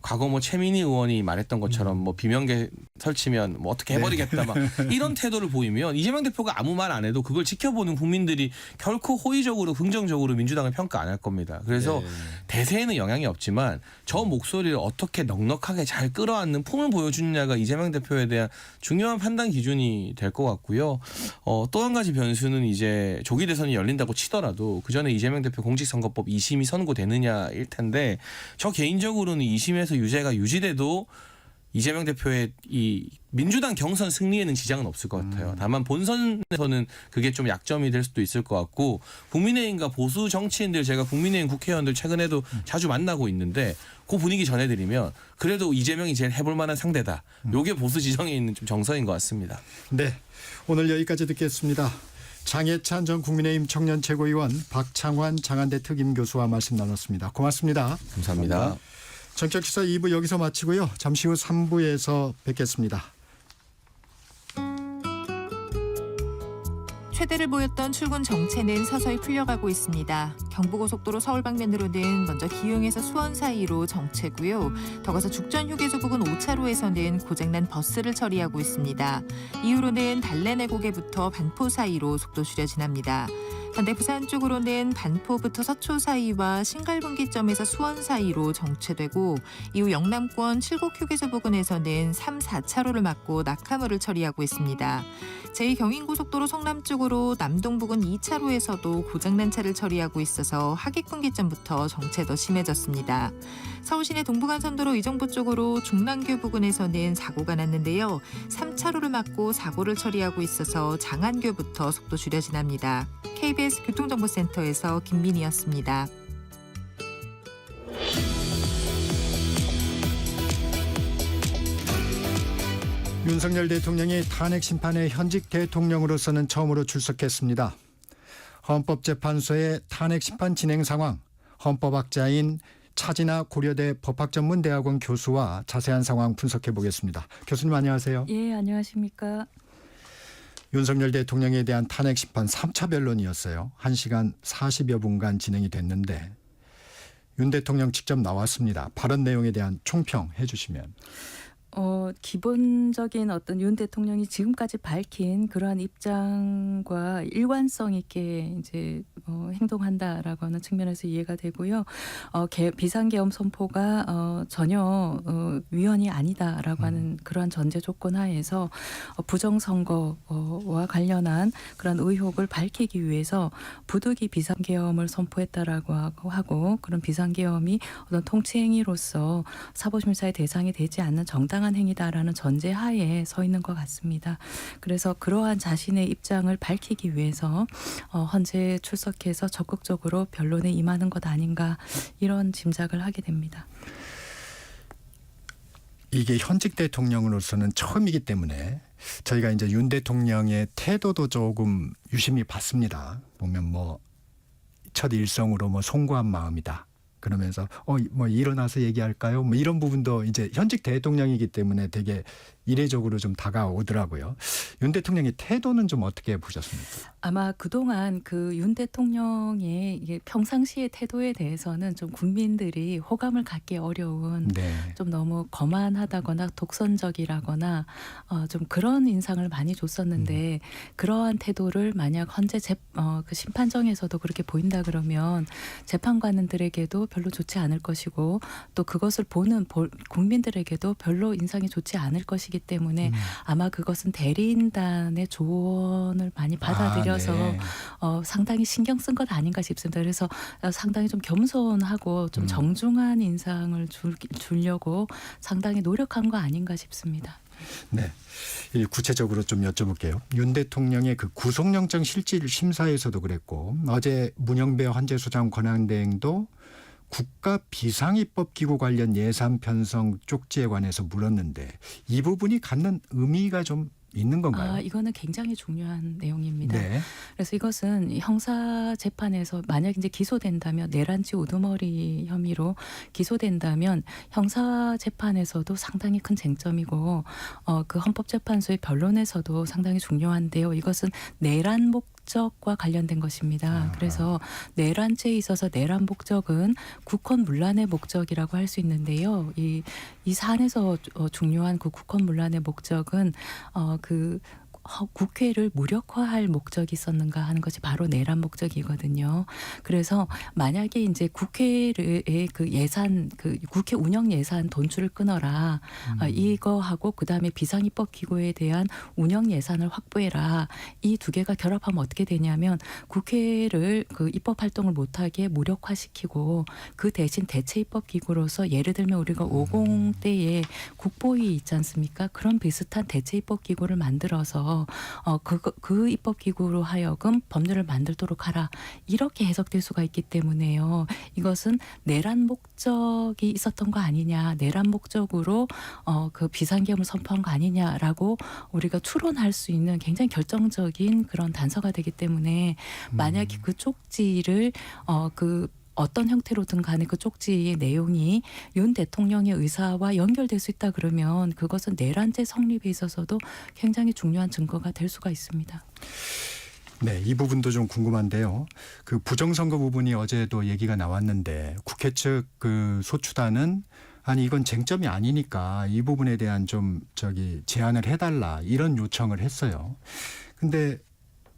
Speaker 8: 과거 뭐 최민희 의원이 말했던 것처럼 뭐 비명계 설치면 뭐 어떻게 해버리겠다 막 이런 태도를 보이면 이재명 대표가 아무 말 안 해도 그걸 지켜보는 국민들이 결코 호의적으로 긍정적으로 민주당을 평가 안 할 겁니다. 그래서 대세에는 영향이 없지만 저 목소리를 어떻게 넉넉하게 잘 끌어안는 품을 보여주느냐가 이재명 대표에 대한 중요한 판단 기준이 될 것 같고요. 또 한 가지 변수는 이제 조기 대선이 열린다고 치더라도 그 전에 이재명 대표 공직선거법 2심이 선고되느냐일 텐데 저 개인적으로는 2심에서 유죄가 유지돼도 이재명 대표의 이 민주당 경선 승리에는 지장은 없을 것 같아요. 다만 본선에서는 그게 좀 약점이 될 수도 있을 것 같고 국민의힘과 보수 정치인들 제가 국민의힘 국회의원들 최근에도 자주 만나고 있는데 그 분위기 전해드리면 그래도 이재명이 제일 해볼 만한 상대다. 요게 보수 지정에 있는 좀 정서인 것 같습니다.
Speaker 1: 네, 오늘 여기까지 듣겠습니다. 장해찬 전 국민의힘 청년 최고위원, 박창환 장한대 특임교수와 말씀 나눴습니다. 고맙습니다.
Speaker 8: 감사합니다.
Speaker 1: 정책시사 2부 여기서 마치고요. 잠시 후 3부에서 뵙겠습니다.
Speaker 4: 최대를 보였던 출근 정체는 서서히 풀려가고 있습니다. 경부고속도로 서울 방면으로는 먼저 기흥에서 수원 사이로 정체고요. 더 가서 죽전 휴게소 부근 5차로에서는 고장난 버스를 처리하고 있습니다. 이후로는 달래내곡에부터 반포 사이로 속도 줄여 지납니다. 반대 부산 쪽으로는 반포부터 서초 사이와 신갈분기점에서 수원 사이로 정체되고 이후 영남권 칠곡 휴게소 부근에서는 3, 4차로를 막고 낙하물을 처리하고 있습니다. 제2경인고속도로 성남 쪽으로 남동 부근 2차로에서도 고장난 차를 처리하고 있어서 하객분기점부터 정체도 심해졌습니다. 서울시내 동부간선도로 의정부 쪽으로 중랑교 부근에서는 사고가 났는데요. 3차로를 막고 사고를 처리하고 있어서 장안교부터 속도 줄여 지납니다. KBS 교통정보센터에서 김민희였습니다.
Speaker 1: 윤석열 대통령이 탄핵 심판의 현직 대통령으로서는 처음으로 출석했습니다. 헌법재판소의 탄핵 심판 진행 상황, 헌법학자인 차진아 고려대 법학전문대학원 교수와 자세한 상황 분석해 보겠습니다. 교수님 안녕하세요.
Speaker 10: 예, 안녕하십니까.
Speaker 1: 윤석열 대통령에 대한 탄핵 심판 3차 변론이었어요. 1시간 40여 분간 진행이 됐는데 윤 대통령 직접 나왔습니다. 발언 내용에 대한 총평해 주시면.
Speaker 10: 기본적인 어떤 윤 대통령이 지금까지 밝힌 그러한 입장과 일관성 있게 이제 행동한다라고 하는 측면에서 이해가 되고요. 비상계엄 선포가 전혀 위헌이 아니다라고 하는 그러한 전제 조건 하에서 부정선거와 관련한 그런 의혹을 밝히기 위해서 부득이 비상계엄을 선포했다라고 하고 그런 비상계엄이 어떤 통치행위로서 사법심사의 대상이 되지 않는 정당한 행위다라는 전제하에 서 있는 것 같습니다. 그래서 그러한 자신의 입장을 밝히기 위해서 헌재 출석해서 적극적으로 변론에 임하는 것 아닌가 이런 짐작을 하게 됩니다.
Speaker 1: 이게 현직 대통령으로서는 처음이기 때문에 저희가 이제 윤 대통령의 태도도 조금 유심히 봤습니다. 보면 뭐 첫 일성으로 뭐 송구한 마음이다. 그러면서 뭐 일어나서 얘기할까요? 뭐 이런 부분도 이제 현직 대통령이기 때문에 되게 이례적으로 좀 다가오더라고요. 윤 대통령의 태도는 좀 어떻게 보셨습니까?
Speaker 10: 아마 그동안 그 윤 대통령의 이게 평상시의 태도에 대해서는 좀 국민들이 호감을 갖기 어려운 좀 너무 거만하다거나 독선적이라거나 좀 그런 인상을 많이 줬었는데 그러한 태도를 만약 헌재 그 심판정에서도 그렇게 보인다 그러면 재판관들에게도 별로 좋지 않을 것이고 또 그것을 보는 국민들에게도 별로 인상이 좋지 않을 것이기 때문에 아마 그것은 대리인단의 조언을 많이 받아들여서 상당히 신경 쓴 것 아닌가 싶습니다. 그래서 상당히 좀 겸손하고 좀 정중한 인상을 주려고 상당히 노력한 거 아닌가 싶습니다.
Speaker 1: 네, 구체적으로 좀 여쭤볼게요. 윤 대통령의 그 구속영장 실질 심사에서도 그랬고 어제 문영배 헌재소장 권한대행도 국가 비상입법기구 관련 예산 편성 쪽지에 관해서 물었는데 이 부분이 갖는 의미가 좀 있는 건가요?
Speaker 10: 이거는 굉장히 중요한 내용입니다.
Speaker 1: 네.
Speaker 10: 그래서 이것은 형사 재판에서 만약 이제 기소된다면 내란죄 우두머리 혐의로 기소된다면 형사 재판에서도 상당히 큰 쟁점이고 그 헌법재판소의 변론에서도 상당히 중요한데요. 이것은 내란 목적과 관련된 것입니다. 그래서 내란죄에 있어서 내란 목적은 국헌문란의 목적이라고 할 수 있는데요. 이 사안에서 중요한 그 국헌문란의 목적은 그 국회를 무력화할 목적이 있었는가 하는 것이 바로 내란 목적이거든요. 그래서 만약에 이제 국회의 그 예산, 그 국회 운영 예산 돈줄을 끊어라. 이거하고 그다음에 비상입법 기구에 대한 운영 예산을 확보해라. 이 두 개가 결합하면 어떻게 되냐면 국회를 그 입법 활동을 못하게 무력화시키고 그 대신 대체 입법 기구로서 예를 들면 우리가 50대에 국보위 있지 않습니까? 그런 비슷한 대체 입법 기구를 만들어서 그 입법기구로 하여금 법률을 만들도록 하라. 이렇게 해석될 수가 있기 때문에요. 이것은 내란 목적이 있었던 거 아니냐. 내란 목적으로 그 비상계엄을 선포한 거 아니냐라고 우리가 추론할 수 있는 굉장히 결정적인 그런 단서가 되기 때문에 만약에 그 쪽지를 어떤 형태로든 간에 그 쪽지의 내용이 윤 대통령의 의사와 연결될 수 있다 그러면 그것은 내란죄 성립에 있어서도 굉장히 중요한 증거가 될 수가 있습니다.
Speaker 1: 네, 이 부분도 좀 궁금한데요. 그 부정선거 부분이 어제도 얘기가 나왔는데 국회 측 그 소추단은 아니 이건 쟁점이 아니니까 이 부분에 대한 좀 제안을 해달라 이런 요청을 했어요. 근데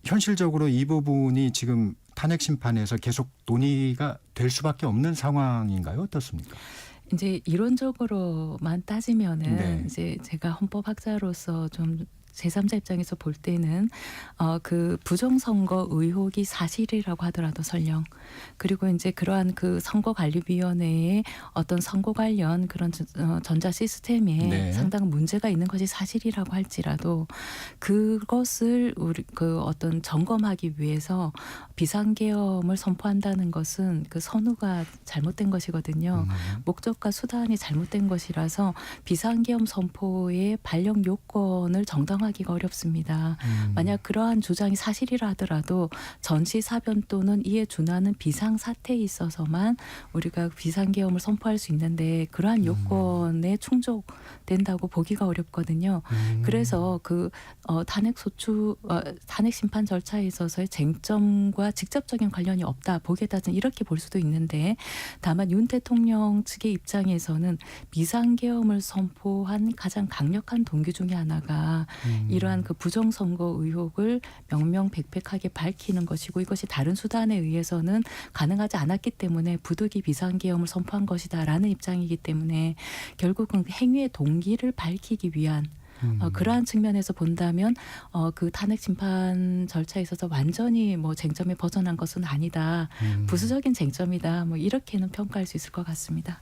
Speaker 1: 현실적으로 이 부분이 지금 탄핵 심판에서 계속 논의가 될 수밖에 없는 상황인가요? 어떻습니까?
Speaker 10: 이제 이론적으로만 따지면은
Speaker 1: 네.
Speaker 10: 이제 제가 헌법학자로서 좀 제3자 입장에서 볼 때는 그 부정선거 의혹이 사실이라고 하더라도 설령 그리고 이제 그러한 그 선거관리위원회의 어떤 선거 관련 그런 전자 시스템에 상당한 문제가 있는 것이 사실이라고 할지라도 그것을 우리 그 어떤 점검하기 위해서 비상계엄을 선포한다는 것은 그 선우가 잘못된 것이거든요. 목적과 수단이 잘못된 것이라서 비상계엄 선포의 발령 요건을 정당화 인정하기가 어렵습니다. 만약 그러한 주장이 사실이라 하더라도 전시사변 또는 이에 준하는 비상사태에 있어서만 우리가 비상계엄을 선포할 수 있는데 그러한 요건에 충족된다고 보기가 어렵거든요. 그래서 그 탄핵 심판 절차에 있어서의 쟁점과 직접적인 관련이 없다 보기에 따라서는 이렇게 볼 수도 있는데 다만 윤 대통령 측의 입장에서는 비상계엄을 선포한 가장 강력한 동기 중에 하나가 이러한 그 부정선거 의혹을 명명백백하게 밝히는 것이고 이것이 다른 수단에 의해서는 가능하지 않았기 때문에 부득이 비상계엄을 선포한 것이다라는 입장이기 때문에 결국은 행위의 동기를 밝히기 위한 그러한 측면에서 본다면 그 탄핵 심판 절차에 있어서 완전히 뭐 쟁점에 벗어난 것은 아니다. 부수적인 쟁점이다. 뭐 이렇게는 평가할 수 있을 것 같습니다.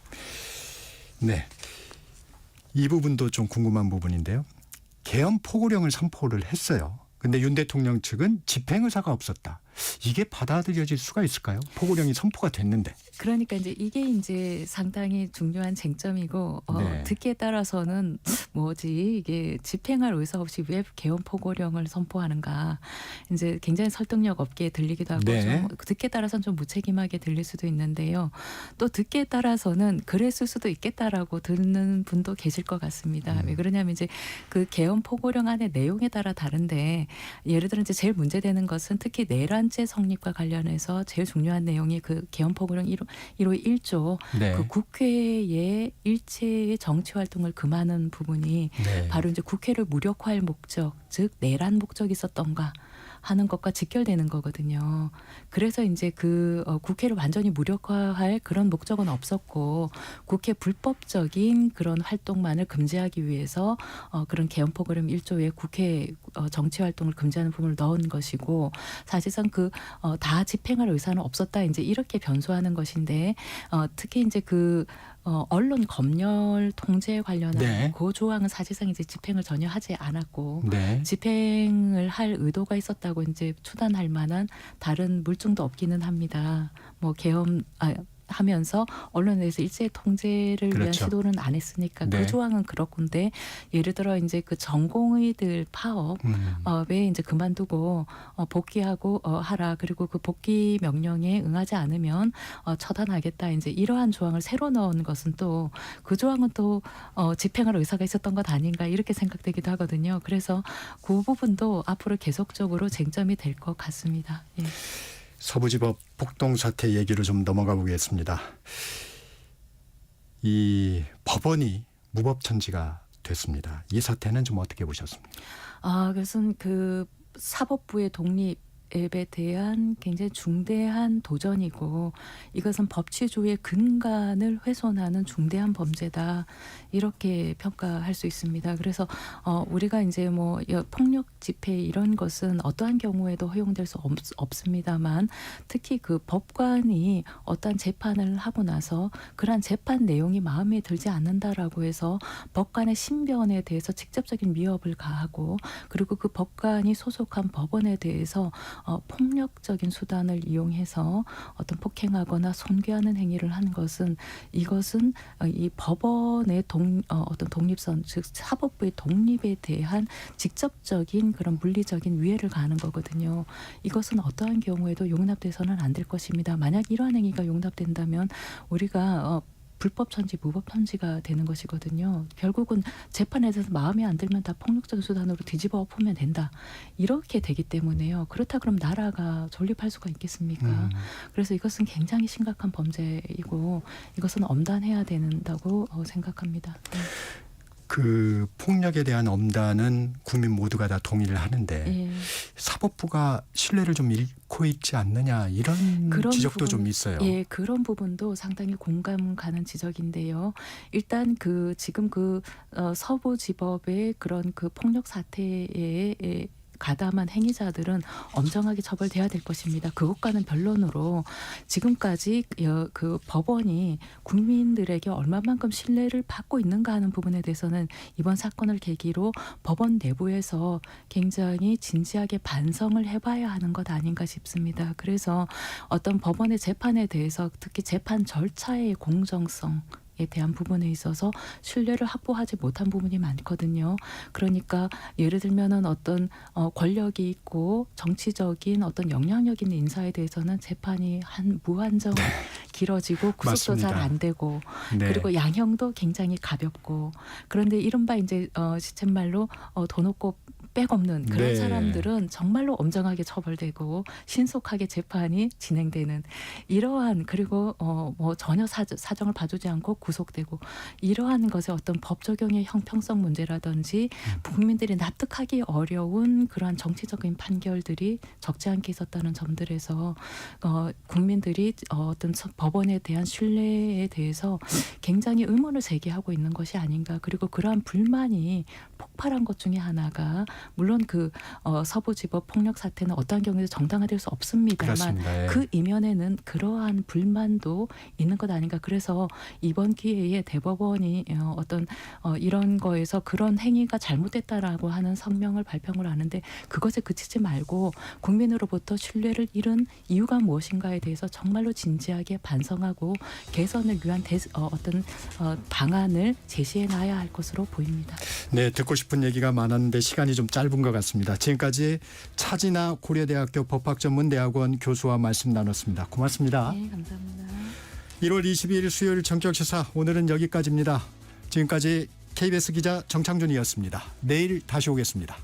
Speaker 1: 네. 이 부분도 좀 궁금한 부분인데요. 계엄 포고령을 선포를 했어요. 근데 윤 대통령 측은 집행 의사가 없었다. 이게 받아들여질 수가 있을까요? 포고령이 선포가 됐는데.
Speaker 10: 그러니까 이게 이제 상당히 중요한 쟁점이고
Speaker 1: 네.
Speaker 10: 듣기에 따라서는 뭐지 이게 집행할 의사 없이 왜 계엄 포고령을 선포하는가 이제 굉장히 설득력 없게 들리기도 하고
Speaker 1: 네.
Speaker 10: 좀 듣기에 따라서는 좀 무책임하게 들릴 수도 있는데요. 또 듣기에 따라서는 그랬을 수도 있겠다라고 듣는 분도 계실 것 같습니다. 왜 그러냐면 이제 그 계엄 포고령 안의 내용에 따라 다른데 예를 들어 이제 제일 문제되는 것은 특히 내란죄 성립과 관련해서 제일 중요한 내용이 그 계엄 포고령 1호 1조
Speaker 1: 네.
Speaker 10: 그 국회의 일체의 정치 활동을 금하는 부분이
Speaker 1: 네.
Speaker 10: 바로 이제 국회를 무력화할 목적, 즉 내란 목적이 있었던가 하는 것과 직결되는 거거든요. 그래서 이제 그 국회를 완전히 무력화할 그런 목적은 없었고 국회 불법적인 그런 활동만을 금지하기 위해서 그런 계엄 포고령 1조에 국회 정치 활동을 금지하는 부분을 넣은 것이고 사실상 그 다 집행할 의사는 없었다. 이제 이렇게 변수하는 것인데 특히 이제 그 언론 검열 통제에 관련한
Speaker 1: 네.
Speaker 10: 그 조항은 사실상 이제 집행을 전혀 하지 않았고
Speaker 1: 네.
Speaker 10: 집행을 할 의도가 있었다고 이제 추단할 만한 다른 물증도 없기는 합니다. 뭐 하면서 언론에 대해서 일제 통제를 위한
Speaker 1: 그렇죠.
Speaker 10: 시도는 안 했으니까
Speaker 1: 네.
Speaker 10: 그 조항은 그렇건데 예를 들어 이제 그 전공의들 파업에 이제 그만두고 복귀하고 하라 그리고 그 복귀 명령에 응하지 않으면 처단하겠다 이제 이러한 조항을 새로 넣은 것은 또 그 조항은 또 집행할 의사가 있었던 것 아닌가 이렇게 생각되기도 하거든요. 그래서 그 부분도 앞으로 계속적으로 쟁점이 될 것 같습니다. 예.
Speaker 1: 서부지법 폭동 사태 얘기로 좀 넘어가 보겠습니다. 이 법원이 무법천지가 됐습니다. 이 사태는 좀 어떻게 보셨습니까?
Speaker 10: 그것은 그 사법부의 독립에 대한 굉장히 중대한 도전이고 이것은 법치주의의 근간을 훼손하는 중대한 범죄다 이렇게 평가할 수 있습니다. 그래서 우리가 이제 뭐 폭력 집회 이런 것은 어떠한 경우에도 허용될 수 없습니다만 특히 그 법관이 어떠한 재판을 하고 나서 그러한 재판 내용이 마음에 들지 않는다라고 해서 법관의 신변에 대해서 직접적인 위협을 가하고 그리고 그 법관이 소속한 법원에 대해서 폭력적인 수단을 이용해서 어떤 폭행하거나 손괴하는 행위를 한 것은 이것은 이 법원의 어떤 독립선 즉 사법부의 독립에 대한 직접적인 그런 물리적인 위해를 가하는 거거든요. 이것은 어떠한 경우에도 용납돼서는 안 될 것입니다. 만약 이러한 행위가 용납된다면 우리가 불법천지, 무법천지가 되는 것이거든요. 결국은 재판에 대해서 마음에 안 들면 다 폭력적인 수단으로 뒤집어 엎으면 된다. 이렇게 되기 때문에요. 그렇다 그럼 나라가 존립할 수가 있겠습니까? 그래서 이것은 굉장히 심각한 범죄이고 이것은 엄단해야 된다고 생각합니다.
Speaker 1: 그 폭력에 대한 엄단은 국민 모두가 다 동의를 하는데
Speaker 10: 예.
Speaker 1: 사법부가 신뢰를 좀 잃고 있지 않느냐 이런 지적도 좀 있어요.
Speaker 10: 예, 그런 부분도 상당히 공감 가는 지적인데요. 일단 그 지금 그 서부지법의 그런 그 폭력 사태에 가담한 행위자들은 엄정하게 처벌돼야 될 것입니다. 그것과는 변론으로 지금까지 그 법원이 국민들에게 얼마만큼 신뢰를 받고 있는가 하는 부분에 대해서는 이번 사건을 계기로 법원 내부에서 굉장히 진지하게 반성을 해봐야 하는 것 아닌가 싶습니다. 그래서 어떤 법원의 재판에 대해서 특히 재판 절차의 공정성 대한 부분에 있어서 신뢰를 확보하지 못한 부분이 많거든요. 그러니까 예를 들면은 어떤 권력이 있고 정치적인 어떤 영향력 있는 인사에 대해서는 재판이 무한정 길어지고 구속도 잘 안 되고
Speaker 1: 네.
Speaker 10: 그리고 양형도 굉장히 가볍고 그런데 이른바 이제 시쳇말로 돈 없고 백 없는 그런
Speaker 1: 네.
Speaker 10: 사람들은 정말로 엄정하게 처벌되고 신속하게 재판이 진행되는 이러한 그리고 뭐 전혀 사정을 봐주지 않고 구속되고 이러한 것의 어떤 법 적용의 형평성 문제라든지 국민들이 납득하기 어려운 그러한 정치적인 판결들이 적지 않게 있었다는 점들에서 국민들이 어떤 법원에 대한 신뢰에 대해서 굉장히 의문을 제기하고 있는 것이 아닌가. 그리고 그러한 불만이 폭발한 것 중에 하나가 물론 그 서부지법 폭력 사태는 어떠한 경우에도 정당화될 수 없습니다만
Speaker 1: 그렇습니다. 예.
Speaker 10: 그 이면에는 그러한 불만도 있는 것 아닌가. 그래서 이번 기회에 대법원이 어떤 이런 거에서 그런 행위가 잘못됐다라고 하는 성명을 발표를 하는데 그것에 그치지 말고 국민으로부터 신뢰를 잃은 이유가 무엇인가에 대해서 정말로 진지하게 반성하고 개선을 위한 어떤 방안을 제시해 놔야 할 것으로 보입니다.
Speaker 1: 네, 듣고 싶은 얘기가 많았는데 시간이 좀 짧은 것 같습니다. 지금까지 차진아 고려대학교 법학전문대학원 교수와 말씀 나눴습니다. 고맙습니다.
Speaker 10: 네, 감사합니다.
Speaker 1: 1월 22일 수요일 정격시사 오늘은 여기까지입니다. 지금까지 KBS 기자 정창준이었습니다. 내일 다시 오겠습니다.